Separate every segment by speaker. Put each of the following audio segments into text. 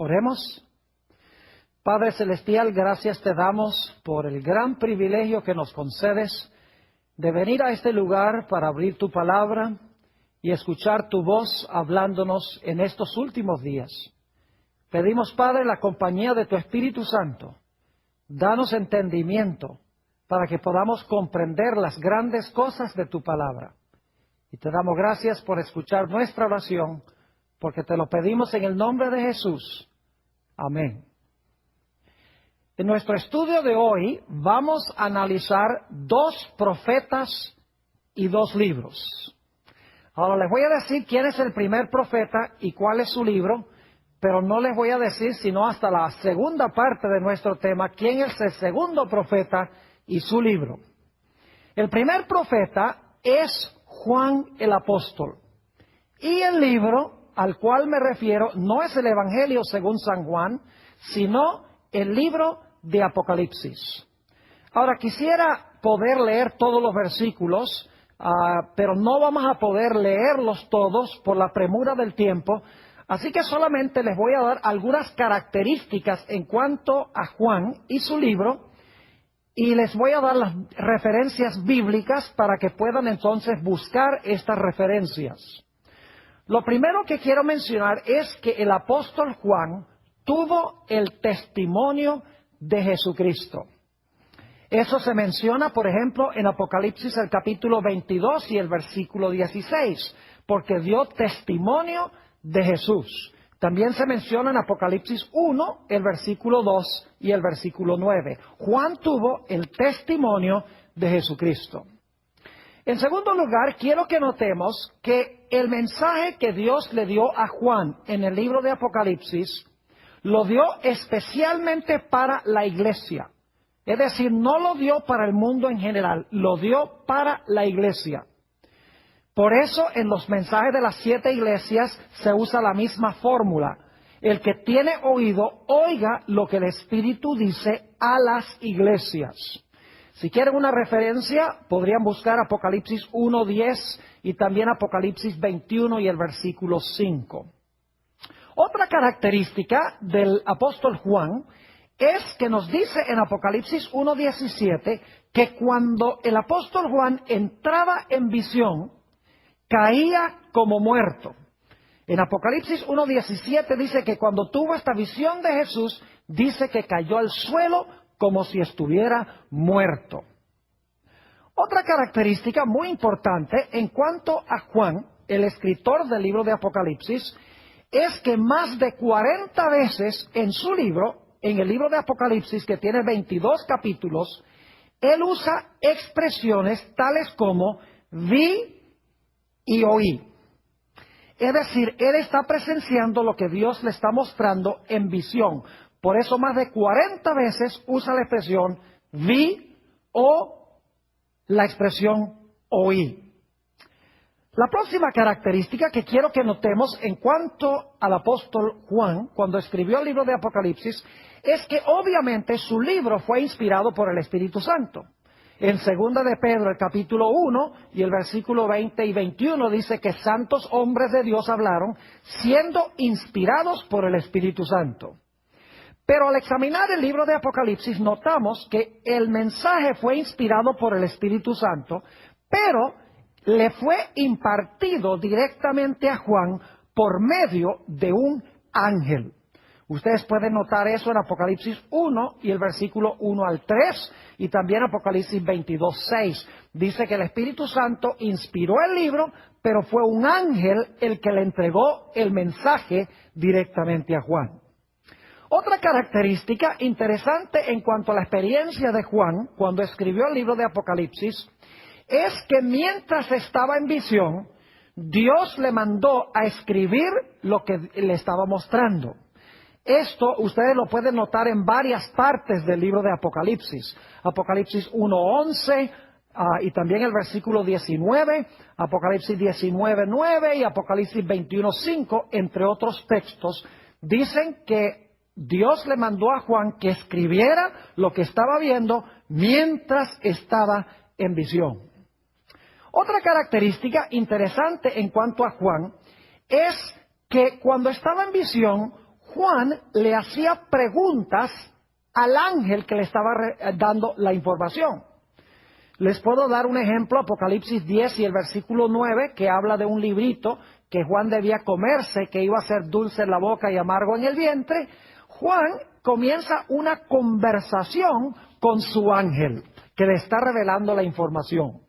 Speaker 1: Oremos. Padre Celestial, gracias te damos por el gran privilegio que nos concedes de venir a este lugar para abrir tu palabra y escuchar tu voz hablándonos en estos últimos días. Pedimos, Padre, la compañía de tu Espíritu Santo. Danos entendimiento para que podamos comprender las grandes cosas de tu palabra. Y te damos gracias por escuchar nuestra oración, porque te lo pedimos en el nombre de Jesús. Amén. En nuestro estudio de hoy vamos a analizar 2 profetas y 2 libros. Ahora les voy a decir quién es el primer profeta y cuál es su libro, pero no les voy a decir sino hasta la segunda parte de nuestro tema, quién es el segundo profeta y su libro. El primer profeta es Juan el Apóstol. Y el libro al cual me refiero no es el Evangelio según San Juan, sino el libro de Apocalipsis. Ahora, quisiera poder leer todos los versículos, pero no vamos a poder leerlos todos por la premura del tiempo, así que solamente les voy a dar algunas características en cuanto a Juan y su libro, y les voy a dar las referencias bíblicas para que puedan entonces buscar estas referencias. Lo primero que quiero mencionar es que el apóstol Juan tuvo el testimonio de Jesucristo. Eso se menciona, por ejemplo, en Apocalipsis el capítulo 22 y el versículo 16, porque dio testimonio de Jesús. También se menciona en Apocalipsis 1, el versículo 2 y el versículo 9. Juan tuvo el testimonio de Jesucristo. En segundo lugar, quiero que notemos que el mensaje que Dios le dio a Juan en el libro de Apocalipsis, lo dio especialmente para la iglesia. Es decir, no lo dio para el mundo en general, lo dio para la iglesia. Por eso en los mensajes de las 7 iglesias se usa la misma fórmula. El que tiene oído, oiga lo que el Espíritu dice a las iglesias. Si quieren una referencia, podrían buscar Apocalipsis 1:10 y también Apocalipsis 21 y el versículo 5. Otra característica del apóstol Juan es que nos dice en Apocalipsis 1:17 que cuando el apóstol Juan entraba en visión, caía como muerto. En Apocalipsis 1:17 dice que cuando tuvo esta visión de Jesús, dice que cayó al suelo como si estuviera muerto. Otra característica muy importante en cuanto a Juan, el escritor del libro de Apocalipsis, es que más de 40 veces en su libro, en el libro de Apocalipsis, que tiene 22 capítulos, él usa expresiones tales como vi y oí. Es decir, él está presenciando lo que Dios le está mostrando en visión. Por eso más de 40 veces usa la expresión vi o la expresión oí. La próxima característica que quiero que notemos en cuanto al apóstol Juan, cuando escribió el libro de Apocalipsis, es que obviamente su libro fue inspirado por el Espíritu Santo. En 2 de Pedro, el capítulo 1 y el versículo 20 y 21 dice que santos hombres de Dios hablaron siendo inspirados por el Espíritu Santo. Pero al examinar el libro de Apocalipsis notamos que el mensaje fue inspirado por el Espíritu Santo, pero le fue impartido directamente a Juan por medio de un ángel. Ustedes pueden notar eso en Apocalipsis 1 y el versículo 1 al 3 y también Apocalipsis 22:6. Dice que el Espíritu Santo inspiró el libro, pero fue un ángel el que le entregó el mensaje directamente a Juan. Otra característica interesante en cuanto a la experiencia de Juan cuando escribió el libro de Apocalipsis es que mientras estaba en visión, Dios le mandó a escribir lo que le estaba mostrando. Esto ustedes lo pueden notar en varias partes del libro de Apocalipsis. Apocalipsis 1:11 y también el versículo 19, Apocalipsis 19:9 y Apocalipsis 21:5, entre otros textos, dicen que Dios le mandó a Juan que escribiera lo que estaba viendo mientras estaba en visión. Otra característica interesante en cuanto a Juan es que cuando estaba en visión, Juan le hacía preguntas al ángel que le estaba dando la información. Les puedo dar un ejemplo, Apocalipsis 10 y el versículo 9, que habla de un librito que Juan debía comerse, que iba a ser dulce en la boca y amargo en el vientre. Juan comienza una conversación con su ángel, que le está revelando la información.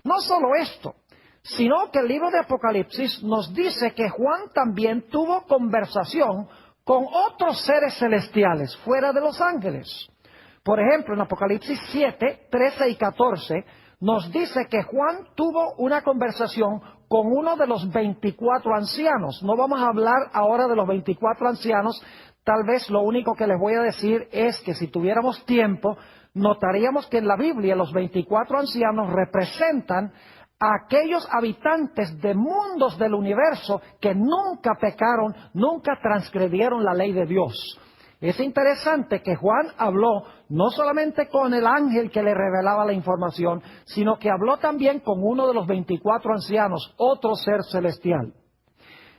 Speaker 1: No solo esto, sino que el libro de Apocalipsis nos dice que Juan también tuvo conversación con otros seres celestiales, fuera de los ángeles. Por ejemplo, en Apocalipsis 7, 13 y 14, nos dice que Juan tuvo una conversación con uno de los 24 ancianos. No vamos a hablar ahora de los 24 ancianos, tal vez lo único que les voy a decir es que si tuviéramos tiempo, notaríamos que en la Biblia los 24 ancianos representan a aquellos habitantes de mundos del universo que nunca pecaron, nunca transgredieron la ley de Dios. Es interesante que Juan habló no solamente con el ángel que le revelaba la información, sino que habló también con uno de los 24 ancianos, otro ser celestial.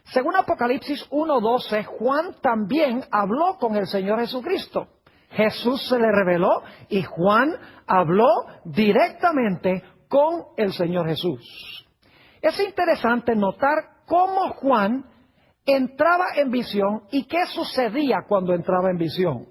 Speaker 1: Según Apocalipsis 1:12, Juan también habló con el Señor Jesucristo. Jesús se le reveló y Juan habló directamente con el Señor Jesús. Es interesante notar cómo Juan entraba en visión y qué sucedía cuando entraba en visión.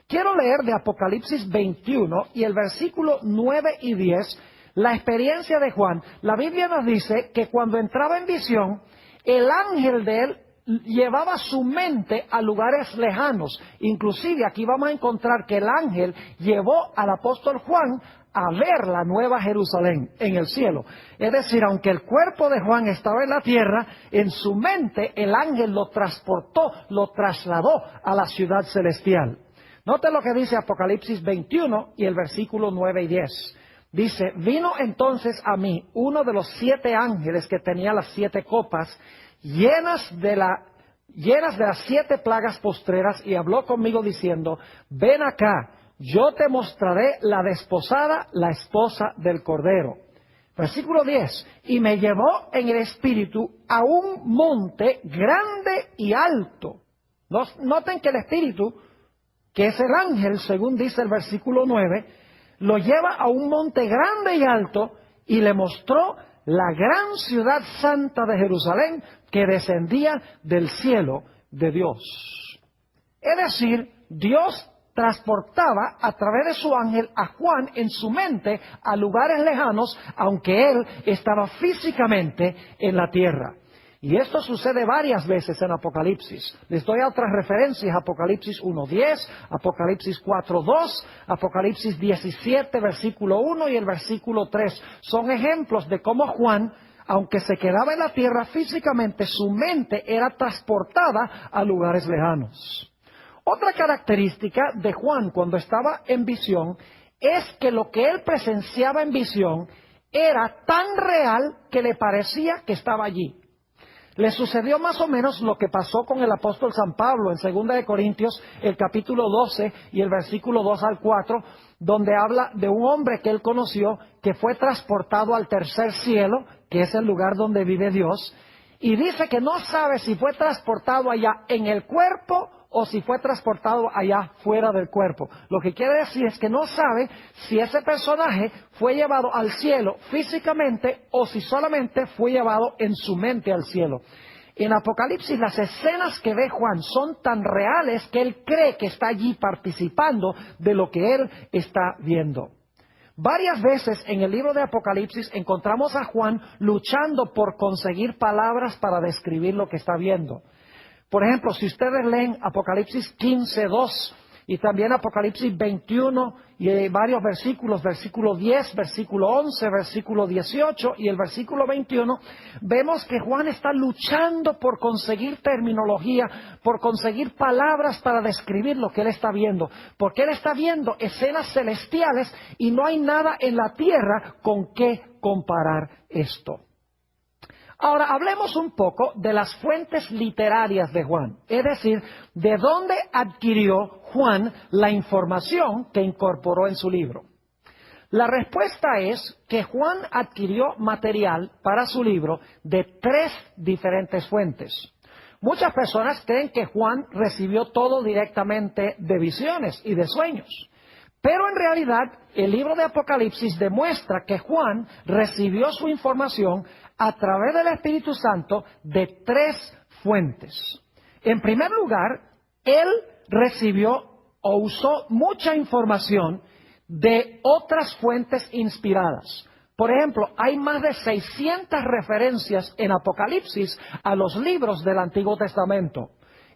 Speaker 1: Quiero leer de Apocalipsis 21 y el versículo 9 y 10, la experiencia de Juan. La Biblia nos dice que cuando entraba en visión, el ángel de él llevaba su mente a lugares lejanos. Inclusive aquí vamos a encontrar que el ángel llevó al apóstol Juan a ver la nueva Jerusalén en el cielo. Es decir, aunque el cuerpo de Juan estaba en la tierra, en su mente el ángel lo transportó, lo trasladó a la ciudad celestial. Note lo que dice Apocalipsis 21 y el versículo 9 y 10. Dice, vino entonces a mí uno de los 7 ángeles que tenía las 7 copas, llenas de las 7 plagas postreras, y habló conmigo diciendo, ven acá, yo te mostraré la desposada, la esposa del Cordero. Versículo 10, y me llevó en el espíritu a un monte grande y alto. Noten que el espíritu, que es el ángel, según dice el versículo 9, lo lleva a un monte grande y alto y le mostró la gran ciudad santa de Jerusalén que descendía del cielo de Dios. Es decir, Dios transportaba a través de su ángel a Juan en su mente a lugares lejanos, aunque él estaba físicamente en la tierra. Y esto sucede varias veces en Apocalipsis. Les doy otras referencias, Apocalipsis 1:10, Apocalipsis 4:2, Apocalipsis 17, versículo 1 y el versículo 3. Son ejemplos de cómo Juan, aunque se quedaba en la tierra físicamente, su mente era transportada a lugares lejanos. Otra característica de Juan cuando estaba en visión es que lo que él presenciaba en visión era tan real que le parecía que estaba allí. Le sucedió más o menos lo que pasó con el apóstol San Pablo en 2 de Corintios, el capítulo 12 y el versículo 2 al 4, donde habla de un hombre que él conoció que fue transportado al tercer cielo, que es el lugar donde vive Dios, y dice que no sabe si fue transportado allá en el cuerpo o si fue transportado allá fuera del cuerpo. Lo que quiere decir es que no sabe si ese personaje fue llevado al cielo físicamente o si solamente fue llevado en su mente al cielo. En Apocalipsis las escenas que ve Juan son tan reales que él cree que está allí participando de lo que él está viendo. Varias veces en el libro de Apocalipsis encontramos a Juan luchando por conseguir palabras para describir lo que está viendo. Por ejemplo, si ustedes leen Apocalipsis 15:2 y también Apocalipsis 21 y varios versículos, versículo 10, versículo 11, versículo 18 y el versículo 21, vemos que Juan está luchando por conseguir terminología, por conseguir palabras para describir lo que él está viendo, porque él está viendo escenas celestiales y no hay nada en la tierra con qué comparar esto. Ahora, hablemos un poco de las fuentes literarias de Juan, es decir, de dónde adquirió Juan la información que incorporó en su libro. La respuesta es que Juan adquirió material para su libro de 3 diferentes fuentes. Muchas personas creen que Juan recibió todo directamente de visiones y de sueños. Pero en realidad el libro de Apocalipsis demuestra que Juan recibió su información a través del Espíritu Santo de tres fuentes. En primer lugar, él recibió o usó mucha información de otras fuentes inspiradas. Por ejemplo, hay más de 600 referencias en Apocalipsis a los libros del Antiguo Testamento.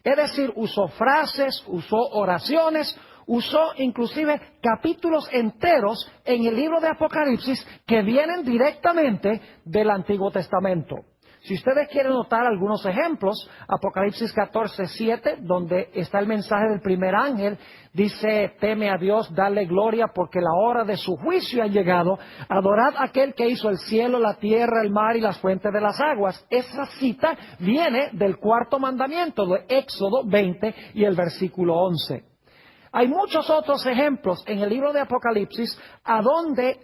Speaker 1: Es decir, usó frases, usó oraciones, usó inclusive capítulos enteros en el libro de Apocalipsis que vienen directamente del Antiguo Testamento. Si ustedes quieren notar algunos ejemplos, Apocalipsis 14:7, donde está el mensaje del primer ángel, dice: teme a Dios, dale gloria, porque la hora de su juicio ha llegado. Adorad a aquel que hizo el cielo, la tierra, el mar y las fuentes de las aguas. Esa cita viene del cuarto mandamiento, de Éxodo 20 y el versículo 11. Hay muchos otros ejemplos en el libro de Apocalipsis a donde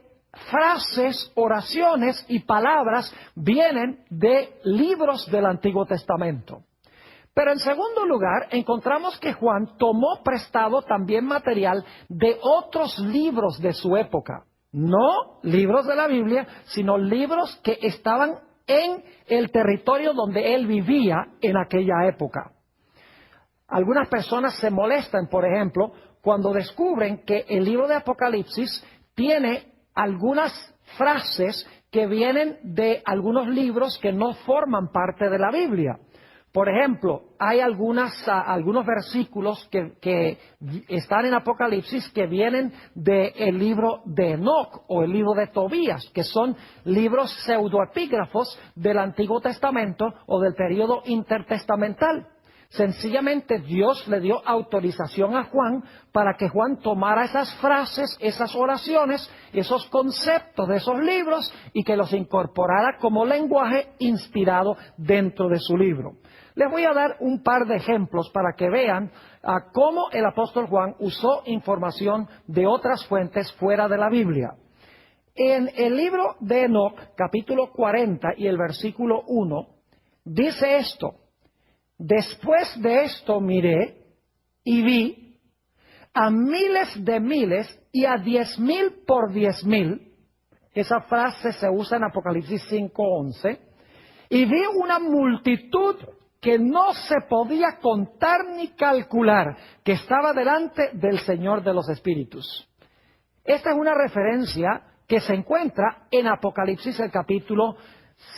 Speaker 1: frases, oraciones y palabras vienen de libros del Antiguo Testamento. Pero en segundo lugar, encontramos que Juan tomó prestado también material de otros libros de su época. No libros de la Biblia, sino libros que estaban en el territorio donde él vivía en aquella época. Algunas personas se molestan, por ejemplo, cuando descubren que el libro de Apocalipsis tiene algunas frases que vienen de algunos libros que no forman parte de la Biblia. Por ejemplo, hay algunos versículos que están en Apocalipsis que vienen del libro de Enoc o el libro de Tobías, que son libros pseudoepígrafos del Antiguo Testamento o del período intertestamental. Sencillamente Dios le dio autorización a Juan para que Juan tomara esas frases, esas oraciones, esos conceptos de esos libros y que los incorporara como lenguaje inspirado dentro de su libro. Les voy a dar un par de ejemplos para que vean cómo el apóstol Juan usó información de otras fuentes fuera de la Biblia. En el libro de Enoc, capítulo 40 y el versículo 1, dice esto: después de esto miré y vi a miles de miles y a 10,000 por 10,000. Esa frase se usa en Apocalipsis 5:11. Y vi una multitud que no se podía contar ni calcular, que estaba delante del Señor de los Espíritus. Esta es una referencia que se encuentra en Apocalipsis el capítulo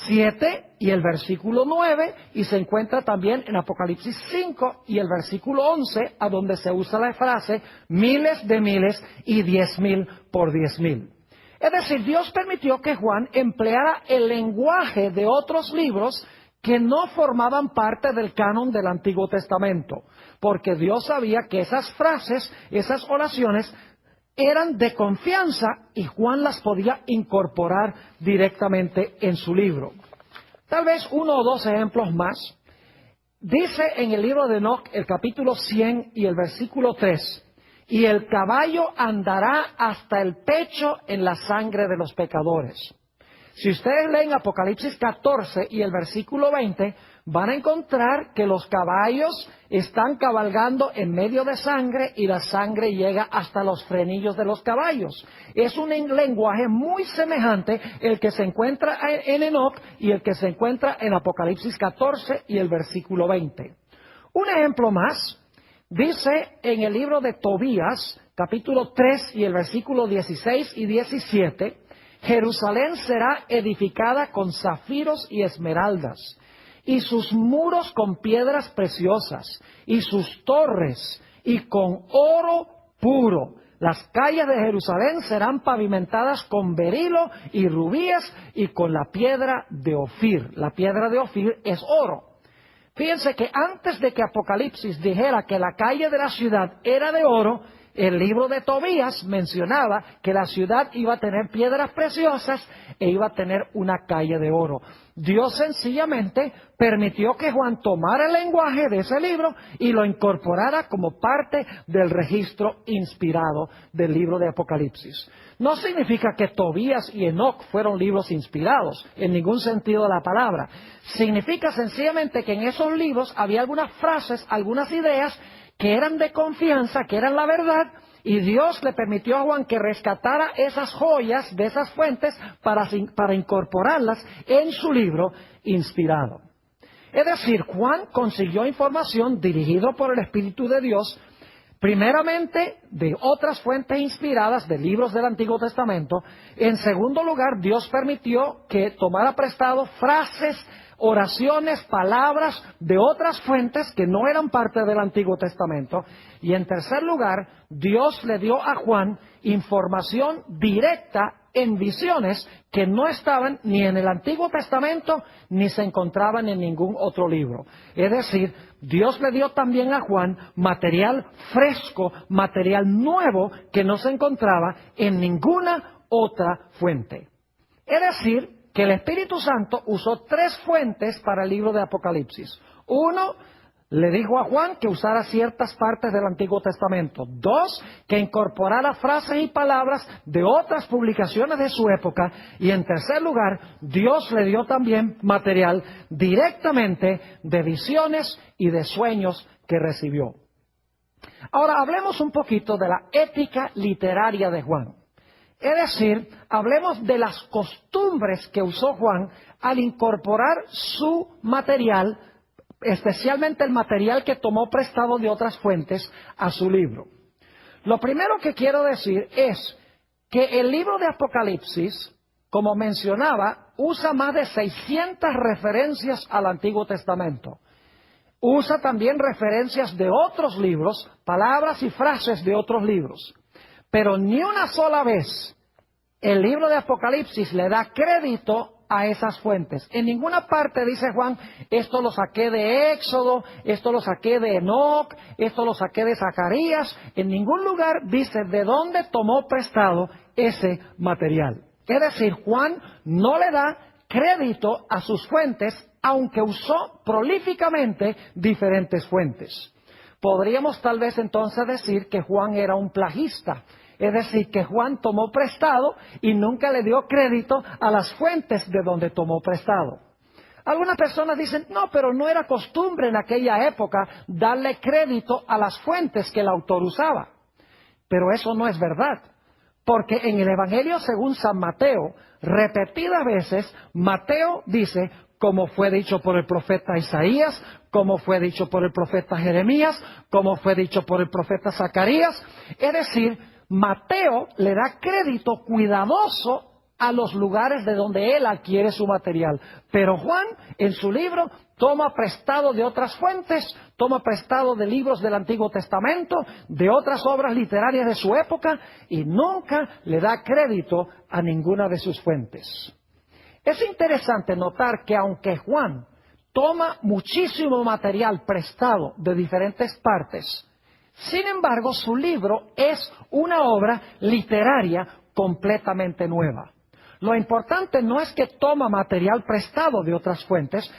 Speaker 1: 7 y el versículo 9, y se encuentra también en Apocalipsis 5 y el versículo 11, a donde se usa la frase miles de miles y 10,000 por 10,000. Es decir, Dios permitió que Juan empleara el lenguaje de otros libros que no formaban parte del canon del Antiguo Testamento, porque Dios sabía que esas frases, esas oraciones, eran de confianza y Juan las podía incorporar directamente en su libro. Tal vez uno o dos ejemplos más. Dice en el libro de Enoc, el capítulo 100 y el versículo 3, y el caballo andará hasta el pecho en la sangre de los pecadores. Si ustedes leen Apocalipsis 14 y el versículo 20, van a encontrar que los caballos están cabalgando en medio de sangre y la sangre llega hasta los frenillos de los caballos. Es un lenguaje muy semejante el que se encuentra en Enoc y el que se encuentra en Apocalipsis 14 y el versículo 20. Un ejemplo más, dice en el libro de Tobías, capítulo 3 y el versículo 16 y 17, Jerusalén será edificada con zafiros y esmeraldas, y sus muros con piedras preciosas, y sus torres, y con oro puro. Las calles de Jerusalén serán pavimentadas con berilo y rubíes, y con la piedra de Ofir. La piedra de Ofir es oro. Fíjense que antes de que Apocalipsis dijera que la calle de la ciudad era de oro, El libro de Tobías mencionaba que la ciudad iba a tener piedras preciosas e iba a tener una calle de oro. Dios sencillamente permitió que Juan tomara el lenguaje de ese libro y lo incorporara como parte del registro inspirado del libro de Apocalipsis. No significa que Tobías y Enoc fueron libros inspirados, en ningún sentido de la palabra. Significa sencillamente que en esos libros había algunas frases, algunas ideas que eran de confianza, que eran la verdad, y Dios le permitió a Juan que rescatara esas joyas de esas fuentes para incorporarlas en su libro inspirado. Es decir, Juan consiguió información dirigido por el Espíritu de Dios, primeramente de otras fuentes inspiradas de libros del Antiguo Testamento. En segundo lugar, Dios permitió que tomara prestado frases, oraciones, palabras de otras fuentes que no eran parte del Antiguo Testamento. Y en tercer lugar, Dios le dio a Juan información directa en visiones que no estaban ni en el Antiguo Testamento ni se encontraban en ningún otro libro. Es decir, Dios le dio también a Juan material fresco, material nuevo que no se encontraba en ninguna otra fuente. Es decir, que el Espíritu Santo usó tres fuentes para el libro de Apocalipsis. Uno, le dijo a Juan que usara ciertas partes del Antiguo Testamento. Dos, que incorporara frases y palabras de otras publicaciones de su época. Y en tercer lugar, Dios le dio también material directamente de visiones y de sueños que recibió. Ahora, hablemos un poquito de la ética literaria de Juan. Es decir, hablemos de las costumbres que usó Juan al incorporar su material, especialmente el material que tomó prestado de otras fuentes, a su libro. Lo primero que quiero decir es que el libro de Apocalipsis, como mencionaba, usa más de 600 referencias al Antiguo Testamento. Usa también referencias de otros libros, palabras y frases de otros libros. Pero ni una sola vez el libro de Apocalipsis le da crédito a esas fuentes. En ninguna parte dice Juan, esto lo saqué de Éxodo, esto lo saqué de Enoc, esto lo saqué de Zacarías. En ningún lugar dice de dónde tomó prestado ese material. Es decir, Juan no le da crédito a sus fuentes, aunque usó prolíficamente diferentes fuentes. Podríamos tal vez entonces decir que Juan era un plagista. Es decir, que Juan tomó prestado y nunca le dio crédito a las fuentes de donde tomó prestado. Algunas personas dicen, no, pero no era costumbre en aquella época darle crédito a las fuentes que el autor usaba. Pero eso no es verdad, porque en el Evangelio según San Mateo, repetidas veces, Mateo dice, como fue dicho por el profeta Isaías, como fue dicho por el profeta Jeremías, como fue dicho por el profeta Zacarías. Es decir, Mateo le da crédito cuidadoso a los lugares de donde él adquiere su material. Pero Juan, en su libro, toma prestado de otras fuentes, toma prestado de libros del Antiguo Testamento, de otras obras literarias de su época, y nunca le da crédito a ninguna de sus fuentes. Es interesante notar que aunque Juan toma muchísimo material prestado de diferentes partes, sin embargo su libro es una obra literaria completamente nueva. Lo importante no es que toma material prestado de otras fuentes,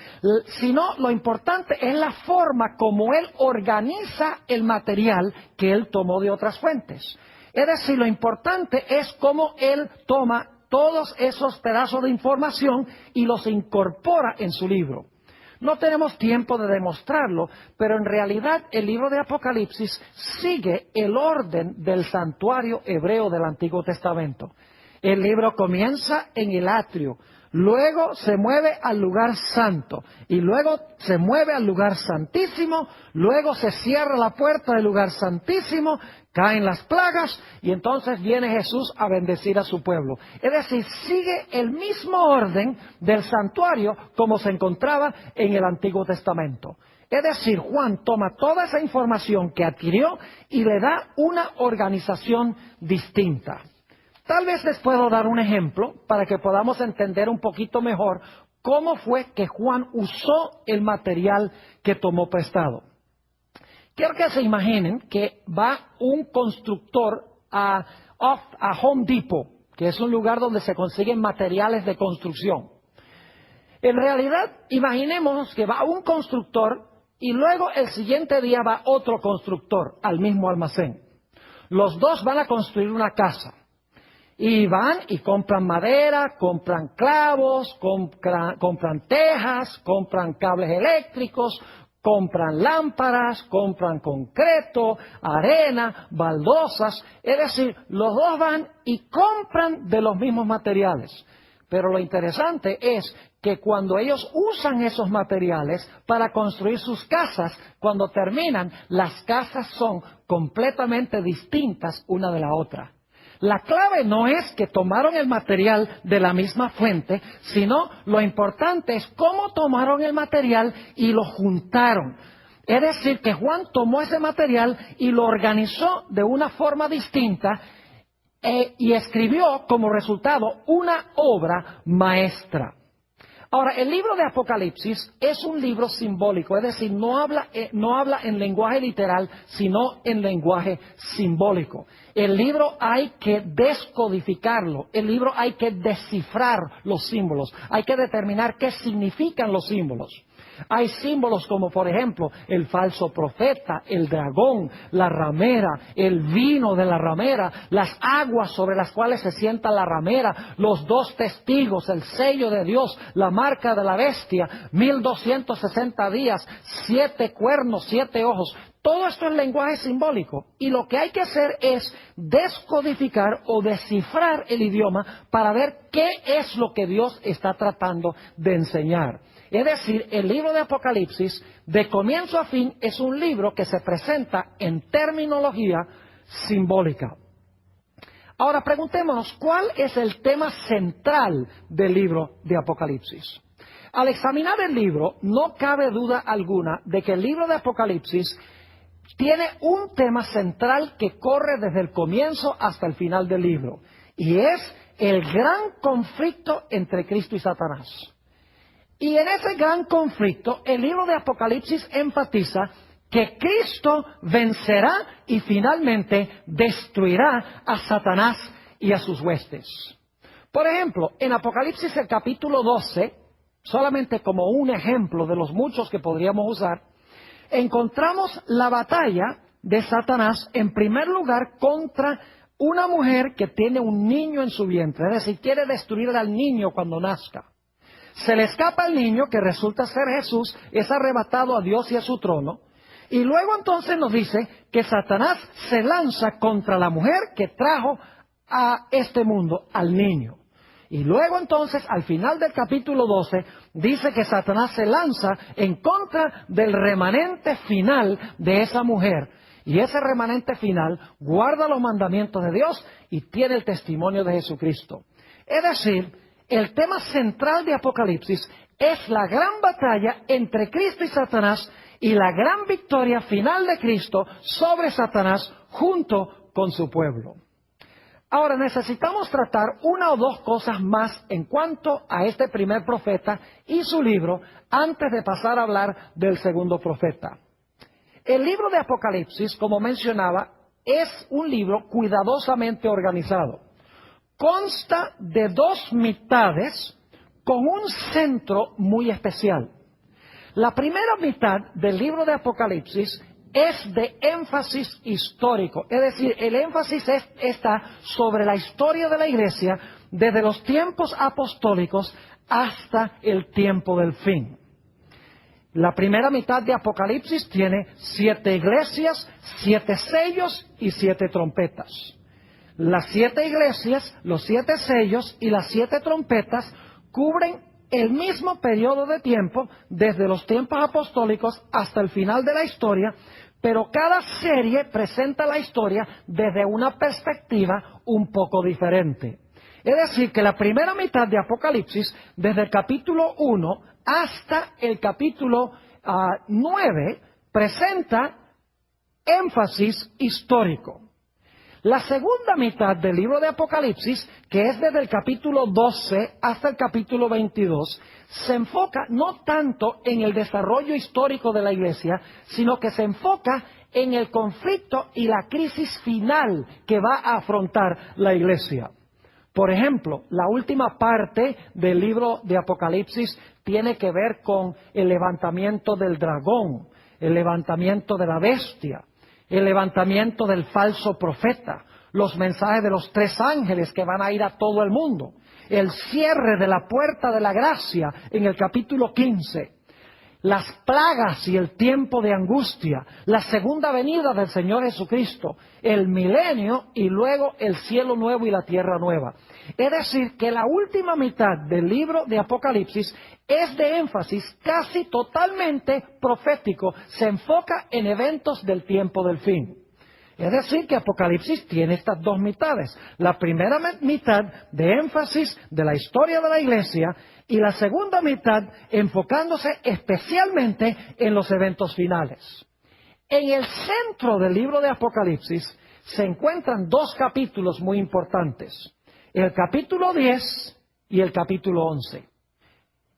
Speaker 1: sino lo importante es la forma como él organiza el material que él tomó de otras fuentes. Es decir, lo importante es cómo él toma todos esos pedazos de información y los incorpora en su libro. No tenemos tiempo de demostrarlo, pero en realidad el libro de Apocalipsis sigue el orden del santuario hebreo del Antiguo Testamento. El libro comienza en el atrio, luego se mueve al lugar santo y luego se mueve al lugar santísimo, luego se cierra la puerta del lugar santísimo, caen las plagas y entonces viene Jesús a bendecir a su pueblo. Es decir, sigue el mismo orden del santuario como se encontraba en el Antiguo Testamento. Es decir, Juan toma toda esa información que adquirió y le da una organización distinta. Tal vez les puedo dar un ejemplo para que podamos entender un poquito mejor cómo fue que Juan usó el material que tomó prestado. quiero que se imaginen que va un constructor a Home Depot, que es un lugar donde se consiguen materiales de construcción. En realidad, imaginemos que va un constructor y luego el siguiente día va otro constructor al mismo almacén. Los dos van a construir una casa. Y van y compran madera, compran clavos, compran tejas, compran cables eléctricos, compran lámparas, compran concreto, arena, baldosas. Es decir, los dos van y compran de los mismos materiales. Pero lo interesante es que cuando ellos usan esos materiales para construir sus casas, cuando terminan, las casas son completamente distintas una de la otra. La clave no es que tomaron el material de la misma fuente, sino lo importante es cómo tomaron el material y lo juntaron. Es decir, que Juan tomó ese material y lo organizó de una forma distinta y escribió como resultado una obra maestra. Ahora, el libro de Apocalipsis es un libro simbólico, es decir, no habla en lenguaje literal, sino en lenguaje simbólico. El libro hay que descodificarlo, el libro hay que descifrar los símbolos, hay que determinar qué significan los símbolos. Hay símbolos como, por ejemplo, el falso profeta, el dragón, la ramera, el vino de la ramera, las aguas sobre las cuales se sienta la ramera, los dos testigos, el sello de Dios, la marca de la bestia, 1260 días, 7 cuernos, 7 ojos. Todo esto es lenguaje simbólico y lo que hay que hacer es descodificar o descifrar el idioma para ver qué es lo que Dios está tratando de enseñar. Es decir, el libro de Apocalipsis, de comienzo a fin, es un libro que se presenta en terminología simbólica. Ahora preguntémonos, ¿cuál es el tema central del libro de Apocalipsis? Al examinar el libro, no cabe duda alguna de que el libro de Apocalipsis tiene un tema central que corre desde el comienzo hasta el final del libro, y es el gran conflicto entre Cristo y Satanás. Y en ese gran conflicto, el libro de Apocalipsis enfatiza que Cristo vencerá y finalmente destruirá a Satanás y a sus huestes. Por ejemplo, en Apocalipsis el capítulo 12, solamente como un ejemplo de los muchos que podríamos usar, encontramos la batalla de Satanás en primer lugar contra una mujer que tiene un niño en su vientre, es decir, quiere destruir al niño cuando nazca. Se le escapa al niño, que resulta ser Jesús, es arrebatado a Dios y a su trono. Y luego entonces nos dice que Satanás se lanza contra la mujer que trajo a este mundo, al niño. Y luego entonces, al final del capítulo 12, dice que Satanás se lanza en contra del remanente final de esa mujer. Y ese remanente final guarda los mandamientos de Dios y tiene el testimonio de Jesucristo. Es decir, el tema central de Apocalipsis es la gran batalla entre Cristo y Satanás y la gran victoria final de Cristo sobre Satanás junto con su pueblo. Ahora necesitamos tratar una o dos cosas más en cuanto a este primer profeta y su libro antes de pasar a hablar del segundo profeta. El libro de Apocalipsis, como mencionaba, es un libro cuidadosamente organizado. Consta de 2 mitades con un centro muy especial. La primera mitad del libro de Apocalipsis es de énfasis histórico, es decir, el énfasis está sobre la historia de la Iglesia desde los tiempos apostólicos hasta el tiempo del fin. La primera mitad de Apocalipsis tiene 7 iglesias, 7 sellos y 7 trompetas. Las 7 iglesias, los 7 sellos y las 7 trompetas cubren el mismo periodo de tiempo desde los tiempos apostólicos hasta el final de la historia, pero cada serie presenta la historia desde una perspectiva un poco diferente. Es decir, que la primera mitad de Apocalipsis, desde el capítulo 1 hasta el capítulo 9, presenta énfasis histórico. La segunda mitad del libro de Apocalipsis, que es desde el capítulo 12 hasta el capítulo 22, se enfoca no tanto en el desarrollo histórico de la iglesia, sino que se enfoca en el conflicto y la crisis final que va a afrontar la iglesia. Por ejemplo, la última parte del libro de Apocalipsis tiene que ver con el levantamiento del dragón, el levantamiento de la bestia, el levantamiento del falso profeta, los mensajes de los 3 ángeles que van a ir a todo el mundo, el cierre de la puerta de la gracia en el capítulo 15, las plagas y el tiempo de angustia, la segunda venida del Señor Jesucristo, el milenio y luego el cielo nuevo y la tierra nueva. Es decir, que la última mitad del libro de Apocalipsis es de énfasis casi totalmente profético, se enfoca en eventos del tiempo del fin. Es decir, que Apocalipsis tiene estas 2 mitades. La primera mitad de énfasis de la historia de la iglesia y la segunda mitad enfocándose especialmente en los eventos finales. En el centro del libro de Apocalipsis se encuentran 2 capítulos muy importantes. El capítulo 10 y el capítulo 11.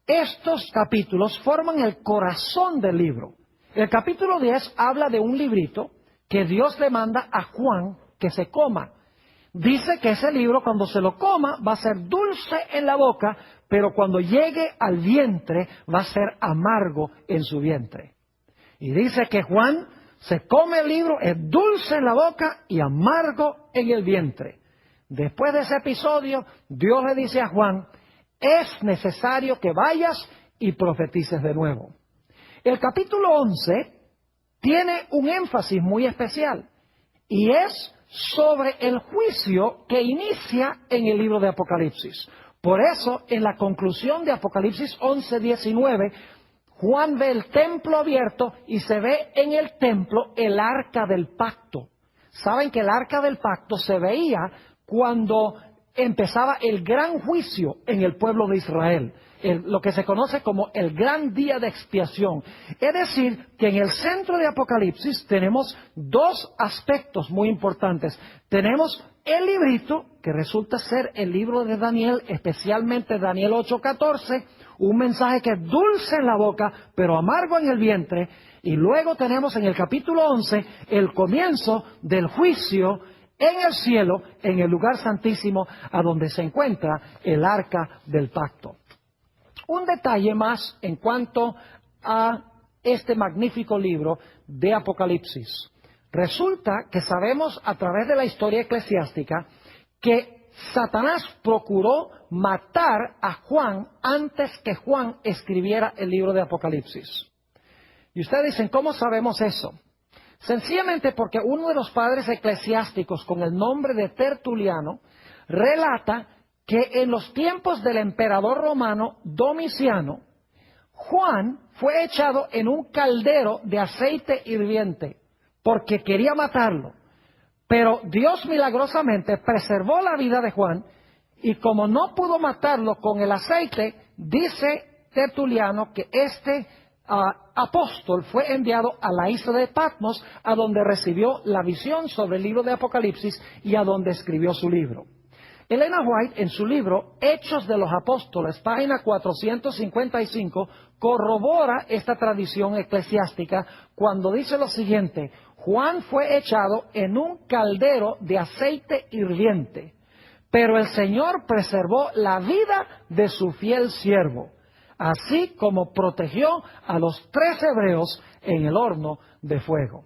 Speaker 1: Estos capítulos forman el corazón del libro. El capítulo 10 habla de un librito que Dios le manda a Juan que se coma. Dice que ese libro cuando se lo coma va a ser dulce en la boca, pero cuando llegue al vientre va a ser amargo en su vientre. Y dice que Juan se come el libro, es dulce en la boca y amargo en el vientre. Después de ese episodio, Dios le dice a Juan, es necesario que vayas y profetices de nuevo. El capítulo 11 tiene un énfasis muy especial y es sobre el juicio que inicia en el libro de Apocalipsis. Por eso, en la conclusión de Apocalipsis 11:19, Juan ve el templo abierto y se ve en el templo el arca del pacto. Saben que el arca del pacto se veía cuando empezaba el gran juicio en el pueblo de Israel, lo que se conoce como el gran día de expiación. Es decir, que en el centro de Apocalipsis tenemos 2 aspectos muy importantes. Tenemos el librito, que resulta ser el libro de Daniel, especialmente Daniel 8:14, un mensaje que es dulce en la boca, pero amargo en el vientre. Y luego tenemos en el capítulo 11 el comienzo del juicio en el cielo, en el lugar santísimo, a donde se encuentra el arca del pacto. Un detalle más en cuanto a este magnífico libro de Apocalipsis. Resulta que sabemos a través de la historia eclesiástica que Satanás procuró matar a Juan antes que Juan escribiera el libro de Apocalipsis. Y ustedes dicen, ¿cómo sabemos eso? Sencillamente porque uno de los padres eclesiásticos con el nombre de Tertuliano relata que en los tiempos del emperador romano Domiciano, Juan fue echado en un caldero de aceite hirviente porque quería matarlo. Pero Dios milagrosamente preservó la vida de Juan y como no pudo matarlo con el aceite, dice Tertuliano que este apóstol fue enviado a la isla de Patmos, a donde recibió la visión sobre el libro de Apocalipsis y a donde escribió su libro. Elena White, en su libro Hechos de los Apóstoles, página 455, corrobora esta tradición eclesiástica cuando dice lo siguiente: Juan fue echado en un caldero de aceite hirviente, pero el Señor preservó la vida de su fiel siervo, así como protegió a los 3 hebreos en el horno de fuego.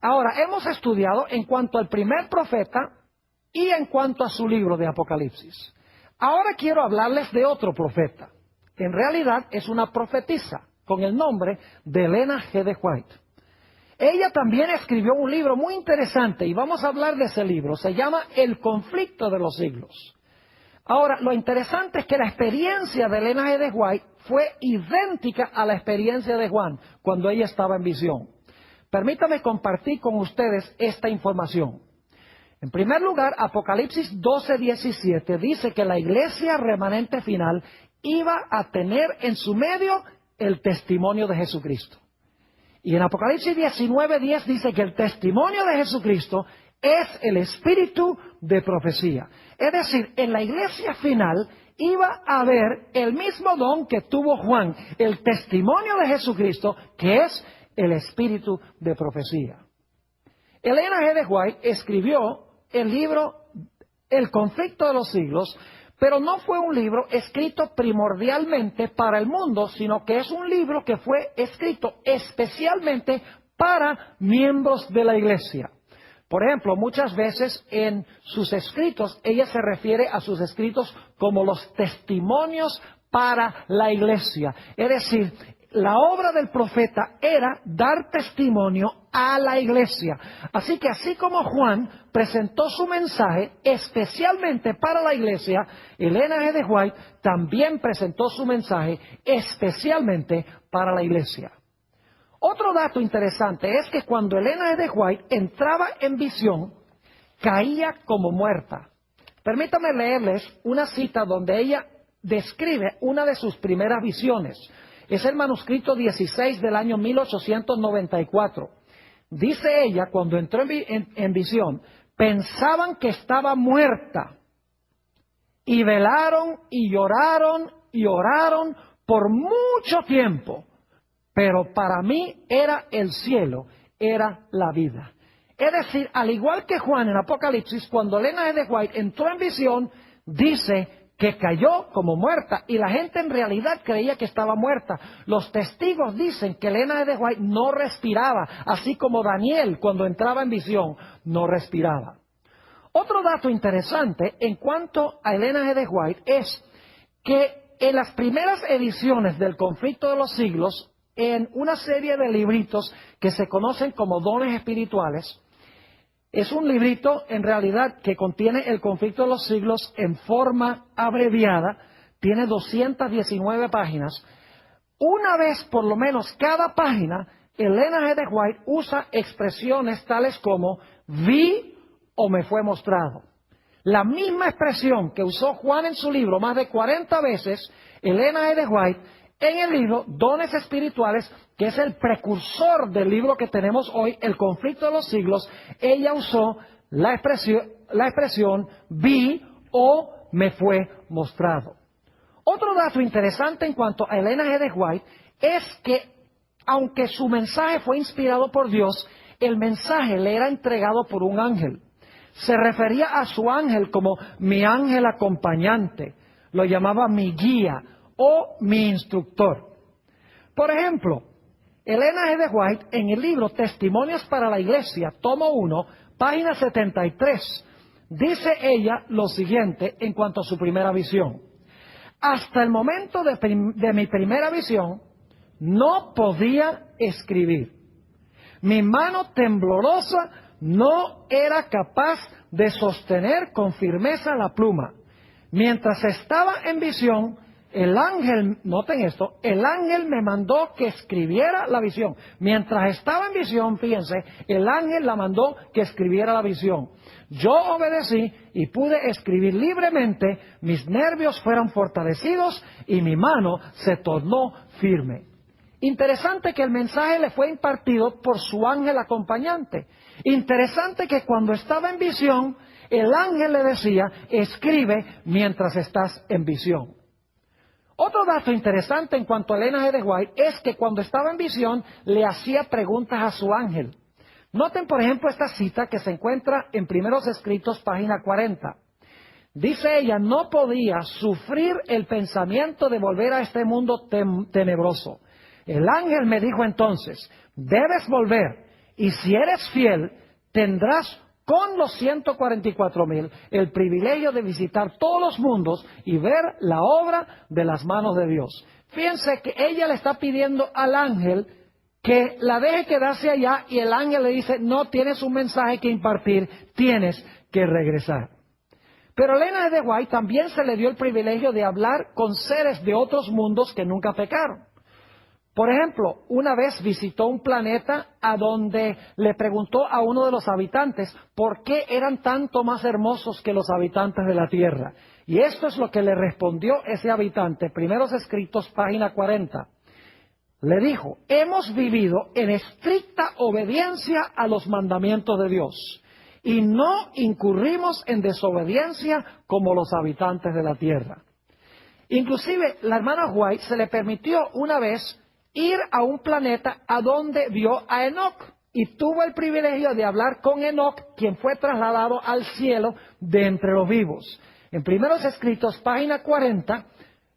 Speaker 1: Ahora, hemos estudiado en cuanto al primer profeta y en cuanto a su libro de Apocalipsis. Ahora quiero hablarles de otro profeta. En realidad es una profetisa con el nombre de Elena G. de White. Ella también escribió un libro muy interesante y vamos a hablar de ese libro. Se llama El conflicto de los siglos. Ahora, lo interesante es que la experiencia de Elena G. de White fue idéntica a la experiencia de Juan cuando ella estaba en visión. Permítame compartir con ustedes esta información. En primer lugar, Apocalipsis 12:17 dice que la iglesia remanente final iba a tener en su medio el testimonio de Jesucristo. Y en Apocalipsis 19:10 dice que el testimonio de Jesucristo es el espíritu de profecía. Es decir, en la iglesia final iba a haber el mismo don que tuvo Juan, el testimonio de Jesucristo, que es el espíritu de profecía. Elena G. de White escribió el libro El conflicto de los siglos, pero no fue un libro escrito primordialmente para el mundo, sino que es un libro que fue escrito especialmente para miembros de la iglesia. Por ejemplo, muchas veces en sus escritos, ella se refiere a sus escritos como los testimonios para la iglesia. Es decir, la obra del profeta era dar testimonio a la iglesia. Así que así como Juan presentó su mensaje especialmente para la iglesia, Elena G. de White también presentó su mensaje especialmente para la iglesia. Otro dato interesante es que cuando Elena G. de White entraba en visión, caía como muerta. Permítanme leerles una cita donde ella describe una de sus primeras visiones. Es el manuscrito 16 del año 1894. Dice ella, cuando entró en visión, pensaban que estaba muerta y velaron y lloraron por mucho tiempo. Pero para mí era el cielo, era la vida. Es decir, al igual que Juan en Apocalipsis, cuando Elena G. de White entró en visión, dice que cayó como muerta y la gente en realidad creía que estaba muerta. Los testigos dicen que Elena G. de White no respiraba, así como Daniel cuando entraba en visión no respiraba. Otro dato interesante en cuanto a Elena G. de White es que en las primeras ediciones del Conflicto de los Siglos, en una serie de libritos que se conocen como dones espirituales, es un librito en realidad que contiene el Conflicto de los Siglos en forma abreviada, tiene 219 páginas. Una vez por lo menos cada página, Elena G. de White usa expresiones tales como vi o me fue mostrado. La misma expresión que usó Juan en su libro más de 40 veces, Elena G. de White en el libro Dones Espirituales, que es el precursor del libro que tenemos hoy, El Conflicto de los Siglos, ella usó la expresión vi o me fue mostrado. Otro dato interesante en cuanto a Elena G. de White es que, aunque su mensaje fue inspirado por Dios, el mensaje le era entregado por un ángel. Se refería a su ángel como mi ángel acompañante, lo llamaba mi guía o mi instructor. Por ejemplo, Elena G. de White en el libro Testimonios para la Iglesia, tomo 1, página 73, dice ella lo siguiente en cuanto a su primera visión. Hasta el momento de mi primera visión, no podía escribir. Mi mano temblorosa no era capaz de sostener con firmeza la pluma. Mientras estaba en visión, el ángel, noten esto, el ángel me mandó que escribiera la visión. Mientras estaba en visión, fíjense, el ángel la mandó que escribiera la visión. Yo obedecí y pude escribir libremente, mis nervios fueron fortalecidos y mi mano se tornó firme. Interesante que el mensaje le fue impartido por su ángel acompañante. Interesante que cuando estaba en visión, el ángel le decía, escribe mientras estás en visión. Otro dato interesante en cuanto a Elena G. de White es que cuando estaba en visión le hacía preguntas a su ángel. Noten, por ejemplo, esta cita que se encuentra en Primeros Escritos, página 40. Dice ella, no podía sufrir el pensamiento de volver a este mundo tenebroso. El ángel me dijo entonces, debes volver, y si eres fiel, tendrás con los 144,000 el privilegio de visitar todos los mundos y ver la obra de las manos de Dios. Fíjense que ella le está pidiendo al ángel que la deje quedarse allá y el ángel le dice, no tienes un mensaje que impartir, tienes que regresar. Pero a Elena G. de White también se le dio el privilegio de hablar con seres de otros mundos que nunca pecaron. Por ejemplo, una vez visitó un planeta a donde le preguntó a uno de los habitantes por qué eran tanto más hermosos que los habitantes de la Tierra. Y esto es lo que le respondió ese habitante, Primeros Escritos, página 40. Le dijo, hemos vivido en estricta obediencia a los mandamientos de Dios. y no incurrimos en desobediencia como los habitantes de la tierra. Inclusive, la hermana White se le permitió una vez ir a un planeta a donde vio a Enoch y tuvo el privilegio de hablar con Enoch, quien fue trasladado al cielo de entre los vivos. En Primeros Escritos, página 40,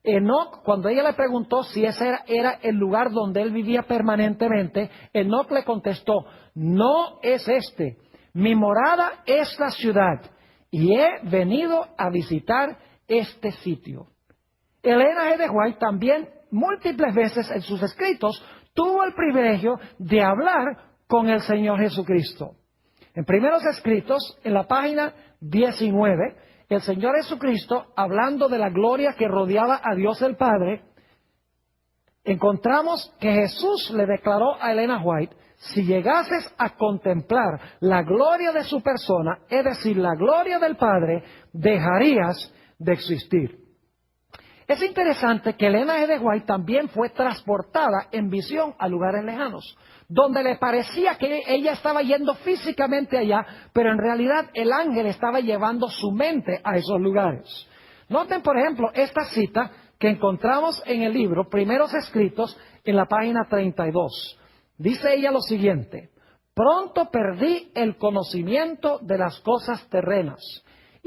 Speaker 1: Enoch, cuando ella le preguntó si ese era el lugar donde él vivía permanentemente, Enoch le contestó: no es este, mi morada es la ciudad y he venido a visitar este sitio. Elena G. de White también múltiples veces en sus escritos tuvo el privilegio de hablar con el Señor Jesucristo. En Primeros Escritos, en la página 19, el Señor Jesucristo, hablando de la gloria que rodeaba a Dios el Padre, encontramos que Jesús le declaró a Elena White: si llegases a contemplar la gloria de su persona, es decir, la gloria del Padre, dejarías de existir. Es interesante que Elena G. de White también fue transportada en visión a lugares lejanos, donde le parecía que ella estaba yendo físicamente allá, pero en realidad el ángel estaba llevando su mente a esos lugares. Noten, por ejemplo, esta cita que encontramos en el libro Primeros Escritos, en la página 32. Dice ella lo siguiente: pronto perdí el conocimiento de las cosas terrenas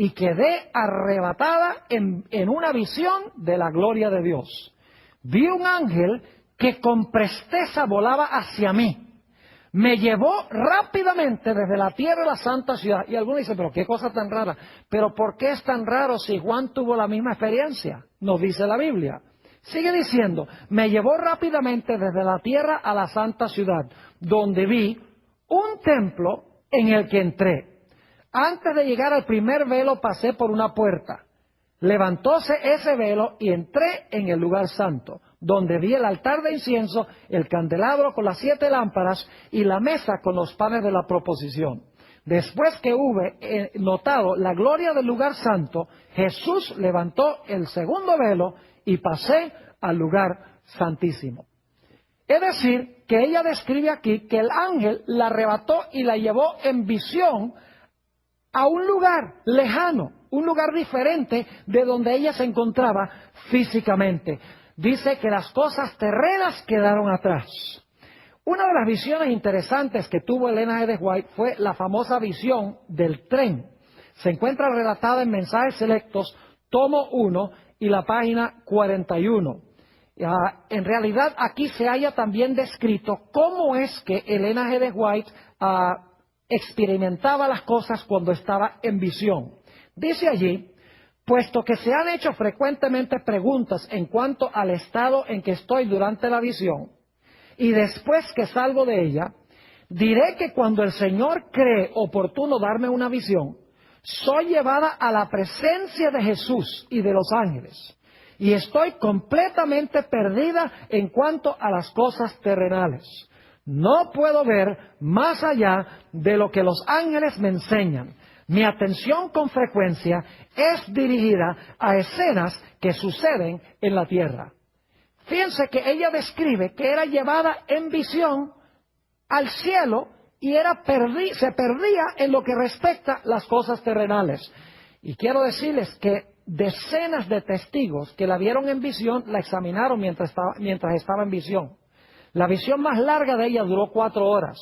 Speaker 1: y quedé arrebatada en una visión de la gloria de Dios. Vi un ángel que con presteza volaba hacia mí. Me llevó rápidamente desde la tierra a la santa ciudad. Y algunos dicen: pero qué cosa tan rara. Pero ¿por qué es tan raro si Juan tuvo la misma experiencia? Nos dice la Biblia. Sigue diciendo: me llevó rápidamente desde la tierra a la santa ciudad, donde vi un templo en el que entré. Antes de llegar al primer velo pasé por una puerta. Levantóse ese velo y entré en el lugar santo, donde vi el altar de incienso, el candelabro con las 7 lámparas y la mesa con los panes de la proposición. Después que hube notado la gloria del lugar santo, Jesús levantó el segundo velo y pasé al lugar santísimo. Es decir, que ella describe aquí que el ángel la arrebató y la llevó en visión a un lugar lejano, un lugar diferente de donde ella se encontraba físicamente. Dice que las cosas terrenas quedaron atrás. Una de las visiones interesantes que tuvo Elena G. de White fue la famosa visión del tren. Se encuentra relatada en Mensajes Selectos, tomo 1 y la página 41. En realidad aquí se halla también descrito cómo es que Elena G. de White experimentaba las cosas cuando estaba en visión. Dice allí: puesto que se han hecho frecuentemente preguntas en cuanto al estado en que estoy durante la visión, y después que salgo de ella, diré que cuando el Señor cree oportuno darme una visión, soy llevada a la presencia de Jesús y de los ángeles, y estoy completamente perdida en cuanto a las cosas terrenales. No puedo ver más allá de lo que los ángeles me enseñan. Mi atención con frecuencia es dirigida a escenas que suceden en la tierra. Fíjense que ella describe que era llevada en visión al cielo y se perdía en lo que respecta a las cosas terrenales. Y quiero decirles que decenas de testigos que la vieron en visión la examinaron mientras estaba en visión. La visión más larga de ella duró 4 horas.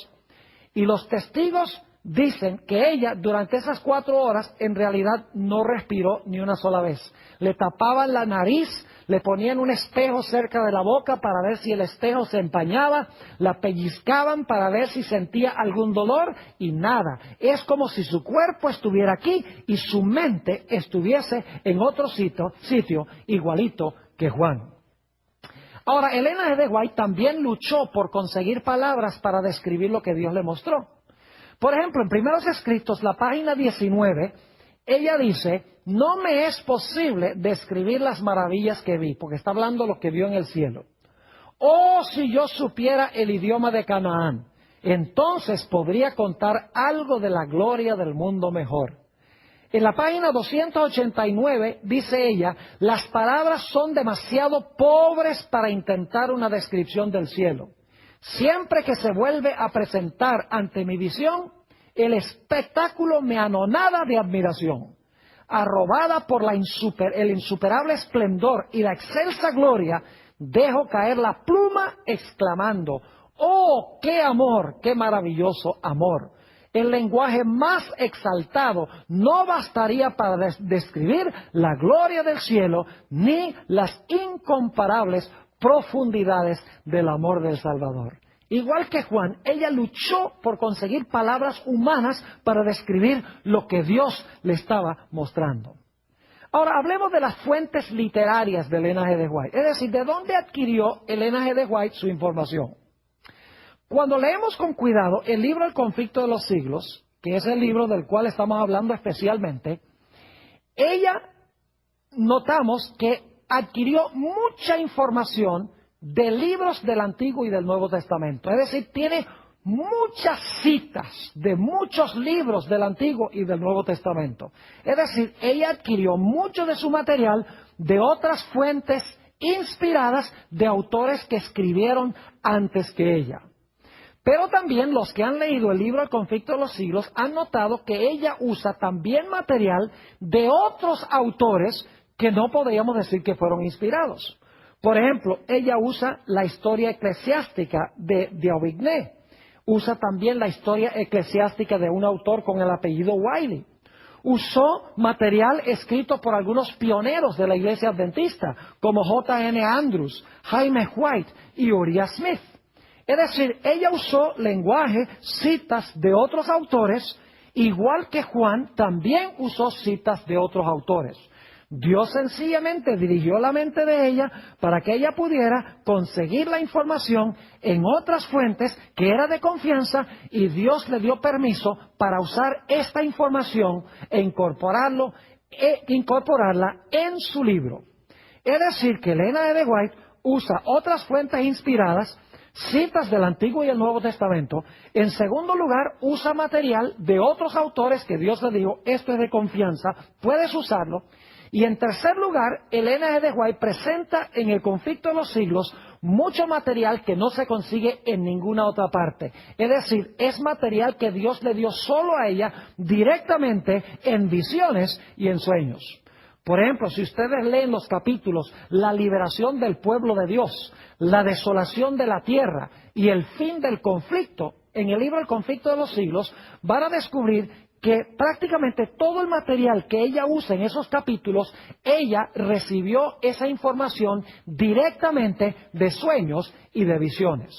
Speaker 1: Y los testigos dicen que ella durante esas 4 horas en realidad no respiró ni una sola vez. Le tapaban la nariz, le ponían un espejo cerca de la boca para ver si el espejo se empañaba, la pellizcaban para ver si sentía algún dolor y nada. Es como si su cuerpo estuviera aquí y su mente estuviese en otro sitio igualito que Juan. Ahora, Elena G. de White también luchó por conseguir palabras para describir lo que Dios le mostró. Por ejemplo, en Primeros Escritos, la página 19, ella dice: no me es posible describir las maravillas que vi, porque está hablando de lo que vio en el cielo. Oh, si yo supiera el idioma de Canaán, entonces podría contar algo de la gloria del mundo mejor. En la página 289 dice ella: las palabras son demasiado pobres para intentar una descripción del cielo. Siempre que se vuelve a presentar ante mi visión, El espectáculo me anonada de admiración. Arrobada por el insuperable esplendor y la excelsa gloria, dejo caer la pluma exclamando: ¡oh, qué amor, qué maravilloso amor! El lenguaje más exaltado no bastaría para describir la gloria del cielo ni las incomparables profundidades del amor del Salvador. Igual que Juan, ella luchó por conseguir palabras humanas para describir lo que Dios le estaba mostrando. Ahora, hablemos de las fuentes literarias de Elena G. de White, es decir, ¿de dónde adquirió Elena G. de White su información? Cuando leemos con cuidado el libro El conflicto de los siglos, que es el libro del cual estamos hablando especialmente, notamos que adquirió mucha información de libros del Antiguo y del Nuevo Testamento. Es decir, tiene muchas citas de muchos libros del Antiguo y del Nuevo Testamento. Es decir, ella adquirió mucho de su material de otras fuentes inspiradas de autores que escribieron antes que ella. Pero también los que han leído el libro El conflicto de los siglos han notado que ella usa también material de otros autores que no podríamos decir que fueron inspirados. Por ejemplo, ella usa la historia eclesiástica de D'Aubigné. Usa también la historia eclesiástica de un autor con el apellido Wiley. Usó material escrito por algunos pioneros de la Iglesia Adventista, como J.N. Andrews, Jaime White y Uriah Smith. Es decir, ella usó lenguaje, citas de otros autores, igual que Juan también usó citas de otros autores. Dios sencillamente dirigió la mente de ella para que ella pudiera conseguir la información en otras fuentes que era de confianza, y Dios le dio permiso para usar esta información e incorporarla en su libro. Es decir, que Elena G. de White usa otras fuentes inspiradas, citas del Antiguo y el Nuevo Testamento. En segundo lugar, usa material de otros autores que Dios le dijo: esto es de confianza, puedes usarlo. Y en tercer lugar, Elena G. de White presenta en El conflicto de los siglos mucho material que no se consigue en ninguna otra parte. Es decir, es material que Dios le dio solo a ella directamente en visiones y en sueños. Por ejemplo, si ustedes leen los capítulos La liberación del pueblo de Dios, la desolación de la tierra y el fin del conflicto, en el libro El conflicto de los siglos, van a descubrir que prácticamente todo el material que ella usa en esos capítulos, ella recibió esa información directamente de sueños y de visiones.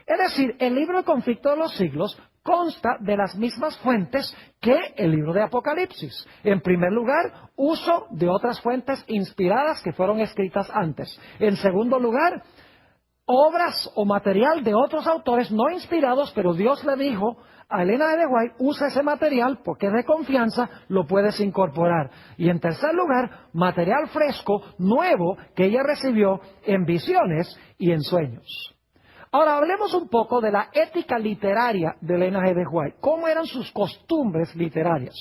Speaker 1: Es decir, el libro El conflicto de los siglos consta de las mismas fuentes que el libro de Apocalipsis. En primer lugar, uso de otras fuentes inspiradas que fueron escritas antes. En segundo lugar, obras o material de otros autores no inspirados, pero Dios le dijo a Elena G. de White: usa ese material porque es de confianza, lo puedes incorporar. Y en tercer lugar, material fresco, nuevo, que ella recibió en visiones y en sueños. Ahora hablemos un poco de la ética literaria de Elena G. de White. ¿Cómo eran sus costumbres literarias?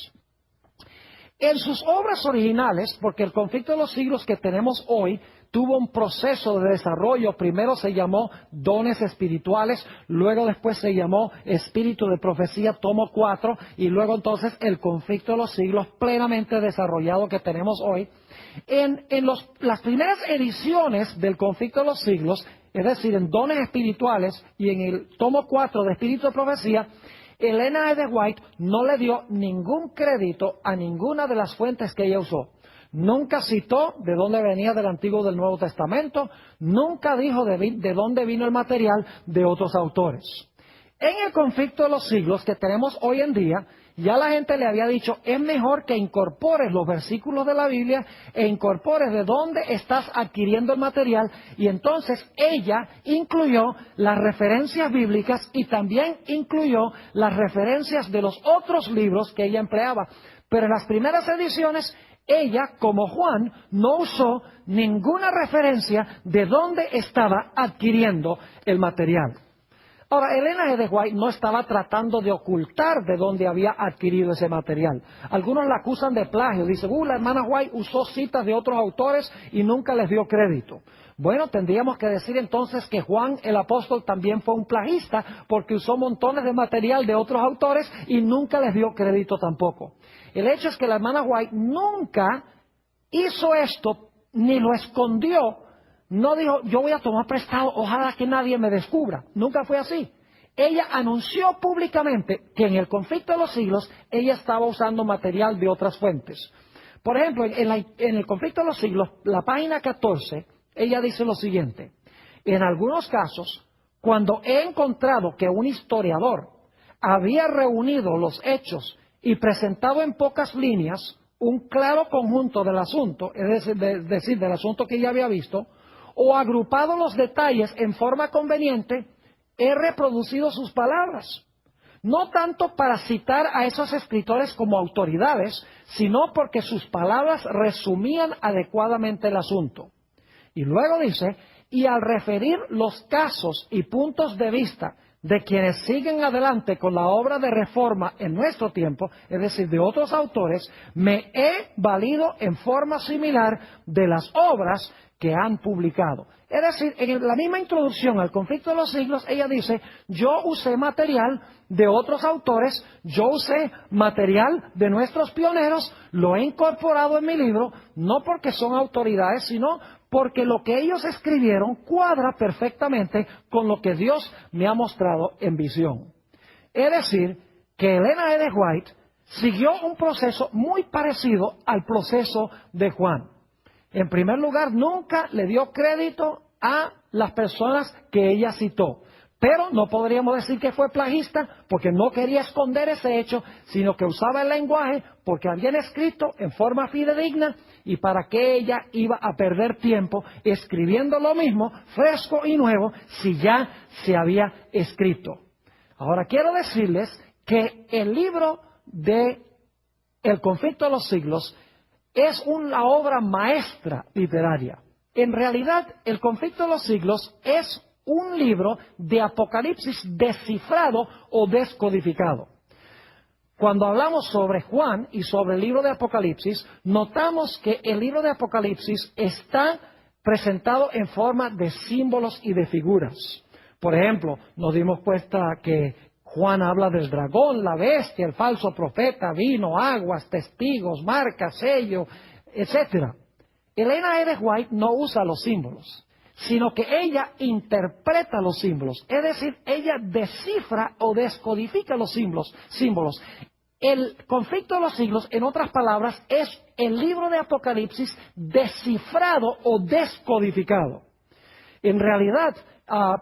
Speaker 1: En sus obras originales, porque El conflicto de los siglos que tenemos hoy tuvo un proceso de desarrollo. Primero se llamó Dones Espirituales, luego después se llamó Espíritu de Profecía, tomo 4, y luego entonces El conflicto de los siglos plenamente desarrollado que tenemos hoy. En las primeras ediciones del conflicto de los siglos, es decir, en Dones Espirituales y en el tomo 4 de Espíritu de Profecía, Elena G. de White no le dio ningún crédito a ninguna de las fuentes que ella usó. Nunca citó de dónde venía del Antiguo y del Nuevo Testamento, nunca dijo de dónde vino el material de otros autores. En el conflicto de los siglos que tenemos hoy en día, ya la gente le había dicho: es mejor que incorpores los versículos de la Biblia e incorpores de dónde estás adquiriendo el material. Y entonces ella incluyó las referencias bíblicas y también incluyó las referencias de los otros libros que ella empleaba. Pero en las primeras ediciones, ella, como Juan, no usó ninguna referencia de dónde estaba adquiriendo el material. Ahora, Elena G. de White no estaba tratando de ocultar de dónde había adquirido ese material. Algunos la acusan de plagio. Dicen: la hermana White usó citas de otros autores y nunca les dio crédito. Bueno, tendríamos que decir entonces que Juan el apóstol también fue un plagista porque usó montones de material de otros autores y nunca les dio crédito tampoco. El hecho es que la hermana White nunca hizo esto ni lo escondió. No dijo, yo voy a tomar prestado, ojalá que nadie me descubra. Nunca fue así. Ella anunció públicamente que en el conflicto de los siglos ella estaba usando material de otras fuentes. Por ejemplo, en el conflicto de los siglos, la página 14, ella dice lo siguiente: en algunos casos, cuando he encontrado que un historiador había reunido los hechos y presentado en pocas líneas un claro conjunto del asunto, es decir, del asunto que ella había visto, o agrupado los detalles en forma conveniente, he reproducido sus palabras. No tanto para citar a esos escritores como autoridades, sino porque sus palabras resumían adecuadamente el asunto. Y luego dice, y al referir los casos y puntos de vista de quienes siguen adelante con la obra de reforma en nuestro tiempo, es decir, de otros autores, me he valido en forma similar de las obras que han publicado. Es decir, en la misma introducción al conflicto de los siglos, ella dice, yo usé material de otros autores, yo usé material de nuestros pioneros, lo he incorporado en mi libro, no porque son autoridades, sino porque lo que ellos escribieron cuadra perfectamente con lo que Dios me ha mostrado en visión. Es decir, que Elena G. White siguió un proceso muy parecido al proceso de Juan. En primer lugar, nunca le dio crédito a las personas que ella citó. Pero no podríamos decir que fue plagista porque no quería esconder ese hecho, sino que usaba el lenguaje porque habían escrito en forma fidedigna y para qué ella iba a perder tiempo escribiendo lo mismo, fresco y nuevo, si ya se había escrito. Ahora quiero decirles que el libro de El conflicto de los siglos es una obra maestra literaria. En realidad, El conflicto de los siglos es un libro de Apocalipsis descifrado o descodificado. Cuando hablamos sobre Juan y sobre el libro de Apocalipsis, notamos que el libro de Apocalipsis está presentado en forma de símbolos y de figuras. Por ejemplo, nos dimos cuenta que Juan habla del dragón, la bestia, el falso profeta, vino, aguas, testigos, marca, sello, etc. Elena G. White no usa los símbolos, sino que ella interpreta los símbolos. Es decir, ella descifra o descodifica los símbolos. El conflicto de los siglos, en otras palabras, es el libro de Apocalipsis descifrado o descodificado. En realidad,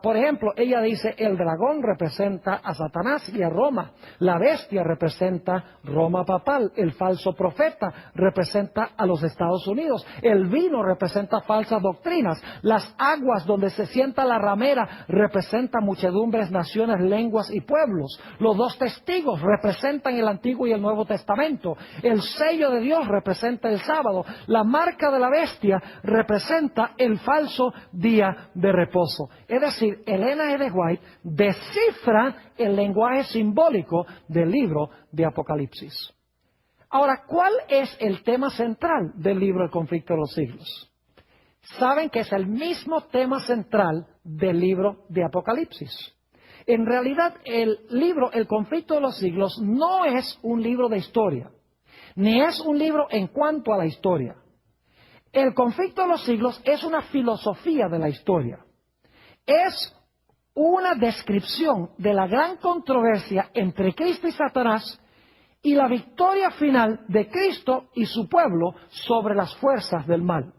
Speaker 1: por ejemplo, ella dice, el dragón representa a Satanás y a Roma, la bestia representa Roma papal, el falso profeta representa a los Estados Unidos, el vino representa falsas doctrinas, las aguas donde se sienta la ramera representan muchedumbres, naciones, lenguas y pueblos, los dos testigos representan el Antiguo y el Nuevo Testamento, el sello de Dios representa el sábado, la marca de la bestia representa el falso día de reposo. Es decir, Elena G. White descifra el lenguaje simbólico del libro de Apocalipsis. Ahora, ¿cuál es el tema central del libro El conflicto de los siglos? Saben que es el mismo tema central del libro de Apocalipsis. En realidad, el libro El conflicto de los siglos no es un libro de historia, ni es un libro en cuanto a la historia. El conflicto de los siglos es una filosofía de la historia. Es una descripción de la gran controversia entre Cristo y Satanás y la victoria final de Cristo y su pueblo sobre las fuerzas del mal.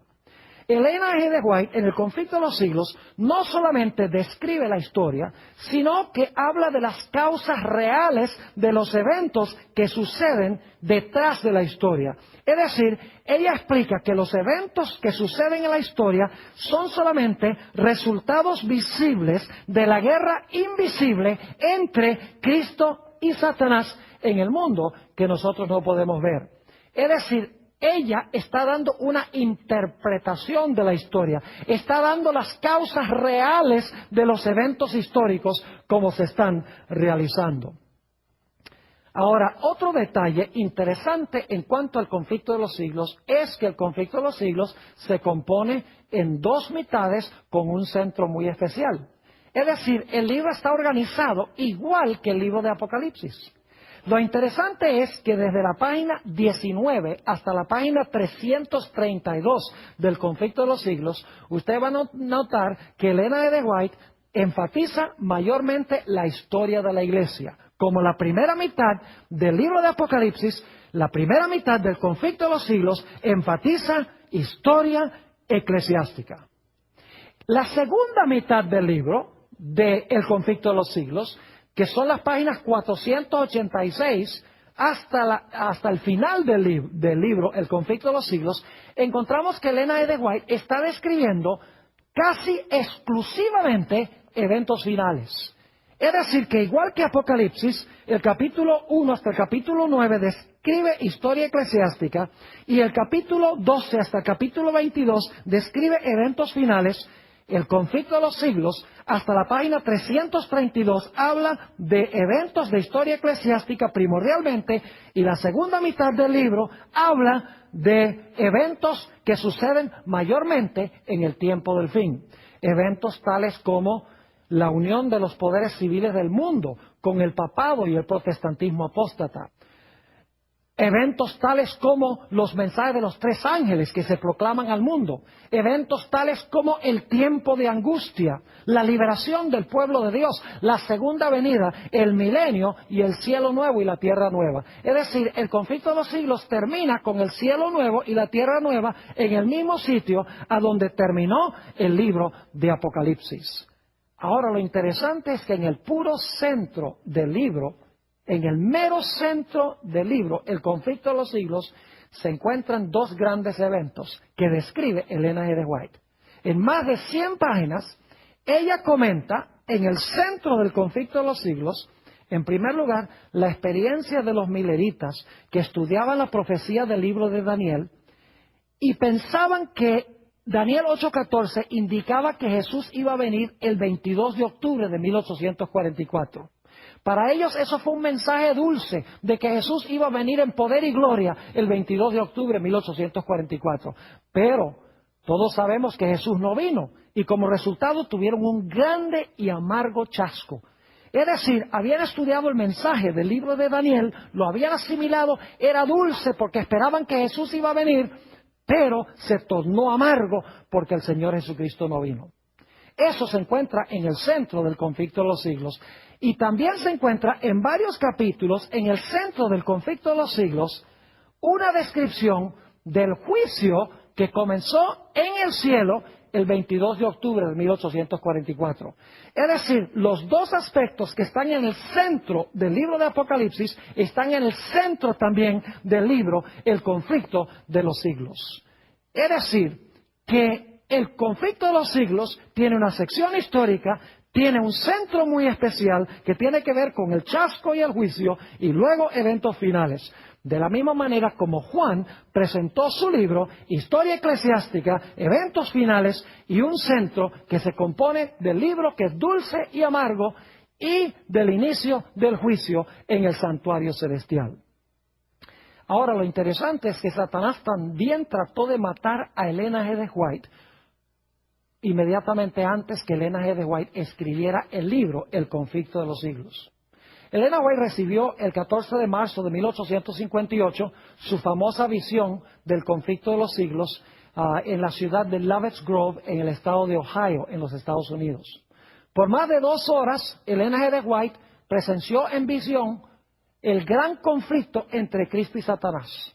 Speaker 1: Elena G. White, en El conflicto de los siglos, no solamente describe la historia, sino que habla de las causas reales de los eventos que suceden detrás de la historia. Es decir, ella explica que los eventos que suceden en la historia son solamente resultados visibles de la guerra invisible entre Cristo y Satanás en el mundo que nosotros no podemos ver. Es decir, ella está dando una interpretación de la historia, está dando las causas reales de los eventos históricos como se están realizando. Ahora, otro detalle interesante en cuanto al conflicto de los siglos es que el conflicto de los siglos se compone en dos mitades con un centro muy especial. Es decir, el libro está organizado igual que el libro de Apocalipsis. Lo interesante es que desde la página 19 hasta la página 332 del conflicto de los siglos, usted va a notar que Elena G. White enfatiza mayormente la historia de la iglesia. Como la primera mitad del libro de Apocalipsis, la primera mitad del conflicto de los siglos enfatiza historia eclesiástica. La segunda mitad del libro, del conflicto de los siglos, que son las páginas 486 hasta el final del libro, El conflicto de los siglos, encontramos que Elena G. White está describiendo casi exclusivamente eventos finales. Es decir, que igual que Apocalipsis, el capítulo 1 hasta el capítulo 9 describe historia eclesiástica y el capítulo 12 hasta el capítulo 22 describe eventos finales. El conflicto de los siglos, hasta la página 332, habla de eventos de historia eclesiástica primordialmente, y la segunda mitad del libro habla de eventos que suceden mayormente en el tiempo del fin. Eventos tales como la unión de los poderes civiles del mundo con el papado y el protestantismo apóstata. Eventos tales como los mensajes de los tres ángeles que se proclaman al mundo. Eventos tales como el tiempo de angustia, la liberación del pueblo de Dios, la segunda venida, el milenio y el cielo nuevo y la tierra nueva. Es decir, el conflicto de los siglos termina con el cielo nuevo y la tierra nueva en el mismo sitio a donde terminó el libro de Apocalipsis. Ahora, lo interesante es que en el puro centro del libro, en el mero centro del libro, El conflicto de los siglos, se encuentran dos grandes eventos que describe Elena G. White. En más de 100 páginas, ella comenta en el centro del conflicto de los siglos, en primer lugar, la experiencia de los mileritas que estudiaban la profecía del libro de Daniel y pensaban que Daniel 8:14 indicaba que Jesús iba a venir el 22 de octubre de 1844. Para ellos eso fue un mensaje dulce de que Jesús iba a venir en poder y gloria el 22 de octubre de 1844. Pero todos sabemos que Jesús no vino y como resultado tuvieron un grande y amargo chasco. Es decir, habían estudiado el mensaje del libro de Daniel, lo habían asimilado, era dulce porque esperaban que Jesús iba a venir, pero se tornó amargo porque el Señor Jesucristo no vino. Eso se encuentra en el centro del conflicto de los siglos. Y también se encuentra en varios capítulos, en el centro del conflicto de los siglos, una descripción del juicio que comenzó en el cielo el 22 de octubre de 1844. Es decir, los dos aspectos que están en el centro del libro de Apocalipsis están en el centro también del libro El conflicto de los siglos. Es decir, que el conflicto de los siglos tiene una sección histórica, tiene un centro muy especial que tiene que ver con el chasco y el juicio y luego eventos finales. De la misma manera como Juan presentó su libro, Historia Eclesiástica, Eventos Finales y un centro que se compone del libro que es dulce y amargo y del inicio del juicio en el santuario celestial. Ahora, lo interesante es que Satanás también trató de matar a Elena G. White inmediatamente antes que Elena G. White escribiera el libro El conflicto de los siglos. Elena White recibió el 14 de marzo de 1858 su famosa visión del conflicto de los siglos en la ciudad de Lovett's Grove, en el estado de Ohio, en los Estados Unidos. Por más de 2 horas, Elena G. White presenció en visión el gran conflicto entre Cristo y Satanás.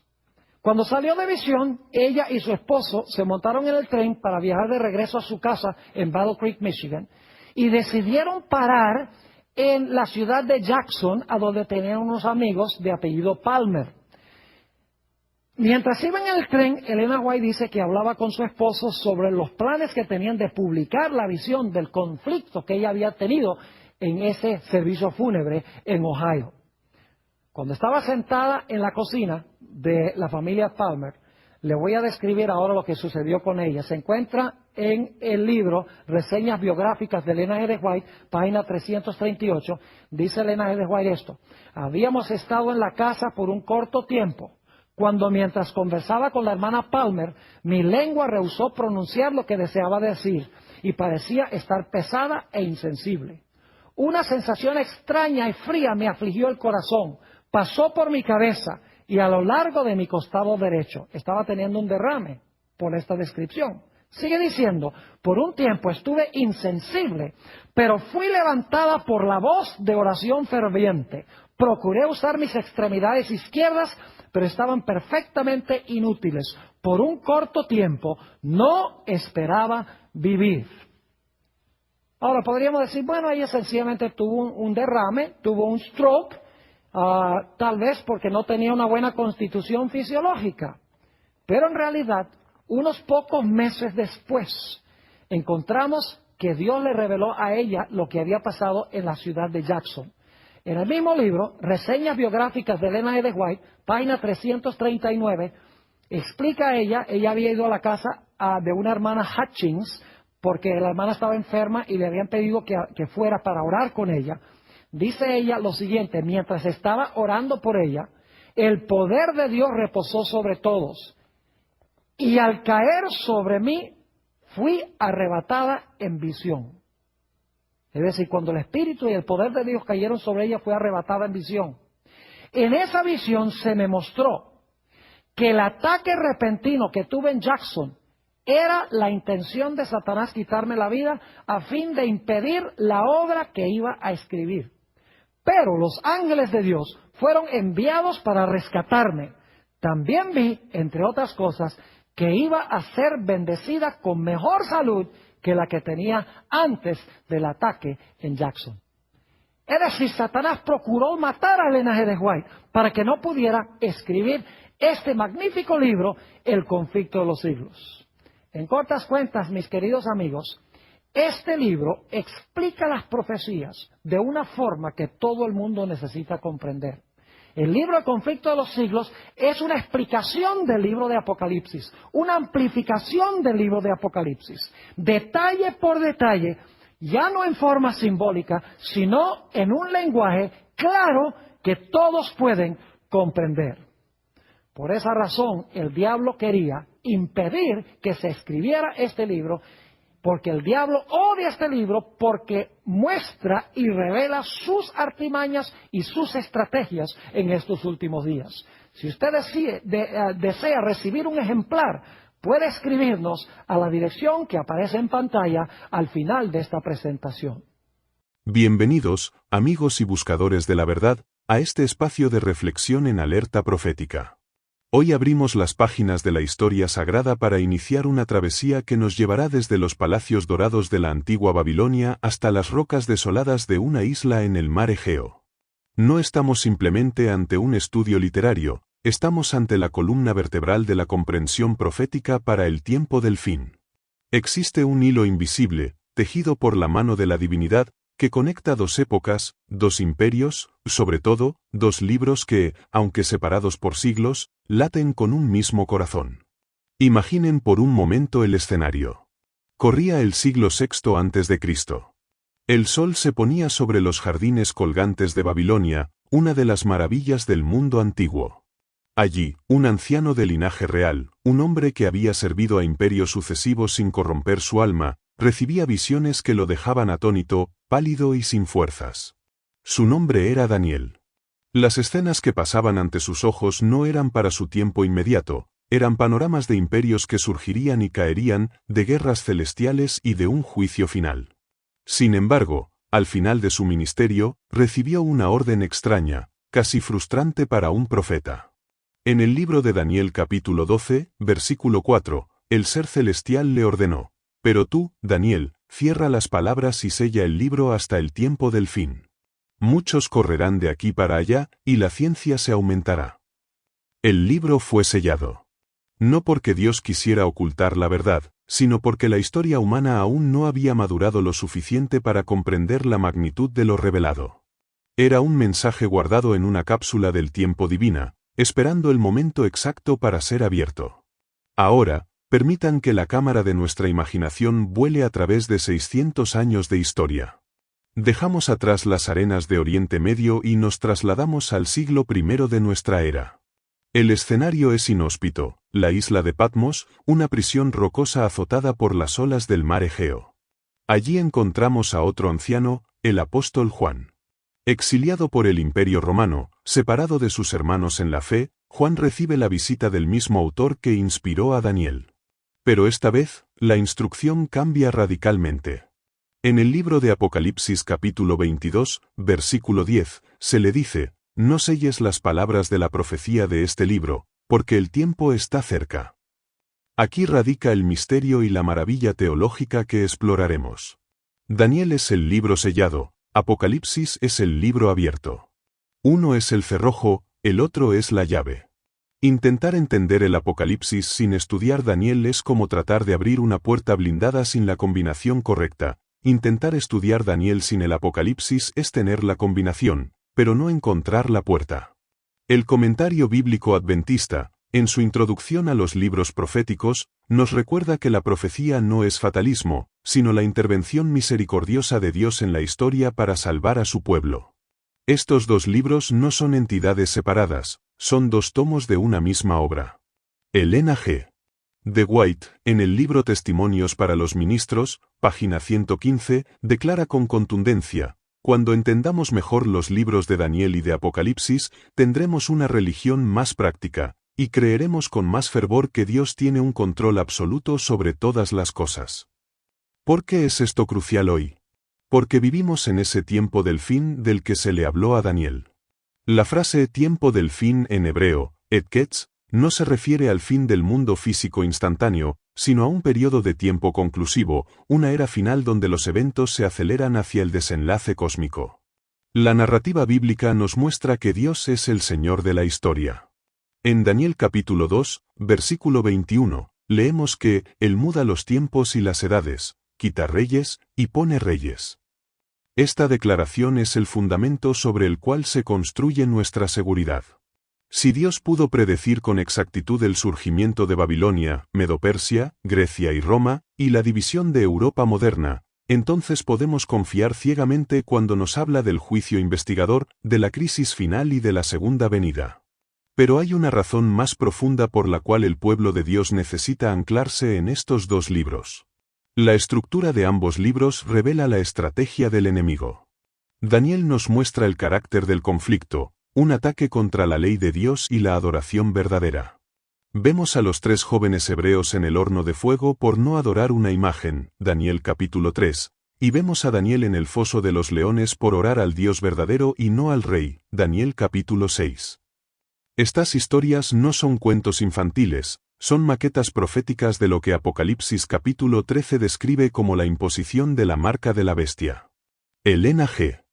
Speaker 1: Cuando salió de visión, ella y su esposo se montaron en el tren para viajar de regreso a su casa en Battle Creek, Michigan, y decidieron parar en la ciudad de Jackson, a donde tenían unos amigos de apellido Palmer. Mientras iban en el tren, Elena White dice que hablaba con su esposo sobre los planes que tenían de publicar la visión del conflicto que ella había tenido en ese servicio fúnebre en Ohio. Cuando estaba sentada en la cocina de la familia Palmer, Le voy a describir ahora lo que sucedió con ella. Se encuentra en el libro Reseñas Biográficas de Elena G. de White, página 338. Dice Elena G. de White esto: habíamos estado en la casa por un corto tiempo, cuando mientras conversaba con la hermana Palmer, mi lengua rehusó pronunciar lo que deseaba decir y parecía estar pesada e insensible. Una sensación extraña y fría me afligió el corazón, pasó por mi cabeza y a lo largo de mi costado derecho. Estaba teniendo un derrame por esta descripción. Sigue diciendo, por un tiempo estuve insensible, pero fui levantada por la voz de oración ferviente. Procuré usar mis extremidades izquierdas, pero estaban perfectamente inútiles. Por un corto tiempo no esperaba vivir. Ahora podríamos decir, bueno, ella sencillamente tuvo un derrame, tuvo un stroke, tal vez porque no tenía una buena constitución fisiológica. Pero en realidad, unos pocos meses después, encontramos que Dios le reveló a ella lo que había pasado en la ciudad de Jackson. En el mismo libro, Reseñas Biográficas de Elena G. de White, página 339, explica ella había ido a la casa de una hermana Hutchins, porque la hermana estaba enferma y le habían pedido que fuera para orar con ella. Dice ella lo siguiente: mientras estaba orando por ella, el poder de Dios reposó sobre todos, y al caer sobre mí, fui arrebatada en visión. Es decir, cuando el Espíritu y el poder de Dios cayeron sobre ella, fue arrebatada en visión. En esa visión se me mostró que el ataque repentino que tuve en Jackson era la intención de Satanás quitarme la vida a fin de impedir la obra que iba a escribir. Pero los ángeles de Dios fueron enviados para rescatarme. También vi, entre otras cosas, que iba a ser bendecida con mejor salud que la que tenía antes del ataque en Jackson. Es decir, Satanás procuró matar a Elena G. de White para que no pudiera escribir este magnífico libro, El conflicto de los siglos. En cortas cuentas, mis queridos amigos, este libro explica las profecías de una forma que todo el mundo necesita comprender. El libro El conflicto de los siglos es una explicación del libro de Apocalipsis, una amplificación del libro de Apocalipsis, detalle por detalle, ya no en forma simbólica, sino en un lenguaje claro que todos pueden comprender. Por esa razón, el diablo quería impedir que se escribiera este libro, porque el diablo odia este libro porque muestra y revela sus artimañas y sus estrategias en estos últimos días. Si usted desea recibir un ejemplar, puede escribirnos a la dirección que aparece en pantalla al final de esta presentación.
Speaker 2: Bienvenidos, amigos y buscadores de la verdad, a este espacio de reflexión en alerta profética. Hoy abrimos las páginas de la historia sagrada para iniciar una travesía que nos llevará desde los palacios dorados de la antigua Babilonia hasta las rocas desoladas de una isla en el mar Egeo. No estamos simplemente ante un estudio literario, estamos ante la columna vertebral de la comprensión profética para el tiempo del fin. Existe un hilo invisible, tejido por la mano de la divinidad, que conecta dos épocas, dos imperios, sobre todo, dos libros que, aunque separados por siglos, laten con un mismo corazón. Imaginen por un momento el escenario. Corría el siglo VI a.C. El sol se ponía sobre los jardines colgantes de Babilonia, una de las maravillas del mundo antiguo. Allí, un anciano de linaje real, un hombre que había servido a imperios sucesivos sin corromper su alma, recibía visiones que lo dejaban atónito, pálido y sin fuerzas. Su nombre era Daniel. Las escenas que pasaban ante sus ojos no eran para su tiempo inmediato, eran panoramas de imperios que surgirían y caerían, de guerras celestiales y de un juicio final. Sin embargo, al final de su ministerio, recibió una orden extraña, casi frustrante para un profeta. En el libro de Daniel capítulo 12, versículo 4, el ser celestial le ordenó: pero tú, Daniel, cierra las palabras y sella el libro hasta el tiempo del fin. Muchos correrán de aquí para allá, y la ciencia se aumentará. El libro fue sellado. No porque Dios quisiera ocultar la verdad, sino porque la historia humana aún no había madurado lo suficiente para comprender la magnitud de lo revelado. Era un mensaje guardado en una cápsula del tiempo divina, esperando el momento exacto para ser abierto. Ahora, permitan que la cámara de nuestra imaginación vuele a través de 600 años de historia. Dejamos atrás las arenas de Oriente Medio y nos trasladamos al siglo I de nuestra era. El escenario es inhóspito, la isla de Patmos, una prisión rocosa azotada por las olas del mar Egeo. Allí encontramos a otro anciano, el apóstol Juan. Exiliado por el Imperio Romano, separado de sus hermanos en la fe, Juan recibe la visita del mismo autor que inspiró a Daniel. Pero esta vez, la instrucción cambia radicalmente. En el libro de Apocalipsis capítulo 22, versículo 10, se le dice: «No selles las palabras de la profecía de este libro, porque el tiempo está cerca». Aquí radica el misterio y la maravilla teológica que exploraremos. Daniel es el libro sellado, Apocalipsis es el libro abierto. Uno es el cerrojo, el otro es la llave. Intentar entender el Apocalipsis sin estudiar Daniel es como tratar de abrir una puerta blindada sin la combinación correcta. Intentar estudiar Daniel sin el Apocalipsis es tener la combinación, pero no encontrar la puerta. El comentario bíblico adventista, en su introducción a los libros proféticos, nos recuerda que la profecía no es fatalismo, sino la intervención misericordiosa de Dios en la historia para salvar a su pueblo. Estos dos libros no son entidades separadas, son dos tomos de una misma obra. Elena G. de White, en el libro Testimonios para los Ministros, página 115, declara con contundencia: «Cuando entendamos mejor los libros de Daniel y de Apocalipsis, tendremos una religión más práctica, y creeremos con más fervor que Dios tiene un control absoluto sobre todas las cosas». ¿Por qué es esto crucial hoy? Porque vivimos en ese tiempo del fin del que se le habló a Daniel. La frase tiempo del fin en hebreo, et-ketz, no se refiere al fin del mundo físico instantáneo, sino a un periodo de tiempo conclusivo, una era final donde los eventos se aceleran hacia el desenlace cósmico. La narrativa bíblica nos muestra que Dios es el Señor de la historia. En Daniel capítulo 2, versículo 21, leemos que Él muda los tiempos y las edades, quita reyes y pone reyes. Esta declaración es el fundamento sobre el cual se construye nuestra seguridad. Si Dios pudo predecir con exactitud el surgimiento de Babilonia, Medo-Persia, Grecia y Roma, y la división de Europa moderna, entonces podemos confiar ciegamente cuando nos habla del juicio investigador, de la crisis final y de la segunda venida. Pero hay una razón más profunda por la cual el pueblo de Dios necesita anclarse en estos dos libros. La estructura de ambos libros revela la estrategia del enemigo. Daniel nos muestra el carácter del conflicto, un ataque contra la ley de Dios y la adoración verdadera. Vemos a los tres jóvenes hebreos en el horno de fuego por no adorar una imagen, Daniel capítulo 3, y vemos a Daniel en el foso de los leones por orar al Dios verdadero y no al rey, Daniel capítulo 6. Estas historias no son cuentos infantiles, son maquetas proféticas de lo que Apocalipsis capítulo 13 describe como la imposición de la marca de la bestia. Elena G.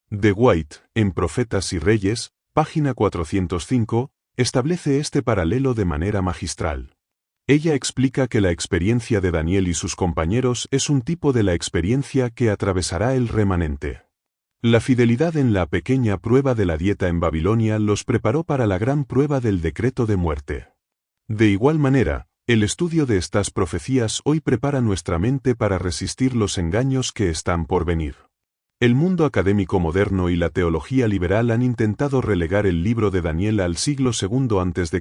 Speaker 2: de White, en Profetas y Reyes, página 405, establece este paralelo de manera magistral. Ella explica que la experiencia de Daniel y sus compañeros es un tipo de la experiencia que atravesará el remanente. La fidelidad en la pequeña prueba de la dieta en Babilonia los preparó para la gran prueba del decreto de muerte. De igual manera, el estudio de estas profecías hoy prepara nuestra mente para resistir los engaños que están por venir. El mundo académico moderno y la teología liberal han intentado relegar el libro de Daniel al siglo II a.C.,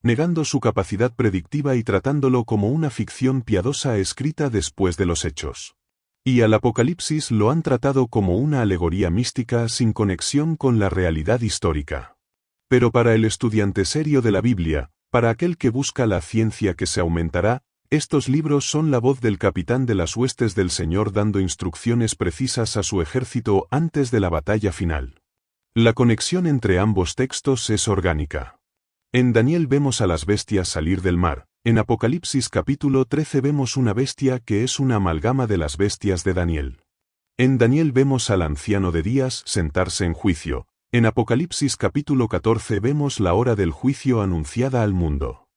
Speaker 2: negando su capacidad predictiva y tratándolo como una ficción piadosa escrita después de los hechos. Y al Apocalipsis lo han tratado como una alegoría mística sin conexión con la realidad histórica. Pero para el estudiante serio de la Biblia, para aquel que busca la ciencia que se aumentará, estos libros son la voz del capitán de las huestes del Señor dando instrucciones precisas a su ejército antes de la batalla final. La conexión entre ambos textos es orgánica. En Daniel vemos a las bestias salir del mar, en Apocalipsis capítulo 13 vemos una bestia que es una amalgama de las bestias de Daniel. En Daniel vemos al anciano de días sentarse en juicio, en Apocalipsis capítulo 14 vemos la hora del juicio anunciada al mundo.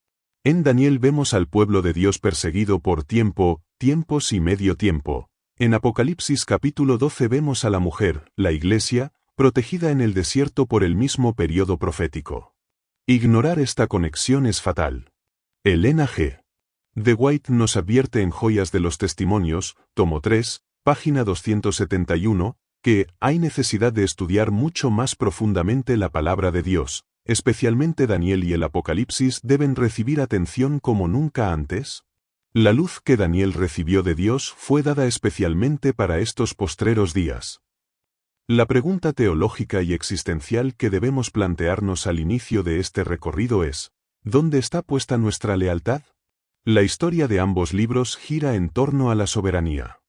Speaker 2: En Daniel vemos al pueblo de Dios perseguido por tiempo, tiempos y medio tiempo. En Apocalipsis capítulo 12 vemos a la mujer, la iglesia, protegida en el desierto por el mismo periodo profético. Ignorar esta conexión es fatal. Elena G. De White nos advierte en Joyas de los Testimonios, tomo 3, página 271, que hay necesidad de estudiar mucho más profundamente la palabra de Dios, especialmente Daniel y el Apocalipsis deben recibir atención como nunca antes. La luz que Daniel recibió de Dios fue dada especialmente para estos postreros días. La pregunta teológica y existencial que debemos plantearnos al inicio de este recorrido es, ¿dónde está puesta nuestra lealtad? La historia de ambos libros gira en torno a la soberanía.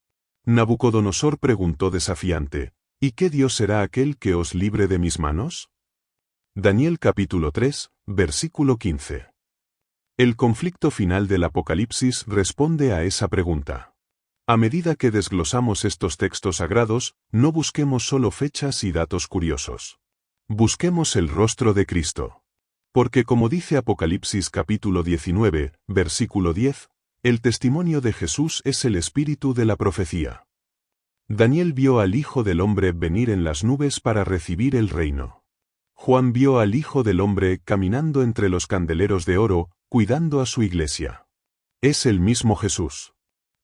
Speaker 2: Nabucodonosor preguntó desafiante, ¿y qué Dios será aquel que os libre de mis manos? Daniel capítulo 3, versículo 15. El conflicto final del Apocalipsis responde a esa pregunta. A medida que desglosamos estos textos sagrados, no busquemos solo fechas y datos curiosos. Busquemos el rostro de Cristo. Porque como dice Apocalipsis capítulo 19, versículo 10, el testimonio de Jesús es el espíritu de la profecía. Daniel vio al Hijo del Hombre venir en las nubes para recibir el reino. Juan vio al Hijo del Hombre caminando entre los candeleros de oro, cuidando a su iglesia. Es el mismo Jesús.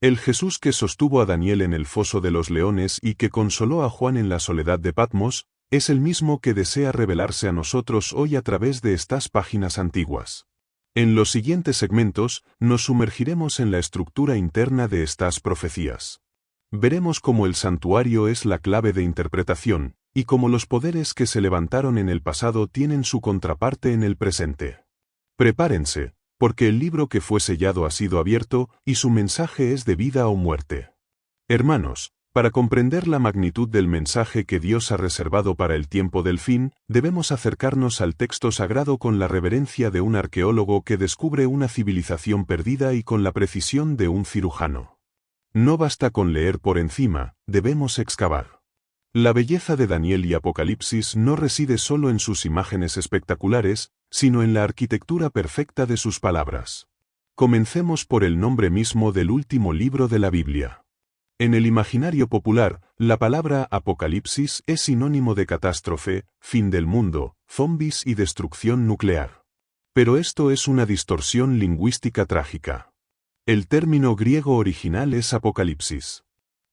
Speaker 2: El Jesús que sostuvo a Daniel en el foso de los leones y que consoló a Juan en la soledad de Patmos, es el mismo que desea revelarse a nosotros hoy a través de estas páginas antiguas. En los siguientes segmentos, nos sumergiremos en la estructura interna de estas profecías. Veremos cómo el santuario es la clave de interpretación, y cómo los poderes que se levantaron en el pasado tienen su contraparte en el presente. Prepárense, porque el libro que fue sellado ha sido abierto, y su mensaje es de vida o muerte. Hermanos, para comprender la magnitud del mensaje que Dios ha reservado para el tiempo del fin, debemos acercarnos al texto sagrado con la reverencia de un arqueólogo que descubre una civilización perdida y con la precisión de un cirujano. No basta con leer por encima, debemos excavar. La belleza de Daniel y Apocalipsis no reside solo en sus imágenes espectaculares, sino en la arquitectura perfecta de sus palabras. Comencemos por el nombre mismo del último libro de la Biblia. En el imaginario popular, la palabra Apocalipsis es sinónimo de catástrofe, fin del mundo, zombies y destrucción nuclear. Pero esto es una distorsión lingüística trágica. El término griego original es Apocalipsis.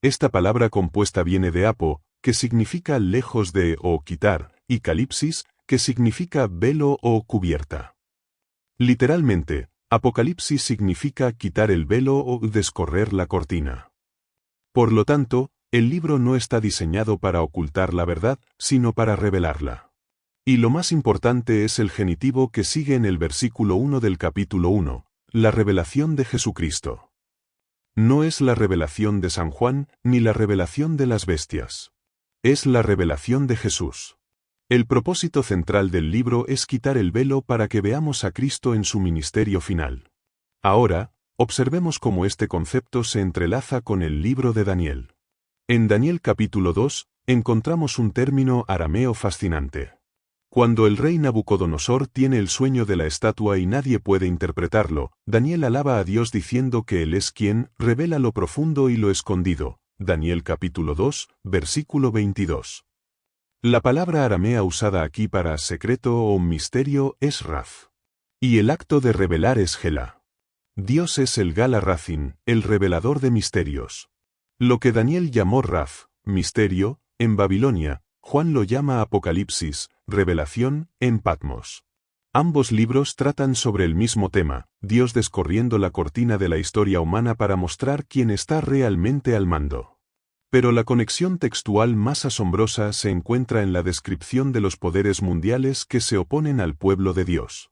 Speaker 2: Esta palabra compuesta viene de apo, que significa lejos de o quitar, y calipsis, que significa velo o cubierta. Literalmente, Apocalipsis significa quitar el velo o descorrer la cortina. Por lo tanto, el libro no está diseñado para ocultar la verdad, sino para revelarla. Y lo más importante es el genitivo que sigue en el versículo 1 del capítulo 1, la revelación de Jesucristo. No es la revelación de San Juan, ni la revelación de las bestias. Es la revelación de Jesús. El propósito central del libro es quitar el velo para que veamos a Cristo en su ministerio final. Ahora, observemos cómo este concepto se entrelaza con el libro de Daniel. En Daniel capítulo 2, encontramos un término arameo fascinante. Cuando el rey Nabucodonosor tiene el sueño de la estatua y nadie puede interpretarlo, Daniel alaba a Dios diciendo que Él es quien revela lo profundo y lo escondido. Daniel capítulo 2, versículo 22. La palabra aramea usada aquí para secreto o misterio es Raf. Y el acto de revelar es Gela. Dios es el Gala Razin, el revelador de misterios. Lo que Daniel llamó Raf, misterio, en Babilonia, Juan lo llama Apocalipsis, revelación, en Patmos. Ambos libros tratan sobre el mismo tema, Dios descorriendo la cortina de la historia humana para mostrar quién está realmente al mando. Pero la conexión textual más asombrosa se encuentra en la descripción de los poderes mundiales que se oponen al pueblo de Dios.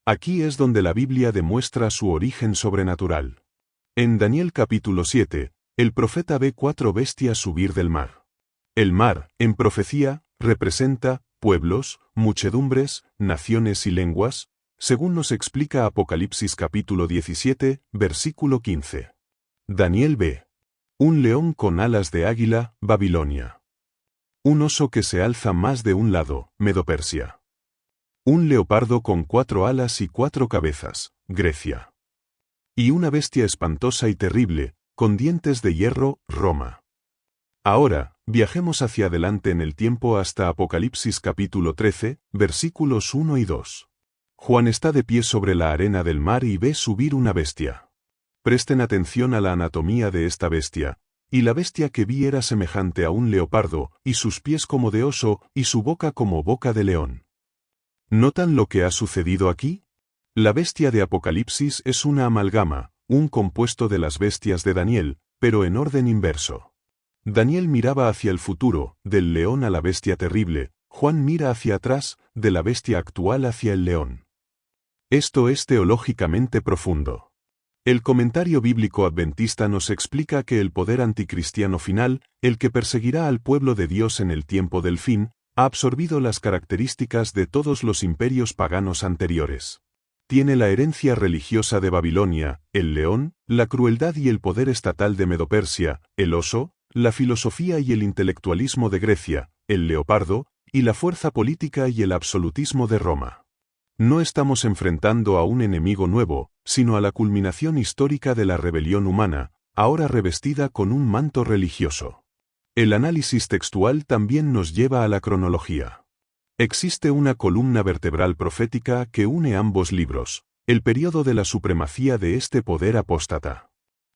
Speaker 2: Aquí es donde la Biblia demuestra su origen sobrenatural. En Daniel capítulo 7, el profeta ve 4 bestias subir del mar. El mar, en profecía, representa pueblos, muchedumbres, naciones y lenguas, según nos explica Apocalipsis capítulo 17, versículo 15. Daniel ve un león con alas de águila, Babilonia. Un oso que se alza más de un lado, Medo-Persia. Un leopardo con 4 alas y 4 cabezas, Grecia. Y una bestia espantosa y terrible, con dientes de hierro, Roma. Ahora, viajemos hacia adelante en el tiempo hasta Apocalipsis capítulo 13, versículos 1 y 2. Juan está de pie sobre la arena del mar y ve subir una bestia. Presten atención a la anatomía de esta bestia. Y la bestia que vi era semejante a un leopardo, y sus pies como de oso, y su boca como boca de león. ¿Notan lo que ha sucedido aquí? La bestia de Apocalipsis es una amalgama, un compuesto de las bestias de Daniel, pero en orden inverso. Daniel miraba hacia el futuro, del león a la bestia terrible. Juan mira hacia atrás, de la bestia actual hacia el león. Esto es teológicamente profundo. El comentario bíblico adventista nos explica que el poder anticristiano final, el que perseguirá al pueblo de Dios en el tiempo del fin, ha absorbido las características de todos los imperios paganos anteriores. Tiene la herencia religiosa de Babilonia, el león, la crueldad y el poder estatal de Medopersia, el oso, la filosofía y el intelectualismo de Grecia, el leopardo, y la fuerza política y el absolutismo de Roma. No estamos enfrentando a un enemigo nuevo, sino a la culminación histórica de la rebelión humana, ahora revestida con un manto religioso. El análisis textual también nos lleva a la cronología. Existe una columna vertebral profética que une ambos libros, el período de la supremacía de este poder apóstata.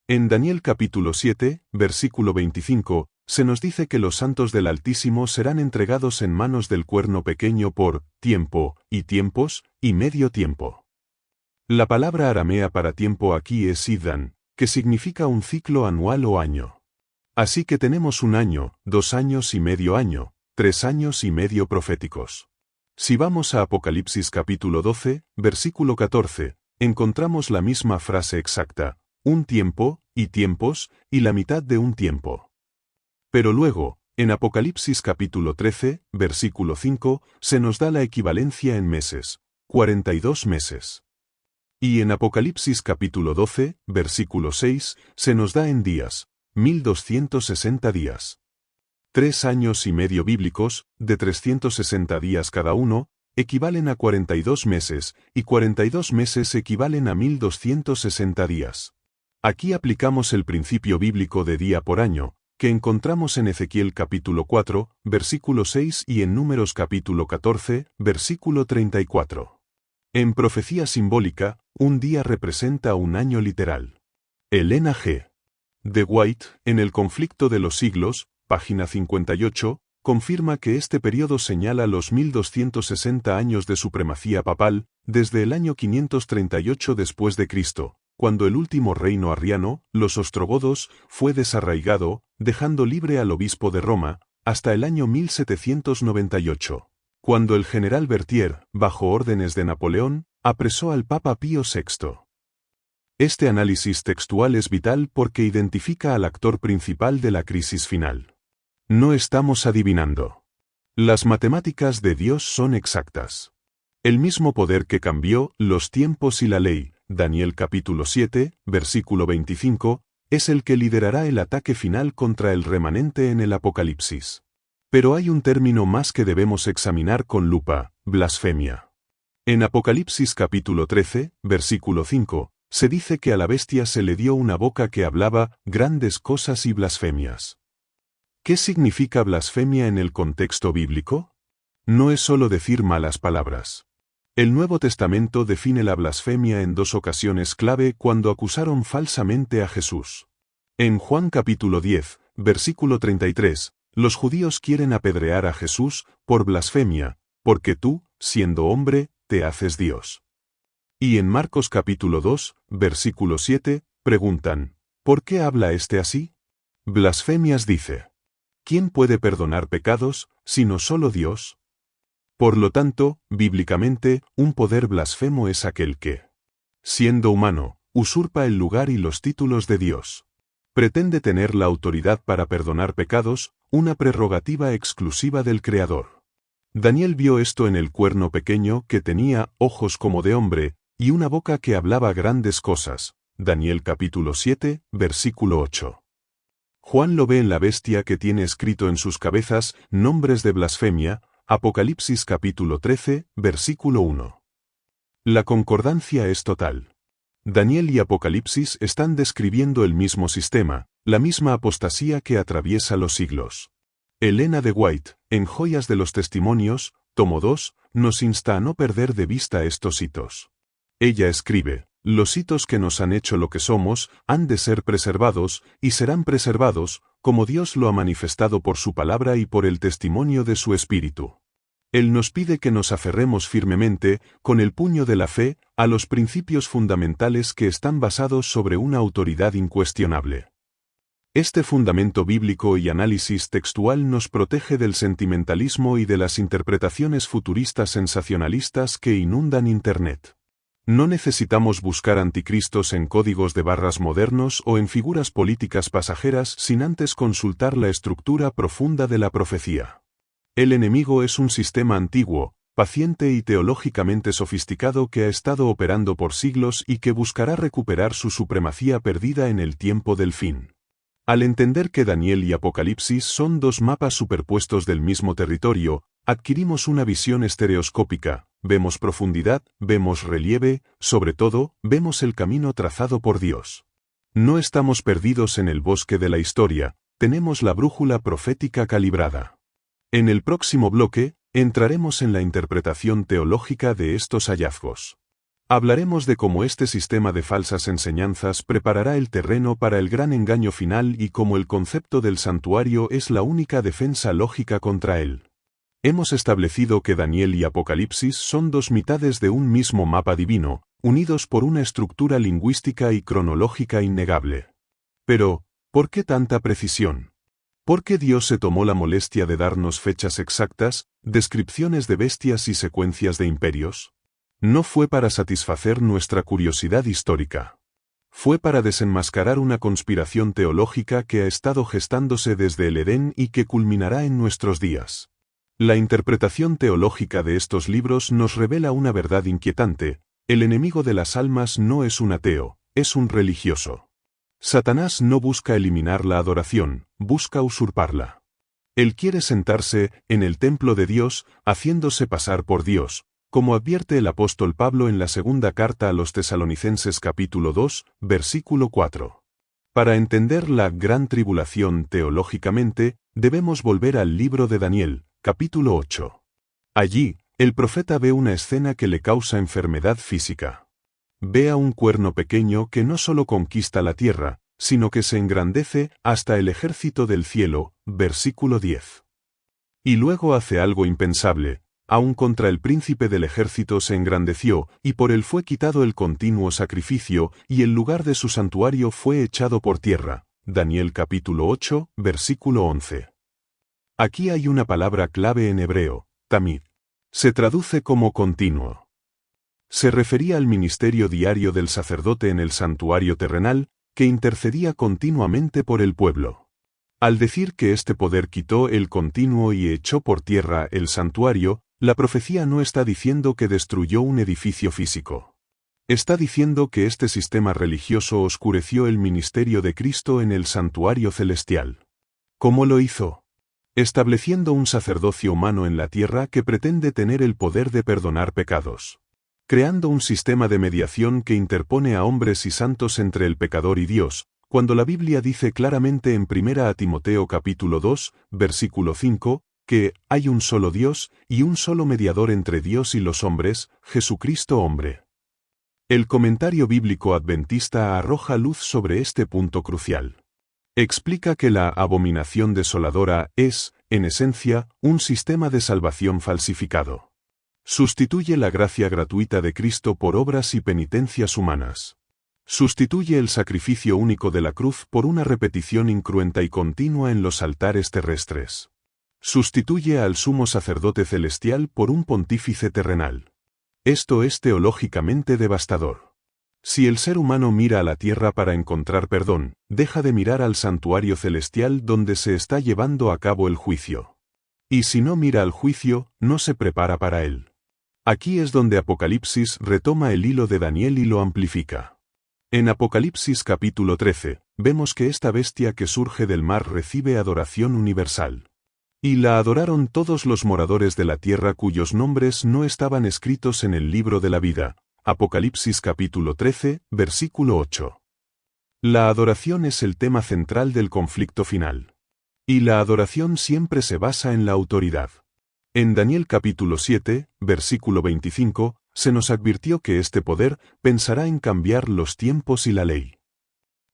Speaker 2: En Daniel capítulo 7, versículo 25, se nos dice que los santos del Altísimo serán entregados en manos del cuerno pequeño por tiempo, y tiempos, y medio tiempo. La palabra aramea para tiempo aquí es Idan, que significa un ciclo anual o año. Así que tenemos un año, 2 años y medio año, 3 años y medio proféticos. Si vamos a Apocalipsis capítulo 12, versículo 14, encontramos la misma frase exacta, un tiempo, y tiempos, y la mitad de un tiempo. Pero luego, en Apocalipsis capítulo 13, versículo 5, se nos da la equivalencia en meses, 42 meses. Y en Apocalipsis capítulo 12, versículo 6, se nos da en días, 1260 días. 3 años y medio bíblicos, de 360 días cada uno, equivalen a 42 meses, y 42 meses equivalen a 1260 días. Aquí aplicamos el principio bíblico de día por año, que encontramos en Ezequiel capítulo 4, versículo 6 y en Números capítulo 14, versículo 34. En profecía simbólica, un día representa un año literal. Elena G. de White, en El conflicto de los siglos, página 58, confirma que este periodo señala los 1260 años de supremacía papal, desde el año 538 después de Cristo, cuando el último reino arriano, los ostrogodos, fue desarraigado, dejando libre al obispo de Roma, hasta el año 1798, cuando el general Berthier, bajo órdenes de Napoleón, apresó al Papa Pío VI. Este análisis textual es vital porque identifica al actor principal de la crisis final. No estamos adivinando. Las matemáticas de Dios son exactas. El mismo poder que cambió los tiempos y la ley, Daniel capítulo 7, versículo 25, es el que liderará el ataque final contra el remanente en el Apocalipsis. Pero hay un término más que debemos examinar con lupa, blasfemia. En Apocalipsis capítulo 13, versículo 5, se dice que a la bestia se le dio una boca que hablaba grandes cosas y blasfemias. ¿Qué significa blasfemia en el contexto bíblico? No es solo decir malas palabras. El Nuevo Testamento define la blasfemia en 2 ocasiones clave cuando acusaron falsamente a Jesús. En Juan capítulo 10, versículo 33, los judíos quieren apedrear a Jesús por blasfemia, porque tú, siendo hombre, te haces Dios. Y en Marcos capítulo 2, versículo 7, preguntan, ¿por qué habla este así? Blasfemias dice. ¿Quién puede perdonar pecados, sino solo Dios? Por lo tanto, bíblicamente, un poder blasfemo es aquel que, siendo humano, usurpa el lugar y los títulos de Dios. Pretende tener la autoridad para perdonar pecados, una prerrogativa exclusiva del Creador. Daniel vio esto en el cuerno pequeño que tenía ojos como de hombre, y una boca que hablaba grandes cosas. Daniel capítulo 7, versículo 8. Juan lo ve en la bestia que tiene escrito en sus cabezas nombres de blasfemia, Apocalipsis capítulo 13, versículo 1. La concordancia es total. Daniel y Apocalipsis están describiendo el mismo sistema, la misma apostasía que atraviesa los siglos. Elena de White, en Joyas de los Testimonios, tomo 2, nos insta a no perder de vista estos hitos. Ella escribe: los hitos que nos han hecho lo que somos, han de ser preservados, y serán preservados, como Dios lo ha manifestado por su palabra y por el testimonio de su Espíritu. Él nos pide que nos aferremos firmemente, con el puño de la fe, a los principios fundamentales que están basados sobre una autoridad incuestionable. Este fundamento bíblico y análisis textual nos protege del sentimentalismo y de las interpretaciones futuristas sensacionalistas que inundan Internet. No necesitamos buscar anticristos en códigos de barras modernos o en figuras políticas pasajeras sin antes consultar la estructura profunda de la profecía. El enemigo es un sistema antiguo, paciente y teológicamente sofisticado que ha estado operando por siglos y que buscará recuperar su supremacía perdida en el tiempo del fin. Al entender que Daniel y Apocalipsis son dos mapas superpuestos del mismo territorio, adquirimos una visión estereoscópica, vemos profundidad, vemos relieve, sobre todo, vemos el camino trazado por Dios. No estamos perdidos en el bosque de la historia, tenemos la brújula profética calibrada. En el próximo bloque, entraremos en la interpretación teológica de estos hallazgos. Hablaremos de cómo este sistema de falsas enseñanzas preparará el terreno para el gran engaño final y cómo el concepto del santuario es la única defensa lógica contra él. Hemos establecido que Daniel y Apocalipsis son dos mitades de un mismo mapa divino, unidos por una estructura lingüística y cronológica innegable. Pero, ¿por qué tanta precisión? ¿Por qué Dios se tomó la molestia de darnos fechas exactas, descripciones de bestias y secuencias de imperios? No fue para satisfacer nuestra curiosidad histórica. Fue para desenmascarar una conspiración teológica que ha estado gestándose desde el Edén y que culminará en nuestros días. La interpretación teológica de estos libros nos revela una verdad inquietante: el enemigo de las almas no es un ateo, es un religioso. Satanás no busca eliminar la adoración, busca usurparla. Él quiere sentarse en el templo de Dios, haciéndose pasar por Dios, como advierte el apóstol Pablo en la segunda carta a los Tesalonicenses capítulo 2, versículo 4. Para entender la gran tribulación teológicamente, debemos volver al libro de Daniel, capítulo 8. Allí, el profeta ve una escena que le causa enfermedad física. Ve a un cuerno pequeño que no solo conquista la tierra, sino que se engrandece hasta el ejército del cielo, versículo 10. Y luego hace algo impensable: aun contra el príncipe del ejército se engrandeció, y por él fue quitado el continuo sacrificio, y el lugar de su santuario fue echado por tierra. Daniel capítulo 8, versículo 11. Aquí hay una palabra clave en hebreo, tamid. Se traduce como continuo. Se refería al ministerio diario del sacerdote en el santuario terrenal, que intercedía continuamente por el pueblo. Al decir que este poder quitó el continuo y echó por tierra el santuario, la profecía no está diciendo que destruyó un edificio físico. Está diciendo que este sistema religioso oscureció el ministerio de Cristo en el santuario celestial. ¿Cómo lo hizo? Estableciendo un sacerdocio humano en la tierra que pretende tener el poder de perdonar pecados. Creando un sistema de mediación que interpone a hombres y santos entre el pecador y Dios, cuando la Biblia dice claramente en 1 Timoteo capítulo 2, versículo 5, que hay un solo Dios y un solo mediador entre Dios y los hombres, Jesucristo hombre. El comentario bíblico adventista arroja luz sobre este punto crucial. Explica que la abominación desoladora es, en esencia, un sistema de salvación falsificado. Sustituye la gracia gratuita de Cristo por obras y penitencias humanas. Sustituye el sacrificio único de la cruz por una repetición incruenta y continua en los altares terrestres. Sustituye al sumo sacerdote celestial por un pontífice terrenal. Esto es teológicamente devastador. Si el ser humano mira a la tierra para encontrar perdón, deja de mirar al santuario celestial donde se está llevando a cabo el juicio. Y si no mira al juicio, no se prepara para él. Aquí es donde Apocalipsis retoma el hilo de Daniel y lo amplifica. En Apocalipsis capítulo 13, vemos que esta bestia que surge del mar recibe adoración universal. Y la adoraron todos los moradores de la tierra cuyos nombres no estaban escritos en el libro de la vida. Apocalipsis capítulo 13, versículo 8. La adoración es el tema central del conflicto final. Y la adoración siempre se basa en la autoridad. En Daniel capítulo 7, versículo 25, se nos advirtió que este poder pensará en cambiar los tiempos y la ley.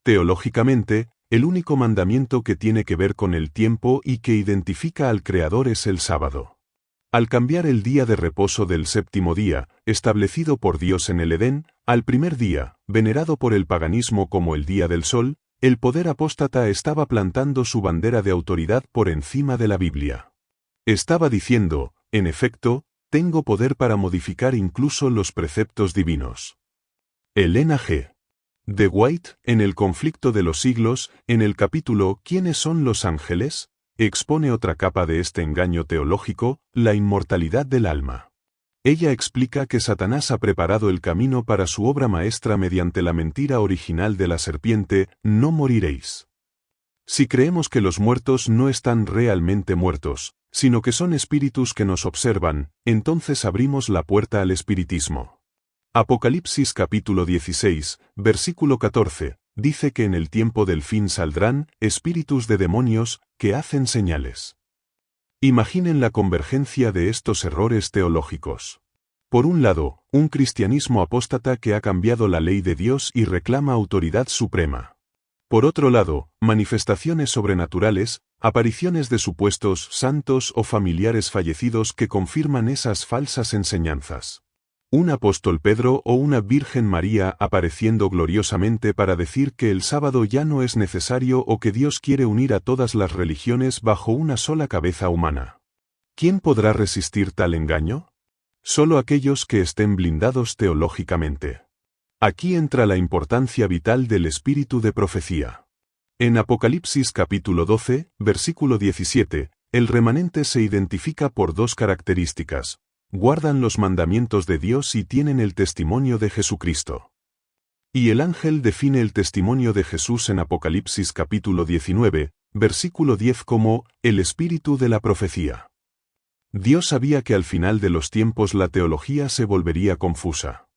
Speaker 2: Teológicamente, el único mandamiento que tiene que ver con el tiempo y que identifica al Creador es el sábado. Al cambiar el día de reposo del séptimo día, establecido por Dios en el Edén, al primer día, venerado por el paganismo como el día del sol, el poder apóstata estaba plantando su bandera de autoridad por encima de la Biblia. Estaba diciendo, en efecto, tengo poder para modificar incluso los preceptos divinos. Elena G. de White, en El conflicto de los siglos, en el capítulo ¿Quiénes son los ángeles?, expone otra capa de este engaño teológico, la inmortalidad del alma. Ella explica que Satanás ha preparado el camino para su obra maestra mediante la mentira original de la serpiente, no moriréis. Si creemos que los muertos no están realmente muertos, sino que son espíritus que nos observan, entonces abrimos la puerta al espiritismo. Apocalipsis capítulo 16, versículo 14, dice que en el tiempo del fin saldrán espíritus de demonios que hacen señales. Imaginen la convergencia de estos errores teológicos. Por un lado, un cristianismo apóstata que ha cambiado la ley de Dios y reclama autoridad suprema. Por otro lado, manifestaciones sobrenaturales, apariciones de supuestos santos o familiares fallecidos que confirman esas falsas enseñanzas. Un apóstol Pedro o una Virgen María apareciendo gloriosamente para decir que el sábado ya no es necesario o que Dios quiere unir a todas las religiones bajo una sola cabeza humana. ¿Quién podrá resistir tal engaño? Solo aquellos que estén blindados teológicamente. Aquí entra la importancia vital del espíritu de profecía. En Apocalipsis capítulo 12, versículo 17, el remanente se identifica por dos características: guardan los mandamientos de Dios y tienen el testimonio de Jesucristo. Y el ángel define el testimonio de Jesús en Apocalipsis capítulo 19, versículo 10 como el espíritu de la profecía. Dios sabía que al final de los tiempos la teología se volvería confusa.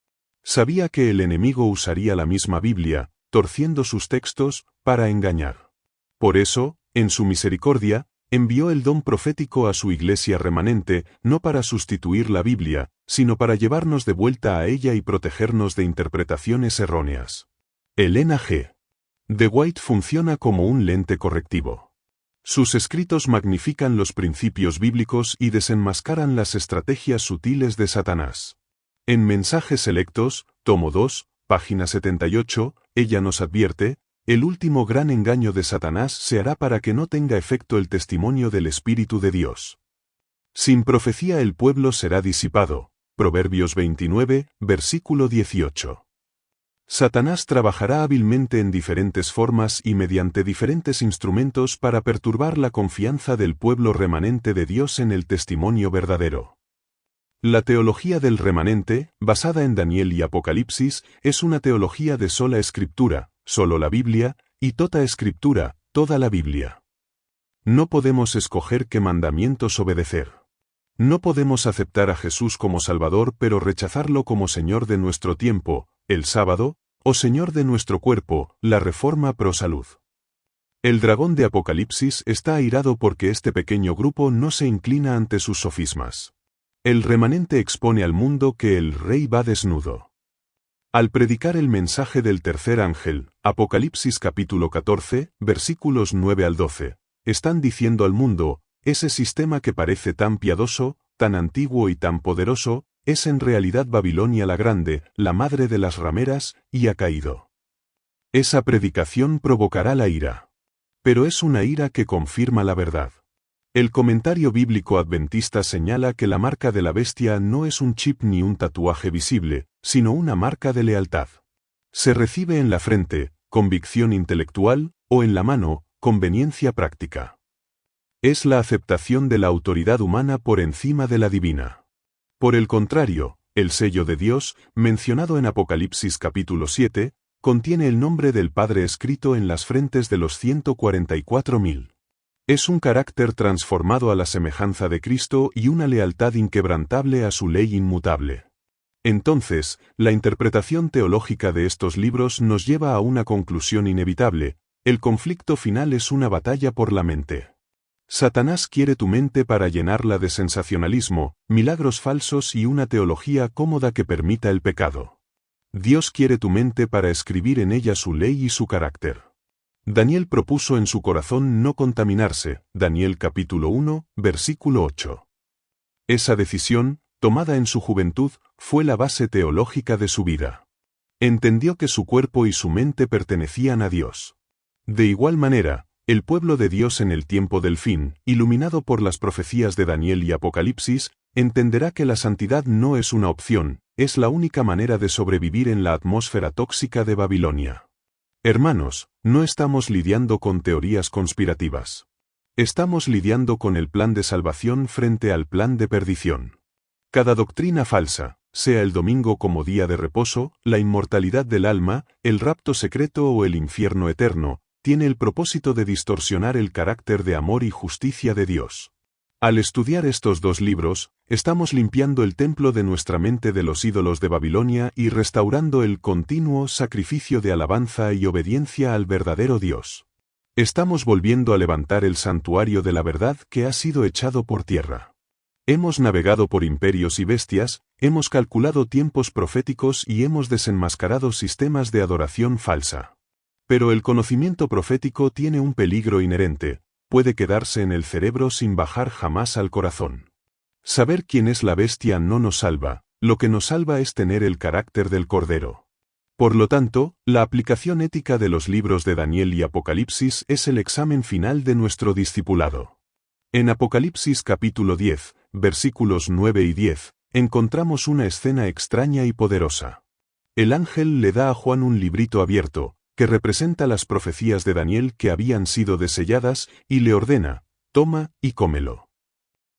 Speaker 2: Sabía que el enemigo usaría la misma Biblia, torciendo sus textos, para engañar. Por eso, en su misericordia, envió el don profético a su iglesia remanente, no para sustituir la Biblia, sino para llevarnos de vuelta a ella y protegernos de interpretaciones erróneas. Elena G. de White funciona como un lente correctivo. Sus escritos magnifican los principios bíblicos y desenmascaran las estrategias sutiles de Satanás. En Mensajes Selectos, tomo 2, página 78, ella nos advierte: el último gran engaño de Satanás se hará para que no tenga efecto el testimonio del Espíritu de Dios. Sin profecía el pueblo será disipado. Proverbios 29, versículo 18. Satanás trabajará hábilmente en diferentes formas y mediante diferentes instrumentos para perturbar la confianza del pueblo remanente de Dios en el testimonio verdadero. La teología del remanente, basada en Daniel y Apocalipsis, es una teología de sola escritura, solo la Biblia, y toda escritura, toda la Biblia. No podemos escoger qué mandamientos obedecer. No podemos aceptar a Jesús como Salvador pero rechazarlo como Señor de nuestro tiempo, el sábado, o Señor de nuestro cuerpo, la reforma pro salud. El dragón de Apocalipsis está airado porque este pequeño grupo no se inclina ante sus sofismas. El remanente expone al mundo que el Rey va desnudo. Al predicar el mensaje del tercer ángel, Apocalipsis capítulo 14, versículos 9 al 12, están diciendo al mundo: ese sistema que parece tan piadoso, tan antiguo y tan poderoso, es en realidad Babilonia la Grande, la madre de las rameras, y ha caído. Esa predicación provocará la ira. Pero es una ira que confirma la verdad. El comentario bíblico adventista señala que la marca de la bestia no es un chip ni un tatuaje visible, sino una marca de lealtad. Se recibe en la frente, convicción intelectual, o en la mano, conveniencia práctica. Es la aceptación de la autoridad humana por encima de la divina. Por el contrario, el sello de Dios, mencionado en Apocalipsis capítulo 7, contiene el nombre del Padre escrito en las frentes de los 144.000. Es un carácter transformado a la semejanza de Cristo y una lealtad inquebrantable a su ley inmutable. Entonces, la interpretación teológica de estos libros nos lleva a una conclusión inevitable: el conflicto final es una batalla por la mente. Satanás quiere tu mente para llenarla de sensacionalismo, milagros falsos y una teología cómoda que permita el pecado. Dios quiere tu mente para escribir en ella su ley y su carácter. Daniel propuso en su corazón no contaminarse, Daniel capítulo 1, versículo 8. Esa decisión, tomada en su juventud, fue la base teológica de su vida. Entendió que su cuerpo y su mente pertenecían a Dios. De igual manera, el pueblo de Dios en el tiempo del fin, iluminado por las profecías de Daniel y Apocalipsis, entenderá que la santidad no es una opción, es la única manera de sobrevivir en la atmósfera tóxica de Babilonia. Hermanos, no estamos lidiando con teorías conspirativas. Estamos lidiando con el plan de salvación frente al plan de perdición. Cada doctrina falsa, sea el domingo como día de reposo, la inmortalidad del alma, el rapto secreto o el infierno eterno, tiene el propósito de distorsionar el carácter de amor y justicia de Dios. Al estudiar estos dos libros, estamos limpiando el templo de nuestra mente de los ídolos de Babilonia y restaurando el continuo sacrificio de alabanza y obediencia al verdadero Dios. Estamos volviendo a levantar el santuario de la verdad que ha sido echado por tierra. Hemos navegado por imperios y bestias, hemos calculado tiempos proféticos y hemos desenmascarado sistemas de adoración falsa. Pero el conocimiento profético tiene un peligro inherente, puede quedarse en el cerebro sin bajar jamás al corazón. Saber quién es la bestia no nos salva, lo que nos salva es tener el carácter del Cordero. Por lo tanto, la aplicación ética de los libros de Daniel y Apocalipsis es el examen final de nuestro discipulado. En Apocalipsis capítulo 10, versículos 9 y 10, encontramos una escena extraña y poderosa. El ángel le da a Juan un librito abierto, que representa las profecías de Daniel que habían sido deselladas, y le ordena, toma y cómelo.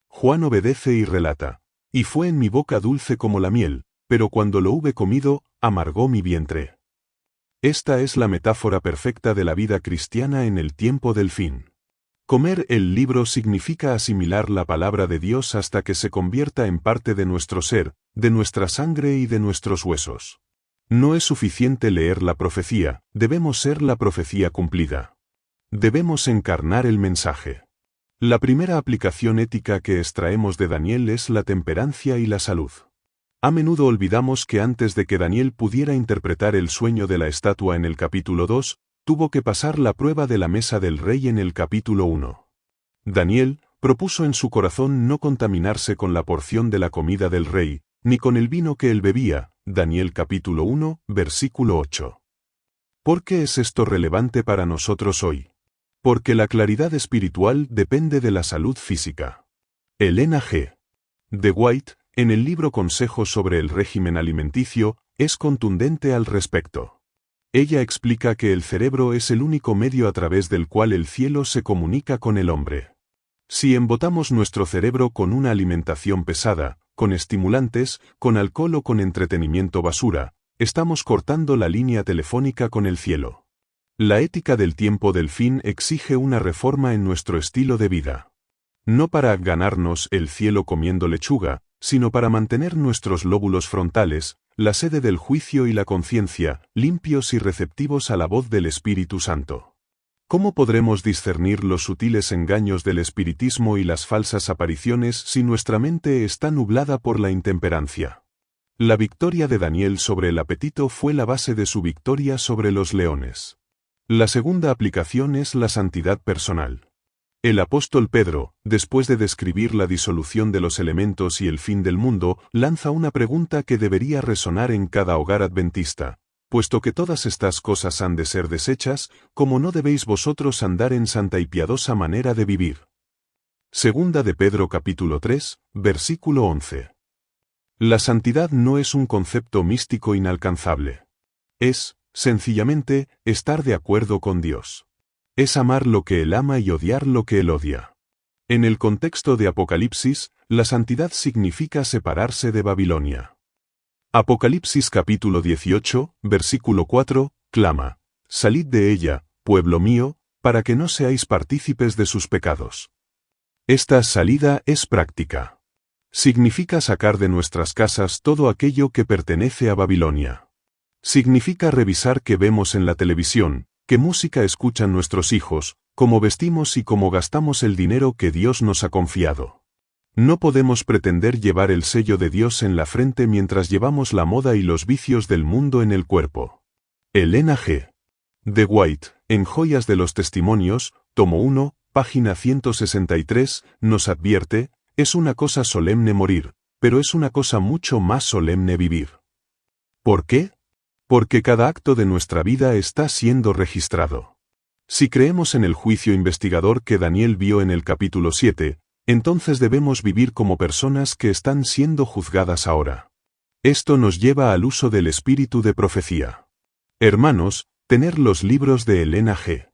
Speaker 2: Juan obedece y relata, y fue en mi boca dulce como la miel, pero cuando lo hube comido, amargó mi vientre. Esta es la metáfora perfecta de la vida cristiana en el tiempo del fin. Comer el libro significa asimilar la palabra de Dios hasta que se convierta en parte de nuestro ser, de nuestra sangre y de nuestros huesos. No es suficiente leer la profecía, debemos ser la profecía cumplida. Debemos encarnar el mensaje. La primera aplicación ética que extraemos de Daniel es la temperancia y la salud. A menudo olvidamos que antes de que Daniel pudiera interpretar el sueño de la estatua en el capítulo 2, tuvo que pasar la prueba de la mesa del rey en el capítulo 1. Daniel propuso en su corazón no contaminarse con la porción de la comida del rey, ni con el vino que él bebía, Daniel capítulo 1, versículo 8. ¿Por qué es esto relevante para nosotros hoy? Porque la claridad espiritual depende de la salud física. Elena G. de White, en el libro Consejos sobre el régimen alimenticio, es contundente al respecto. Ella explica que el cerebro es el único medio a través del cual el cielo se comunica con el hombre. Si embotamos nuestro cerebro con una alimentación pesada, con estimulantes, con alcohol o con entretenimiento basura, estamos cortando la línea telefónica con el cielo. La ética del tiempo del fin exige una reforma en nuestro estilo de vida. No para ganarnos el cielo comiendo lechuga, sino para mantener nuestros lóbulos frontales, la sede del juicio y la conciencia, limpios y receptivos a la voz del Espíritu Santo. ¿Cómo podremos discernir los sutiles engaños del espiritismo y las falsas apariciones si nuestra mente está nublada por la intemperancia? La victoria de Daniel sobre el apetito fue la base de su victoria sobre los leones. La segunda aplicación es la santidad personal. El apóstol Pedro, después de describir la disolución de los elementos y el fin del mundo, lanza una pregunta que debería resonar en cada hogar adventista. Puesto que todas estas cosas han de ser deshechas, ¿cómo no debéis vosotros andar en santa y piadosa manera de vivir? Segunda de Pedro capítulo 3, versículo 11. La santidad no es un concepto místico inalcanzable. Es, sencillamente, estar de acuerdo con Dios. Es amar lo que Él ama y odiar lo que Él odia. En el contexto de Apocalipsis, la santidad significa separarse de Babilonia. Apocalipsis capítulo 18, versículo 4, clama, salid de ella, pueblo mío, para que no seáis partícipes de sus pecados. Esta salida es práctica. Significa sacar de nuestras casas todo aquello que pertenece a Babilonia. Significa revisar qué vemos en la televisión, qué música escuchan nuestros hijos, cómo vestimos y cómo gastamos el dinero que Dios nos ha confiado. No podemos pretender llevar el sello de Dios en la frente mientras llevamos la moda y los vicios del mundo en el cuerpo. Elena G. de White, en Joyas de los Testimonios, tomo 1, página 163, nos advierte: es una cosa solemne morir, pero es una cosa mucho más solemne vivir. ¿Por qué? Porque cada acto de nuestra vida está siendo registrado. Si creemos en el juicio investigador que Daniel vio en el capítulo 7, entonces debemos vivir como personas que están siendo juzgadas ahora. Esto nos lleva al uso del espíritu de profecía. Hermanos, tener los libros de Elena G.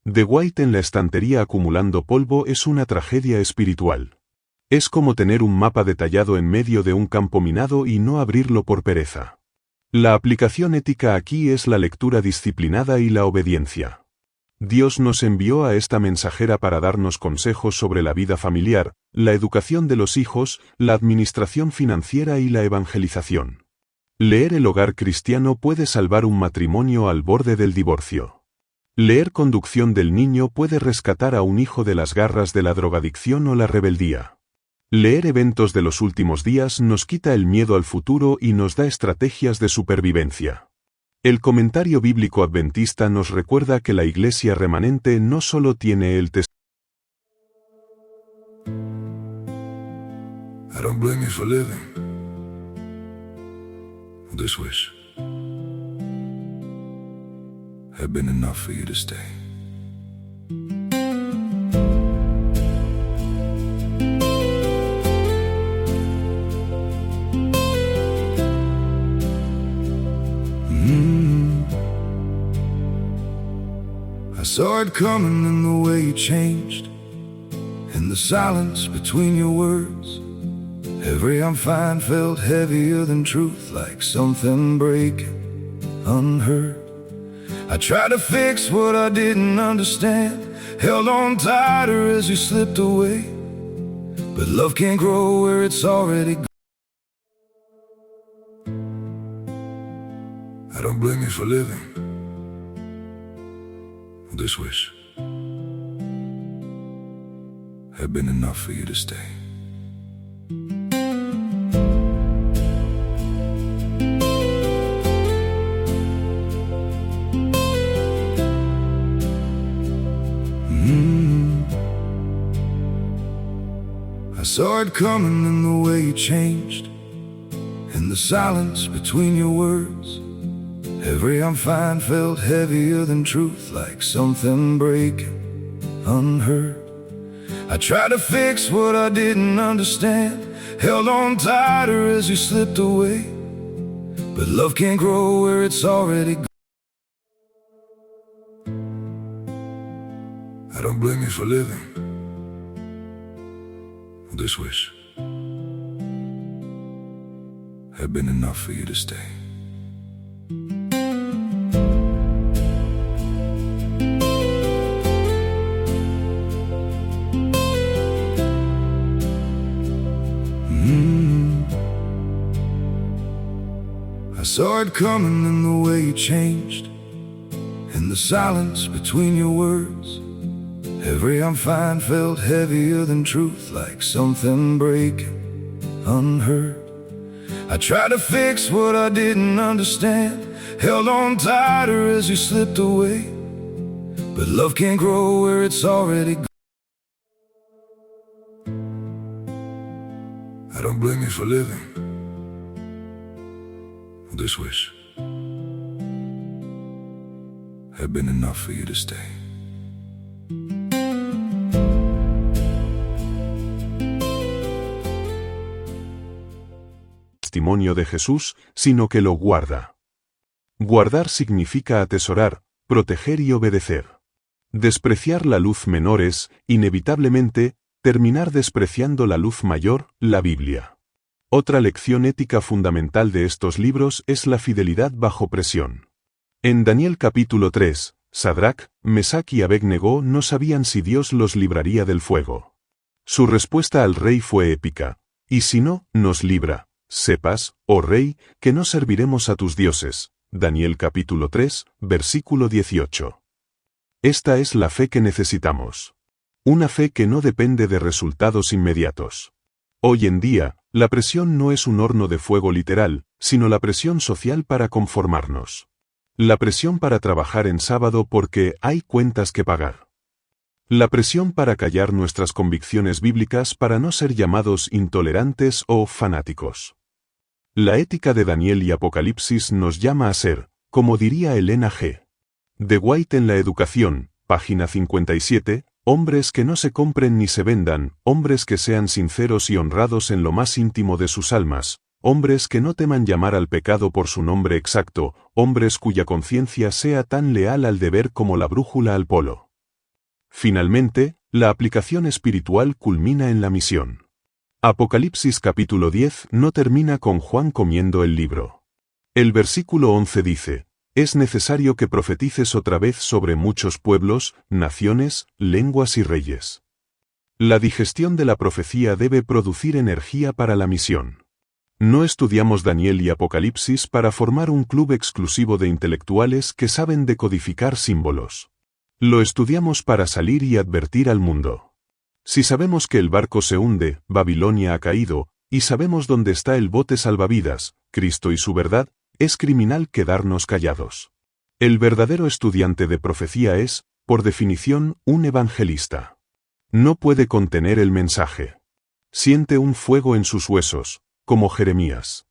Speaker 2: de White en la estantería acumulando polvo es una tragedia espiritual. Es como tener un mapa detallado en medio de un campo minado y no abrirlo por pereza. La aplicación ética aquí es la lectura disciplinada y la obediencia. Dios nos envió a esta mensajera para darnos consejos sobre la vida familiar, la educación de los hijos, la administración financiera y la evangelización. Leer El hogar cristiano puede salvar un matrimonio al borde del divorcio. Leer Conducción del niño puede rescatar a un hijo de las garras de la drogadicción o la rebeldía. Leer Eventos de los últimos días nos quita el miedo al futuro y nos da estrategias de supervivencia. El comentario bíblico adventista nos recuerda que la iglesia remanente no solo tiene el testimonio.
Speaker 3: I don't blame you for living this wish had been enough for you to stay. I saw it coming in the way you changed, in the silence between your words. Every I'm fine felt heavier than truth, like something breaking, unheard. I tried to fix what I didn't understand, held on tighter as you slipped away. But love can't grow where it's already gone. I don't blame you for living this wish had been enough for you to stay. I saw it coming in the way you changed, in the silence between your words. Every I'm fine felt heavier than truth, like something breaking, unheard. I tried to fix what I didn't understand, held on tighter as you slipped away. But love can't grow where it's already gone. I don't blame you for living this wish had been enough for you to stay. I saw it coming in the way you changed, in the silence between your words. Every I'm fine felt heavier than truth, like something breaking, unheard. I tried to fix what I didn't understand, held on tighter as you slipped away. But love can't grow where it's already gone. I don't blame you for living this wish had been enough for you to stay.
Speaker 2: Testimonio de Jesús, sino que lo guarda. Guardar significa atesorar, proteger y obedecer. Despreciar la luz menor es, inevitablemente, terminar despreciando la luz mayor, la Biblia. Otra lección ética fundamental de estos libros es la fidelidad bajo presión. En Daniel capítulo 3, Sadrac, Mesac y Abed-Negó no sabían si Dios los libraría del fuego. Su respuesta al rey fue épica: «Y si no, nos libra. Sepas, oh rey, que no serviremos a tus dioses». Daniel capítulo 3, versículo 18. Esta es la fe que necesitamos. Una fe que no depende de resultados inmediatos. Hoy en día, la presión no es un horno de fuego literal, sino la presión social para conformarnos. La presión para trabajar en sábado porque hay cuentas que pagar. La presión para callar nuestras convicciones bíblicas para no ser llamados intolerantes o fanáticos. La ética de Daniel y Apocalipsis nos llama a ser, como diría Elena G. de White en La Educación, página 57, hombres que no se compren ni se vendan, hombres que sean sinceros y honrados en lo más íntimo de sus almas, hombres que no teman llamar al pecado por su nombre exacto, hombres cuya conciencia sea tan leal al deber como la brújula al polo. Finalmente, la aplicación espiritual culmina en la misión. Apocalipsis capítulo 10 no termina con Juan comiendo el libro. El versículo 11 dice: es necesario que profetices otra vez sobre muchos pueblos, naciones, lenguas y reyes. La digestión de la profecía debe producir energía para la misión. No estudiamos Daniel y Apocalipsis para formar un club exclusivo de intelectuales que saben decodificar símbolos. Lo estudiamos para salir y advertir al mundo. Si sabemos que el barco se hunde, Babilonia ha caído, y sabemos dónde está el bote salvavidas, Cristo y su verdad, es criminal quedarnos callados. El verdadero estudiante de profecía es, por definición, un evangelista. No puede contener el mensaje. Siente un fuego en sus huesos, como Jeremías.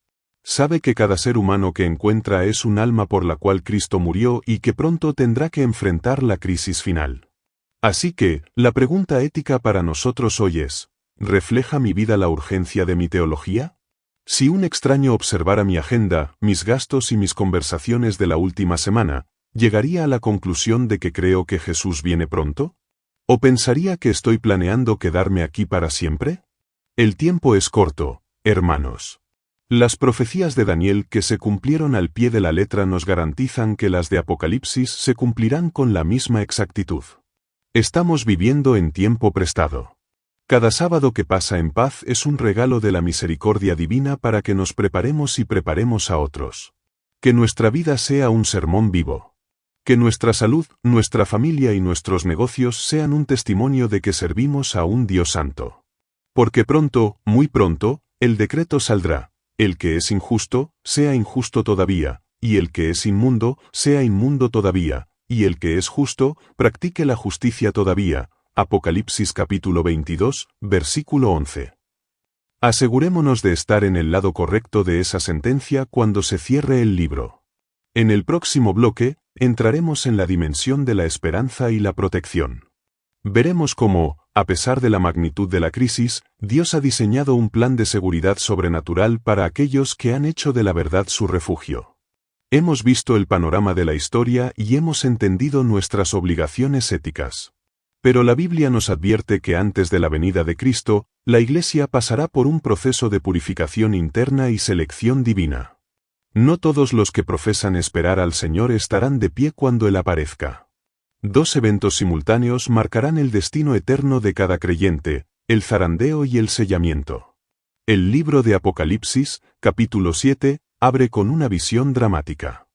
Speaker 2: Sabe que cada ser humano que encuentra es un alma por la cual Cristo murió y que pronto tendrá que enfrentar la crisis final. Así que, la pregunta ética para nosotros hoy es, ¿refleja mi vida la urgencia de mi teología? Si un extraño observara mi agenda, mis gastos y mis conversaciones de la última semana, ¿llegaría a la conclusión de que creo que Jesús viene pronto? ¿O pensaría que estoy planeando quedarme aquí para siempre? El tiempo es corto, hermanos. Las profecías de Daniel que se cumplieron al pie de la letra nos garantizan que las de Apocalipsis se cumplirán con la misma exactitud. Estamos viviendo en tiempo prestado. Cada sábado que pasa en paz es un regalo de la misericordia divina para que nos preparemos y preparemos a otros. Que nuestra vida sea un sermón vivo. Que nuestra salud, nuestra familia y nuestros negocios sean un testimonio de que servimos a un Dios santo. Porque pronto, muy pronto, el decreto saldrá: el que es injusto, sea injusto todavía, y el que es inmundo, sea inmundo todavía, y el que es justo, practique la justicia todavía. Apocalipsis capítulo 22, versículo 11. Asegurémonos de estar en el lado correcto de esa sentencia cuando se cierre el libro. En el próximo bloque, entraremos en la dimensión de la esperanza y la protección. Veremos cómo, a pesar de la magnitud de la crisis, Dios ha diseñado un plan de seguridad sobrenatural para aquellos que han hecho de la verdad su refugio. Hemos visto el panorama de la historia y hemos entendido nuestras obligaciones éticas. Pero la Biblia nos advierte que antes de la venida de Cristo, la Iglesia pasará por un proceso de purificación interna y selección divina. No todos los que profesan esperar al Señor estarán de pie cuando Él aparezca. Dos eventos simultáneos marcarán el destino eterno de cada creyente: el zarandeo y el sellamiento. El libro de Apocalipsis, capítulo 7, abre con una visión dramática.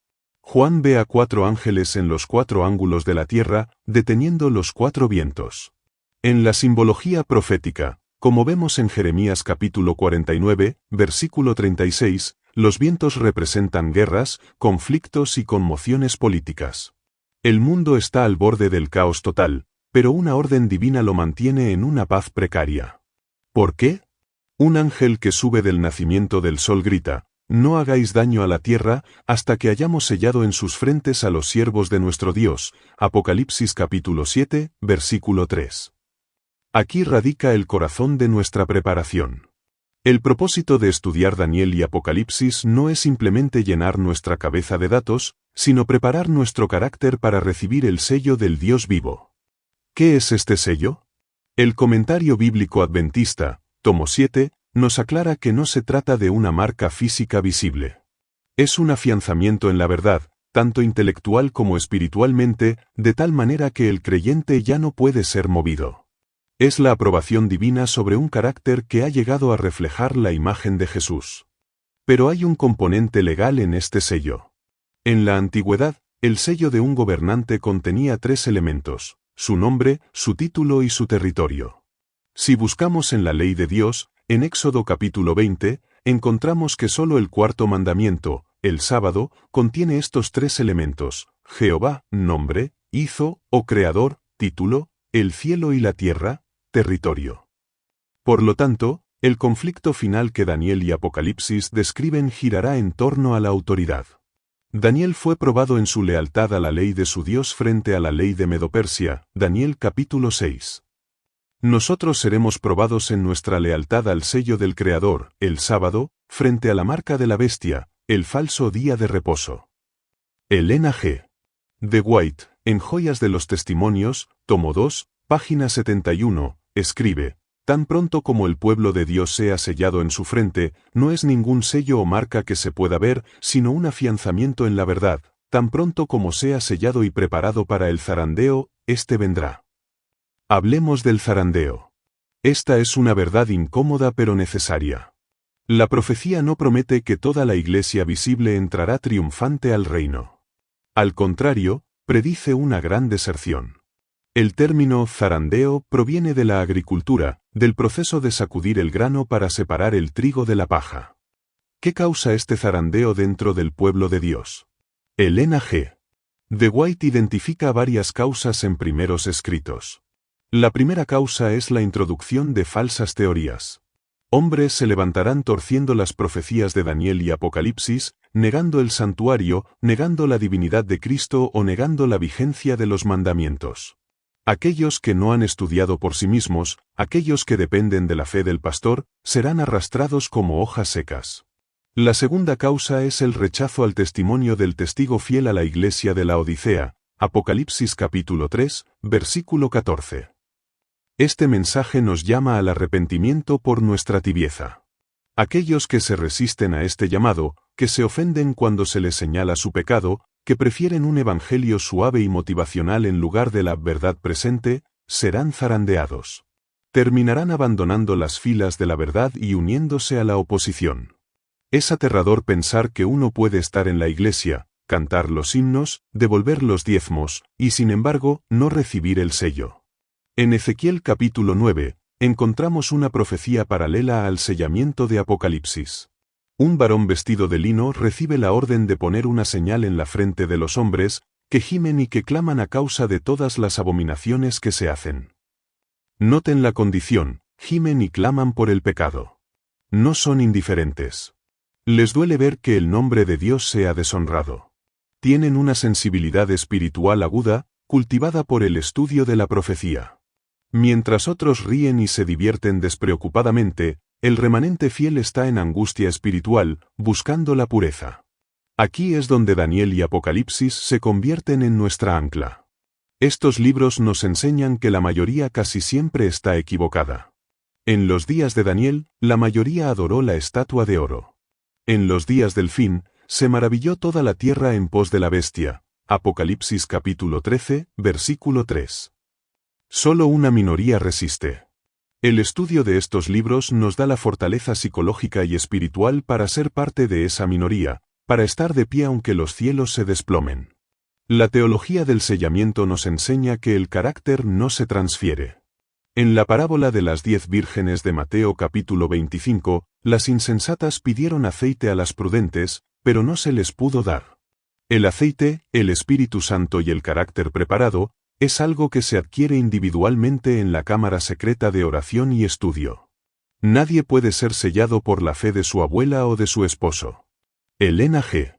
Speaker 2: Juan ve a 4 ángeles en los 4 ángulos de la tierra, deteniendo los 4 vientos. En la simbología profética, como vemos en Jeremías capítulo 49, versículo 36, los vientos representan guerras, conflictos y conmociones políticas. El mundo está al borde del caos total, pero una orden divina lo mantiene en una paz precaria. ¿Por qué? Un ángel que sube del nacimiento del sol grita: no hagáis daño a la tierra, hasta que hayamos sellado en sus frentes a los siervos de nuestro Dios. Apocalipsis capítulo 7, versículo 3. Aquí radica el corazón de nuestra preparación. El propósito de estudiar Daniel y Apocalipsis no es simplemente llenar nuestra cabeza de datos, sino preparar nuestro carácter para recibir el sello del Dios vivo. ¿Qué es este sello? El Comentario Bíblico Adventista, tomo 7, nos aclara que no se trata de una marca física visible. Es un afianzamiento en la verdad, tanto intelectual como espiritualmente, de tal manera que el creyente ya no puede ser movido. Es la aprobación divina sobre un carácter que ha llegado a reflejar la imagen de Jesús. Pero hay un componente legal en este sello. En la antigüedad, El sello de un gobernante contenía 3 elementos: su nombre, su título y su territorio. Si buscamos en la ley de Dios, en Éxodo capítulo 20, encontramos que solo el 4º mandamiento, el sábado, contiene estos 3 elementos: Jehová, nombre; hizo, o creador, título; el cielo y la tierra, territorio. Por lo tanto, el conflicto final que Daniel y Apocalipsis describen girará en torno a la autoridad. Daniel fue probado en su lealtad a la ley de su Dios frente a la ley de Medo-Persia, Daniel capítulo 6. Nosotros seremos probados en nuestra lealtad al sello del Creador, el sábado, frente a la marca de la bestia, el falso día de reposo. Elena G. de White, en Joyas de los Testimonios, tomo 2, página 71, escribe: tan pronto como el pueblo de Dios sea sellado en su frente, no es ningún sello o marca que se pueda ver, sino un afianzamiento en la verdad. Tan pronto como sea sellado y preparado para el zarandeo, éste vendrá. Hablemos del zarandeo. Esta es una verdad incómoda pero necesaria. La profecía no promete que toda la iglesia visible entrará triunfante al reino. Al contrario, predice una gran deserción. El término zarandeo proviene de la agricultura, del proceso de sacudir el grano para separar el trigo de la paja. ¿Qué causa este zarandeo dentro del pueblo de Dios? Elena G. de White identifica varias causas en primeros escritos. La primera causa es la introducción de falsas teorías. Hombres se levantarán torciendo las profecías de Daniel y Apocalipsis, negando el santuario, negando la divinidad de Cristo o negando la vigencia de los mandamientos. Aquellos que no han estudiado por sí mismos, aquellos que dependen de la fe del pastor, serán arrastrados como hojas secas. La segunda causa es el rechazo al testimonio del testigo fiel a la iglesia de la Odisea, Apocalipsis capítulo 3, versículo 14. Este mensaje nos llama al arrepentimiento por nuestra tibieza. Aquellos que se resisten a este llamado, que se ofenden cuando se les señala su pecado, que prefieren un evangelio suave y motivacional en lugar de la verdad presente, serán zarandeados. Terminarán abandonando las filas de la verdad y uniéndose a la oposición. Es aterrador pensar que uno puede estar en la iglesia, cantar los himnos, devolver los diezmos, y sin embargo, no recibir el sello. En Ezequiel capítulo 9, encontramos una profecía paralela al sellamiento de Apocalipsis. Un varón vestido de lino recibe la orden de poner una señal en la frente de los hombres, que gimen y que claman a causa de todas las abominaciones que se hacen. Noten la condición: gimen y claman por el pecado. No son indiferentes. Les duele ver que el nombre de Dios sea deshonrado. Tienen una sensibilidad espiritual aguda, cultivada por el estudio de la profecía. Mientras otros ríen y se divierten despreocupadamente, el remanente fiel está en angustia espiritual, buscando la pureza. Aquí es donde Daniel y Apocalipsis se convierten en nuestra ancla. Estos libros nos enseñan que la mayoría casi siempre está equivocada. En los días de Daniel, la mayoría adoró la estatua de oro. En los días del fin, se maravilló toda la tierra en pos de la bestia. Apocalipsis capítulo 13, versículo 3. Solo una minoría resiste. El estudio de estos libros nos da la fortaleza psicológica y espiritual para ser parte de esa minoría, para estar de pie aunque los cielos se desplomen. La teología del sellamiento nos enseña que el carácter no se transfiere. En la parábola de las 10 vírgenes de Mateo capítulo 25, las insensatas pidieron aceite a las prudentes, pero no se les pudo dar. El aceite, el Espíritu Santo y el carácter preparado, es algo que se adquiere individualmente en la cámara secreta de oración y estudio. Nadie puede ser sellado por la fe de su abuela o de su esposo. Elena G.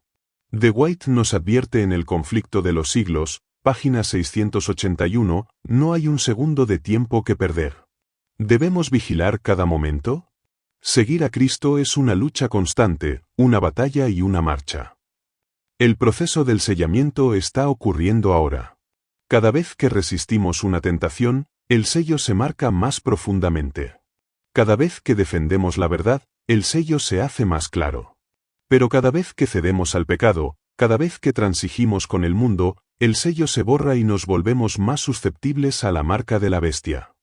Speaker 2: de White nos advierte en El conflicto de los siglos, página 681, no hay un segundo de tiempo que perder. ¿Debemos vigilar cada momento? Seguir a Cristo es una lucha constante, una batalla y una marcha. El proceso del sellamiento está ocurriendo ahora. Cada vez que resistimos una tentación, el sello se marca más profundamente. Cada vez que defendemos la verdad, el sello se hace más claro. Pero cada vez que cedemos al pecado, cada vez que transigimos con el mundo, el sello se borra y nos volvemos más susceptibles a la marca de la bestia.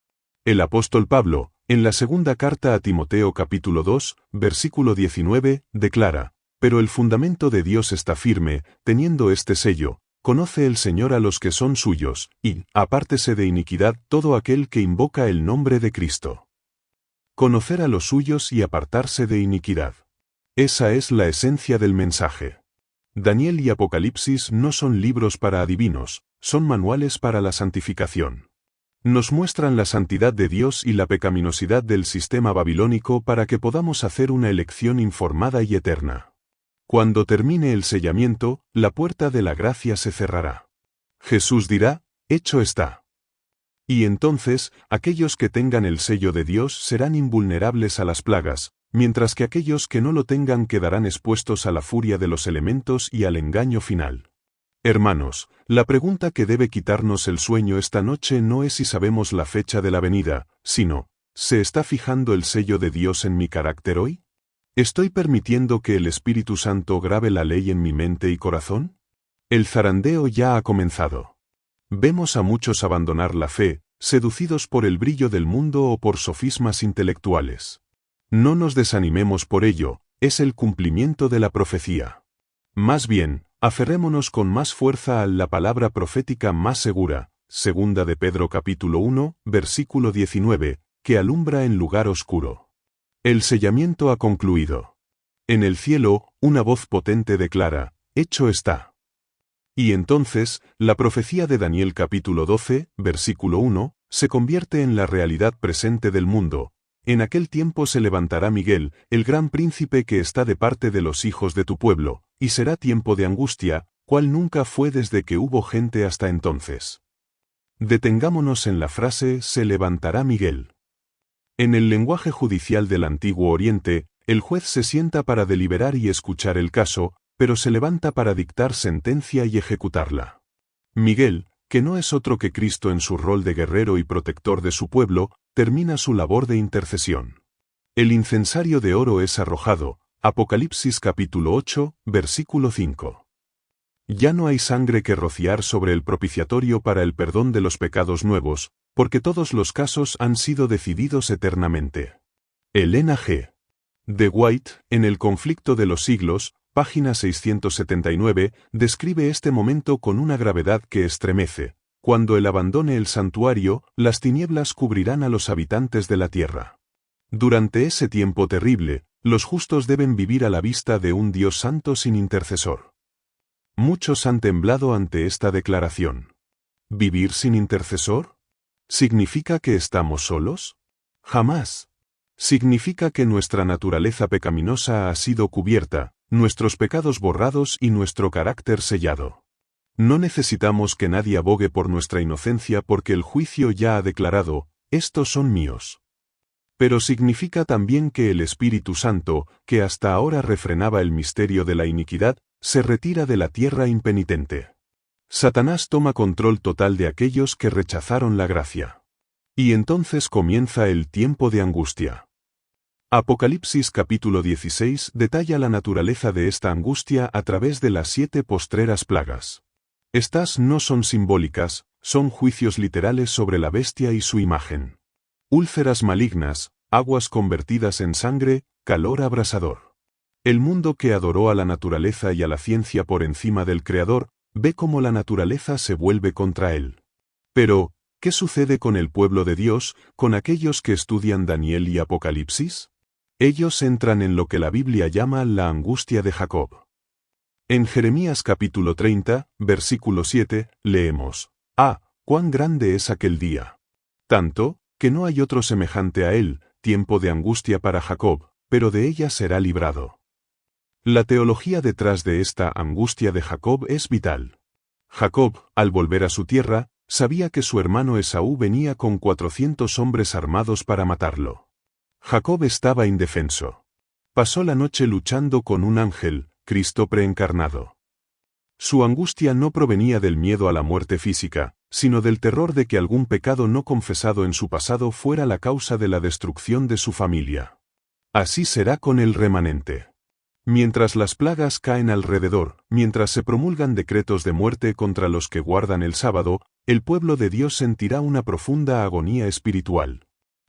Speaker 2: El apóstol Pablo, en la segunda carta a Timoteo capítulo 2, versículo 19, declara: pero el fundamento de Dios está firme, teniendo este sello: conoce el Señor a los que son suyos, y, apártese de iniquidad todo aquel que invoca el nombre de Cristo. Conocer a los suyos y apartarse de iniquidad. Esa es la esencia del mensaje. Daniel y Apocalipsis no son libros para adivinos, son manuales para la santificación. Nos muestran la santidad de Dios y la pecaminosidad del sistema babilónico para que podamos hacer una elección informada y eterna. Cuando termine el sellamiento, la puerta de la gracia se cerrará. Jesús dirá, hecho está. Y entonces, aquellos que tengan el sello de Dios serán invulnerables a las plagas, mientras que aquellos que no lo tengan quedarán expuestos a la furia de los elementos y al engaño final. Hermanos, la pregunta que debe quitarnos el sueño esta noche no es si sabemos la fecha de la venida, sino, ¿se está fijando el sello de Dios en mi carácter hoy? ¿Estoy permitiendo que el Espíritu Santo grabe la ley en mi mente y corazón? El zarandeo ya ha comenzado. Vemos a muchos abandonar la fe, seducidos por el brillo del mundo o por sofismas intelectuales. No nos desanimemos por ello, es el cumplimiento de la profecía. Más bien, aferrémonos con más fuerza a la palabra profética más segura, 2 de Pedro capítulo 1, versículo 19, que alumbra en lugar oscuro. El sellamiento ha concluido. En el cielo, una voz potente declara, hecho está. Y entonces, la profecía de Daniel capítulo 12, versículo 1, se convierte en la realidad presente del mundo. En aquel tiempo se levantará Miguel, el gran príncipe que está de parte de los hijos de tu pueblo, y será tiempo de angustia, cual nunca fue desde que hubo gente hasta entonces. Detengámonos en la frase se levantará Miguel. En el lenguaje judicial del Antiguo Oriente, el juez se sienta para deliberar y escuchar el caso, pero se levanta para dictar sentencia y ejecutarla. Miguel, que no es otro que Cristo en su rol de guerrero y protector de su pueblo, termina su labor de intercesión. El incensario de oro es arrojado, Apocalipsis capítulo 8, versículo 5. Ya no hay sangre que rociar sobre el propiciatorio para el perdón de los pecados nuevos, porque todos los casos han sido decididos eternamente. Elena G. de White, en El conflicto de los siglos, página 679, describe este momento con una gravedad que estremece. Cuando él abandone el santuario, las tinieblas cubrirán a los habitantes de la tierra. Durante ese tiempo terrible, los justos deben vivir a la vista de un Dios santo sin intercesor. Muchos han temblado ante esta declaración. ¿Vivir sin intercesor? ¿Significa que estamos solos? Jamás. Significa que nuestra naturaleza pecaminosa ha sido cubierta, nuestros pecados borrados y nuestro carácter sellado. No necesitamos que nadie abogue por nuestra inocencia porque el juicio ya ha declarado, estos son míos. Pero significa también que el Espíritu Santo, que hasta ahora refrenaba el misterio de la iniquidad, se retira de la tierra impenitente. Satanás toma control total de aquellos que rechazaron la gracia. Y entonces comienza el tiempo de angustia. Apocalipsis capítulo 16 detalla la naturaleza de esta angustia a través de las 7 postreras plagas. Estas no son simbólicas, son juicios literales sobre la bestia y su imagen. Úlceras malignas, aguas convertidas en sangre, calor abrasador. El mundo que adoró a la naturaleza y a la ciencia por encima del Creador, ve cómo la naturaleza se vuelve contra él. Pero, ¿qué sucede con el pueblo de Dios, con aquellos que estudian Daniel y Apocalipsis? Ellos entran en lo que la Biblia llama la angustia de Jacob. En Jeremías capítulo 30, versículo 7, leemos, «Ah, cuán grande es aquel día! Tanto, que no hay otro semejante a él, tiempo de angustia para Jacob, pero de ella será librado». La teología detrás de esta angustia de Jacob es vital. Jacob, al volver a su tierra, sabía que su hermano Esaú venía con 400 hombres armados para matarlo. Jacob estaba indefenso. Pasó la noche luchando con un ángel, Cristo preencarnado. Su angustia no provenía del miedo a la muerte física, sino del terror de que algún pecado no confesado en su pasado fuera la causa de la destrucción de su familia. Así será con el remanente. Mientras las plagas caen alrededor, mientras se promulgan decretos de muerte contra los que guardan el sábado, el pueblo de Dios sentirá una profunda agonía espiritual.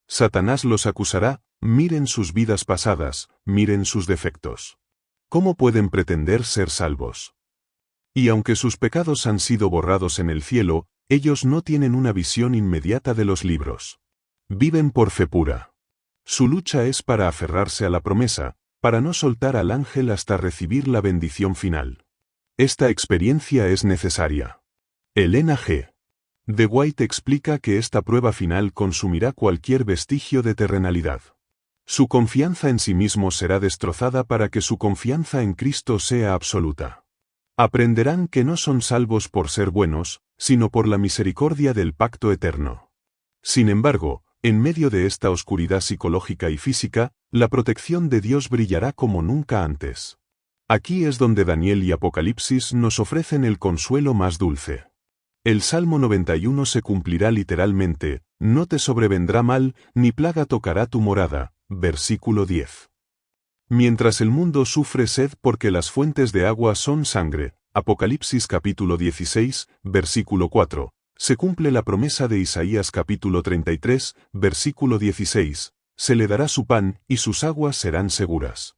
Speaker 2: Satanás los acusará, miren sus vidas pasadas, miren sus defectos. ¿Cómo pueden pretender ser salvos? Y aunque sus pecados han sido borrados en el cielo, ellos no tienen una visión inmediata de los libros. Viven por fe pura. Su lucha es para aferrarse a la promesa, para no soltar al ángel hasta recibir la bendición final. Esta experiencia es necesaria. Elena G. de White explica que esta prueba final consumirá cualquier vestigio de terrenalidad. Su confianza en sí mismo será destrozada para que su confianza en Cristo sea absoluta. Aprenderán que no son salvos por ser buenos, sino por la misericordia del pacto eterno. Sin embargo, en medio de esta oscuridad psicológica y física, la protección de Dios brillará como nunca antes. Aquí es donde Daniel y Apocalipsis nos ofrecen el consuelo más dulce. El Salmo 91 se cumplirá literalmente: no te sobrevendrá mal, ni plaga tocará tu morada, versículo 10. Mientras el mundo sufre sed porque las fuentes de agua son sangre, Apocalipsis capítulo 16, versículo 4, se cumple la promesa de Isaías capítulo 33, versículo 16, se le dará su pan y sus aguas serán seguras.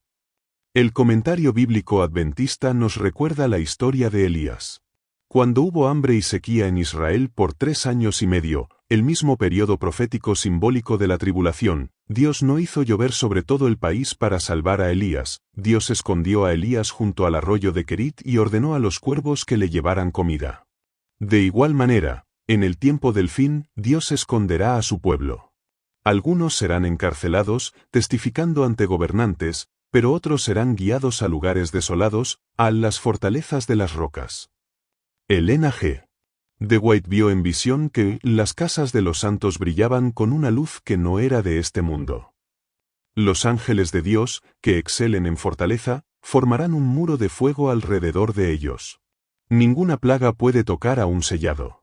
Speaker 2: El comentario bíblico adventista nos recuerda la historia de Elías. Cuando hubo hambre y sequía en Israel por 3 años y medio, el mismo periodo profético simbólico de la tribulación, Dios no hizo llover sobre todo el país para salvar a Elías. Dios escondió a Elías junto al arroyo de Querit y ordenó a los cuervos que le llevaran comida. De igual manera, en el tiempo del fin, Dios esconderá a su pueblo. Algunos serán encarcelados, testificando ante gobernantes, pero otros serán guiados a lugares desolados, a las fortalezas de las rocas. Elena G. de White vio en visión que las casas de los santos brillaban con una luz que no era de este mundo. Los ángeles de Dios, que excelen en fortaleza, formarán un muro de fuego alrededor de ellos. Ninguna plaga puede tocar a un sellado.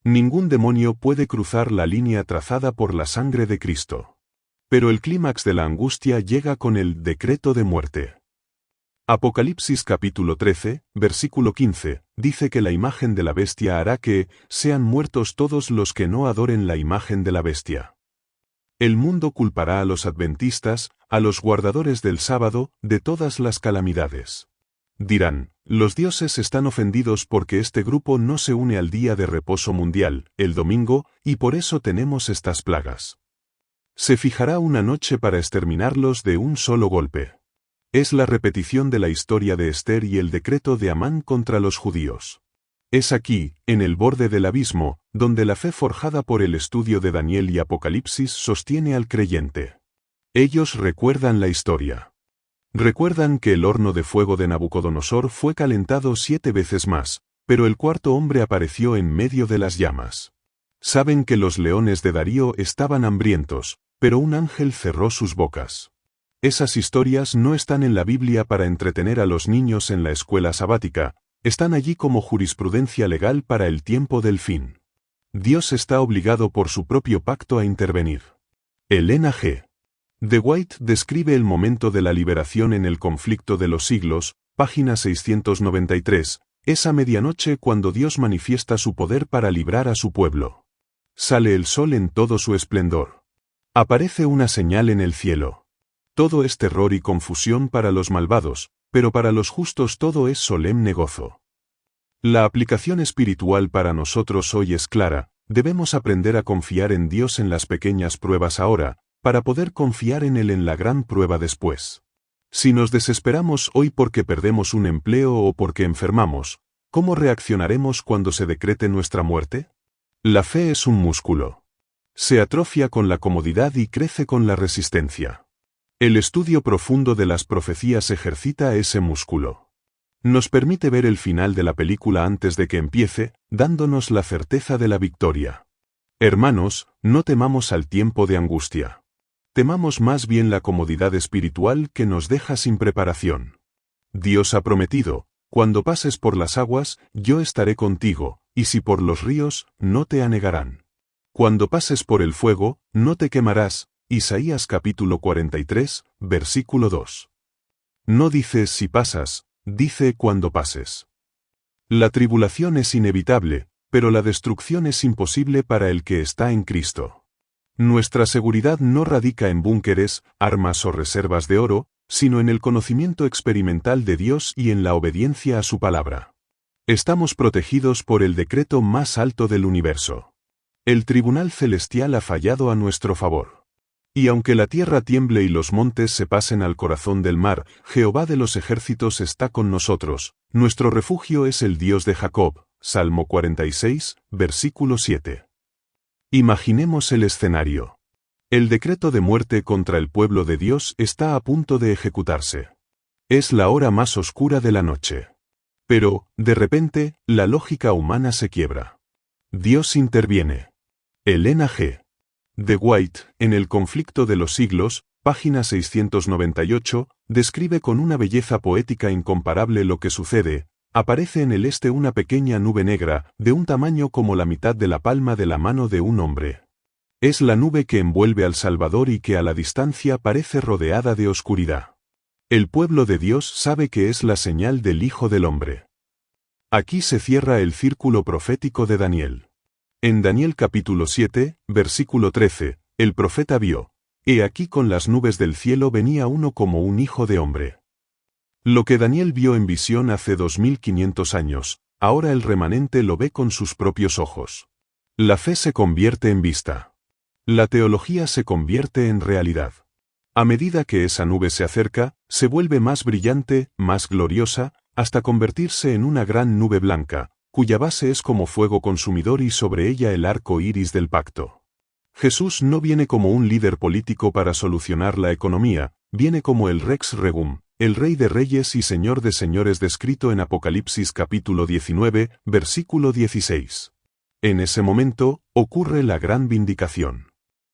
Speaker 2: Ningún demonio puede cruzar la línea trazada por la sangre de Cristo. Pero el clímax de la angustia llega con el decreto de muerte. Apocalipsis capítulo 13, versículo 15, dice que la imagen de la bestia hará que sean muertos todos los que no adoren la imagen de la bestia. El mundo culpará a los adventistas, a los guardadores del sábado, de todas las calamidades. Dirán, los dioses están ofendidos porque este grupo no se une al día de reposo mundial, el domingo, y por eso tenemos estas plagas. Se fijará una noche para exterminarlos de un solo golpe. Es la repetición de la historia de Esther y el decreto de Amán contra los judíos. Es aquí, en el borde del abismo, donde la fe forjada por el estudio de Daniel y Apocalipsis sostiene al creyente. Ellos recuerdan la historia. Recuerdan que el horno de fuego de Nabucodonosor fue calentado 7 veces más, pero el cuarto hombre apareció en medio de las llamas. Saben que los leones de Darío estaban hambrientos, pero un ángel cerró sus bocas. Esas historias no están en la Biblia para entretener a los niños en la escuela sabática, están allí como jurisprudencia legal para el tiempo del fin. Dios está obligado por su propio pacto a intervenir. Elena G. de White describe el momento de la liberación en el conflicto de los siglos, página 693, esa medianoche cuando Dios manifiesta su poder para librar a su pueblo. Sale el sol en todo su esplendor. Aparece una señal en el cielo. Todo es terror y confusión para los malvados, pero para los justos todo es solemne gozo. La aplicación espiritual para nosotros hoy es clara: debemos aprender a confiar en Dios en las pequeñas pruebas ahora, para poder confiar en Él en la gran prueba después. Si nos desesperamos hoy porque perdemos un empleo o porque enfermamos, ¿cómo reaccionaremos cuando se decrete nuestra muerte? La fe es un músculo. Se atrofia con la comodidad y crece con la resistencia. El estudio profundo de las profecías ejercita ese músculo. Nos permite ver el final de la película antes de que empiece, dándonos la certeza de la victoria. Hermanos, no temamos al tiempo de angustia. Temamos más bien la comodidad espiritual que nos deja sin preparación. Dios ha prometido: cuando pases por las aguas, yo estaré contigo, y si por los ríos, no te anegarán. Cuando pases por el fuego, no te quemarás. Isaías capítulo 43, versículo 2. No dice si pasas, dice cuando pases. La tribulación es inevitable, pero la destrucción es imposible para el que está en Cristo. Nuestra seguridad no radica en búnkeres, armas o reservas de oro, sino en el conocimiento experimental de Dios y en la obediencia a su palabra. Estamos protegidos por el decreto más alto del universo. El tribunal celestial ha fallado a nuestro favor. Y aunque la tierra tiemble y los montes se pasen al corazón del mar, Jehová de los ejércitos está con nosotros, nuestro refugio es el Dios de Jacob. Salmo 46, versículo 7. Imaginemos el escenario. El decreto de muerte contra el pueblo de Dios está a punto de ejecutarse. Es la hora más oscura de la noche. Pero, de repente, la lógica humana se quiebra. Dios interviene. Elena G. de White, en El conflicto de los siglos, página 698, describe con una belleza poética incomparable lo que sucede. Aparece en el este una pequeña nube negra, de un tamaño como la mitad de la palma de la mano de un hombre. Es la nube que envuelve al Salvador y que a la distancia parece rodeada de oscuridad. El pueblo de Dios sabe que es la señal del Hijo del Hombre. Aquí se cierra el círculo profético de Daniel. En Daniel capítulo 7, versículo 13, el profeta vio: He aquí con las nubes del cielo venía uno como un hijo de hombre. Lo que Daniel vio en visión hace 2500 años, ahora el remanente lo ve con sus propios ojos. La fe se convierte en vista. La teología se convierte en realidad. A medida que esa nube se acerca, se vuelve más brillante, más gloriosa, hasta convertirse en una gran nube blanca, cuya base es como fuego consumidor y sobre ella el arco iris del pacto. Jesús no viene como un líder político para solucionar la economía, viene como el Rex Regum, el Rey de Reyes y Señor de Señores descrito en Apocalipsis capítulo 19, versículo 16. En ese momento, ocurre la gran vindicación.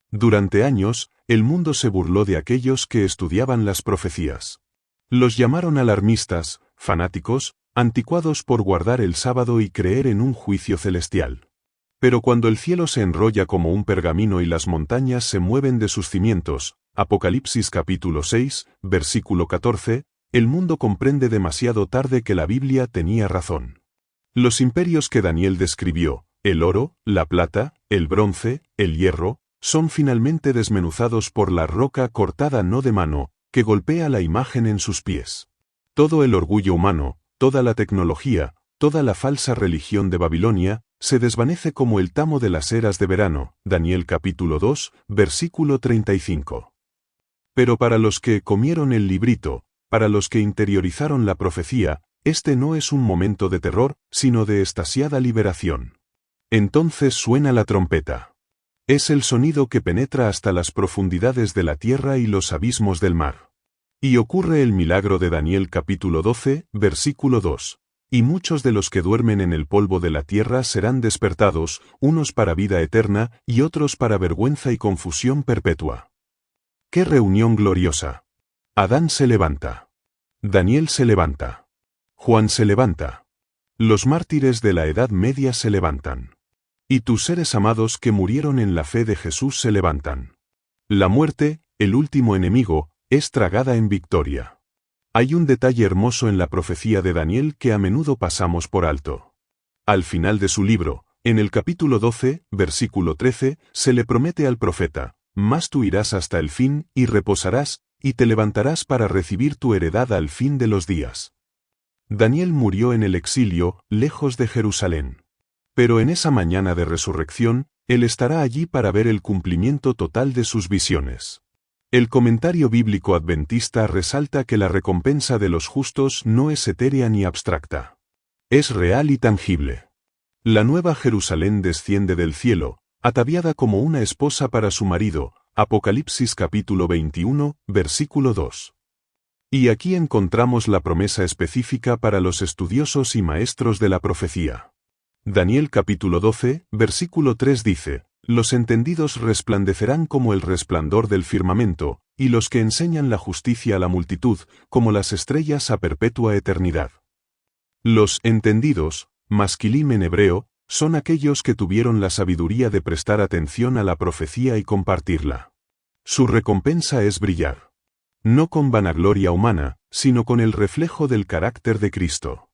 Speaker 2: Durante años, el mundo se burló de aquellos que estudiaban las profecías. Los llamaron alarmistas, fanáticos, anticuados por guardar el sábado y creer en un juicio celestial. Pero cuando el cielo se enrolla como un pergamino y las montañas se mueven de sus cimientos, Apocalipsis capítulo 6, versículo 14, el mundo comprende demasiado tarde que la Biblia tenía razón. Los imperios que Daniel describió, el oro, la plata, el bronce, el hierro, son finalmente desmenuzados por la roca cortada no de mano, que golpea la imagen en sus pies. Todo el orgullo humano, toda la tecnología, toda la falsa religión de Babilonia, se desvanece como el tamo de las eras de verano. Daniel capítulo 2, versículo 35. Pero para los que comieron el librito, para los que interiorizaron la profecía, este no es un momento de terror, sino de extasiada liberación. Entonces suena la trompeta. Es el sonido que penetra hasta las profundidades de la tierra y los abismos del mar. Y ocurre el milagro de Daniel capítulo 12, versículo 2. Y muchos de los que duermen en el polvo de la tierra serán despertados, unos para vida eterna y otros para vergüenza y confusión perpetua. ¡Qué reunión gloriosa! Adán se levanta. Daniel se levanta. Juan se levanta. Los mártires de la Edad Media se levantan. Y tus seres amados que murieron en la fe de Jesús se levantan. La muerte, el último enemigo, es tragada en victoria. Hay un detalle hermoso en la profecía de Daniel que a menudo pasamos por alto. Al final de su libro, en el capítulo 12, versículo 13, se le promete al profeta: mas tú irás hasta el fin, y reposarás, y te levantarás para recibir tu heredad al fin de los días. Daniel murió en el exilio, lejos de Jerusalén. Pero en esa mañana de resurrección, él estará allí para ver el cumplimiento total de sus visiones. El comentario bíblico adventista resalta que la recompensa de los justos no es etérea ni abstracta. Es real y tangible. La nueva Jerusalén desciende del cielo, ataviada como una esposa para su marido. Apocalipsis capítulo 21, versículo 2. Y aquí encontramos la promesa específica para los estudiosos y maestros de la profecía. Daniel capítulo 12, versículo 3 dice: los entendidos resplandecerán como el resplandor del firmamento, y los que enseñan la justicia a la multitud, como las estrellas a perpetua eternidad. Los entendidos, masquilim en hebreo, son aquellos que tuvieron la sabiduría de prestar atención a la profecía y compartirla. Su recompensa es brillar. No con vanagloria humana, sino con el reflejo del carácter de Cristo.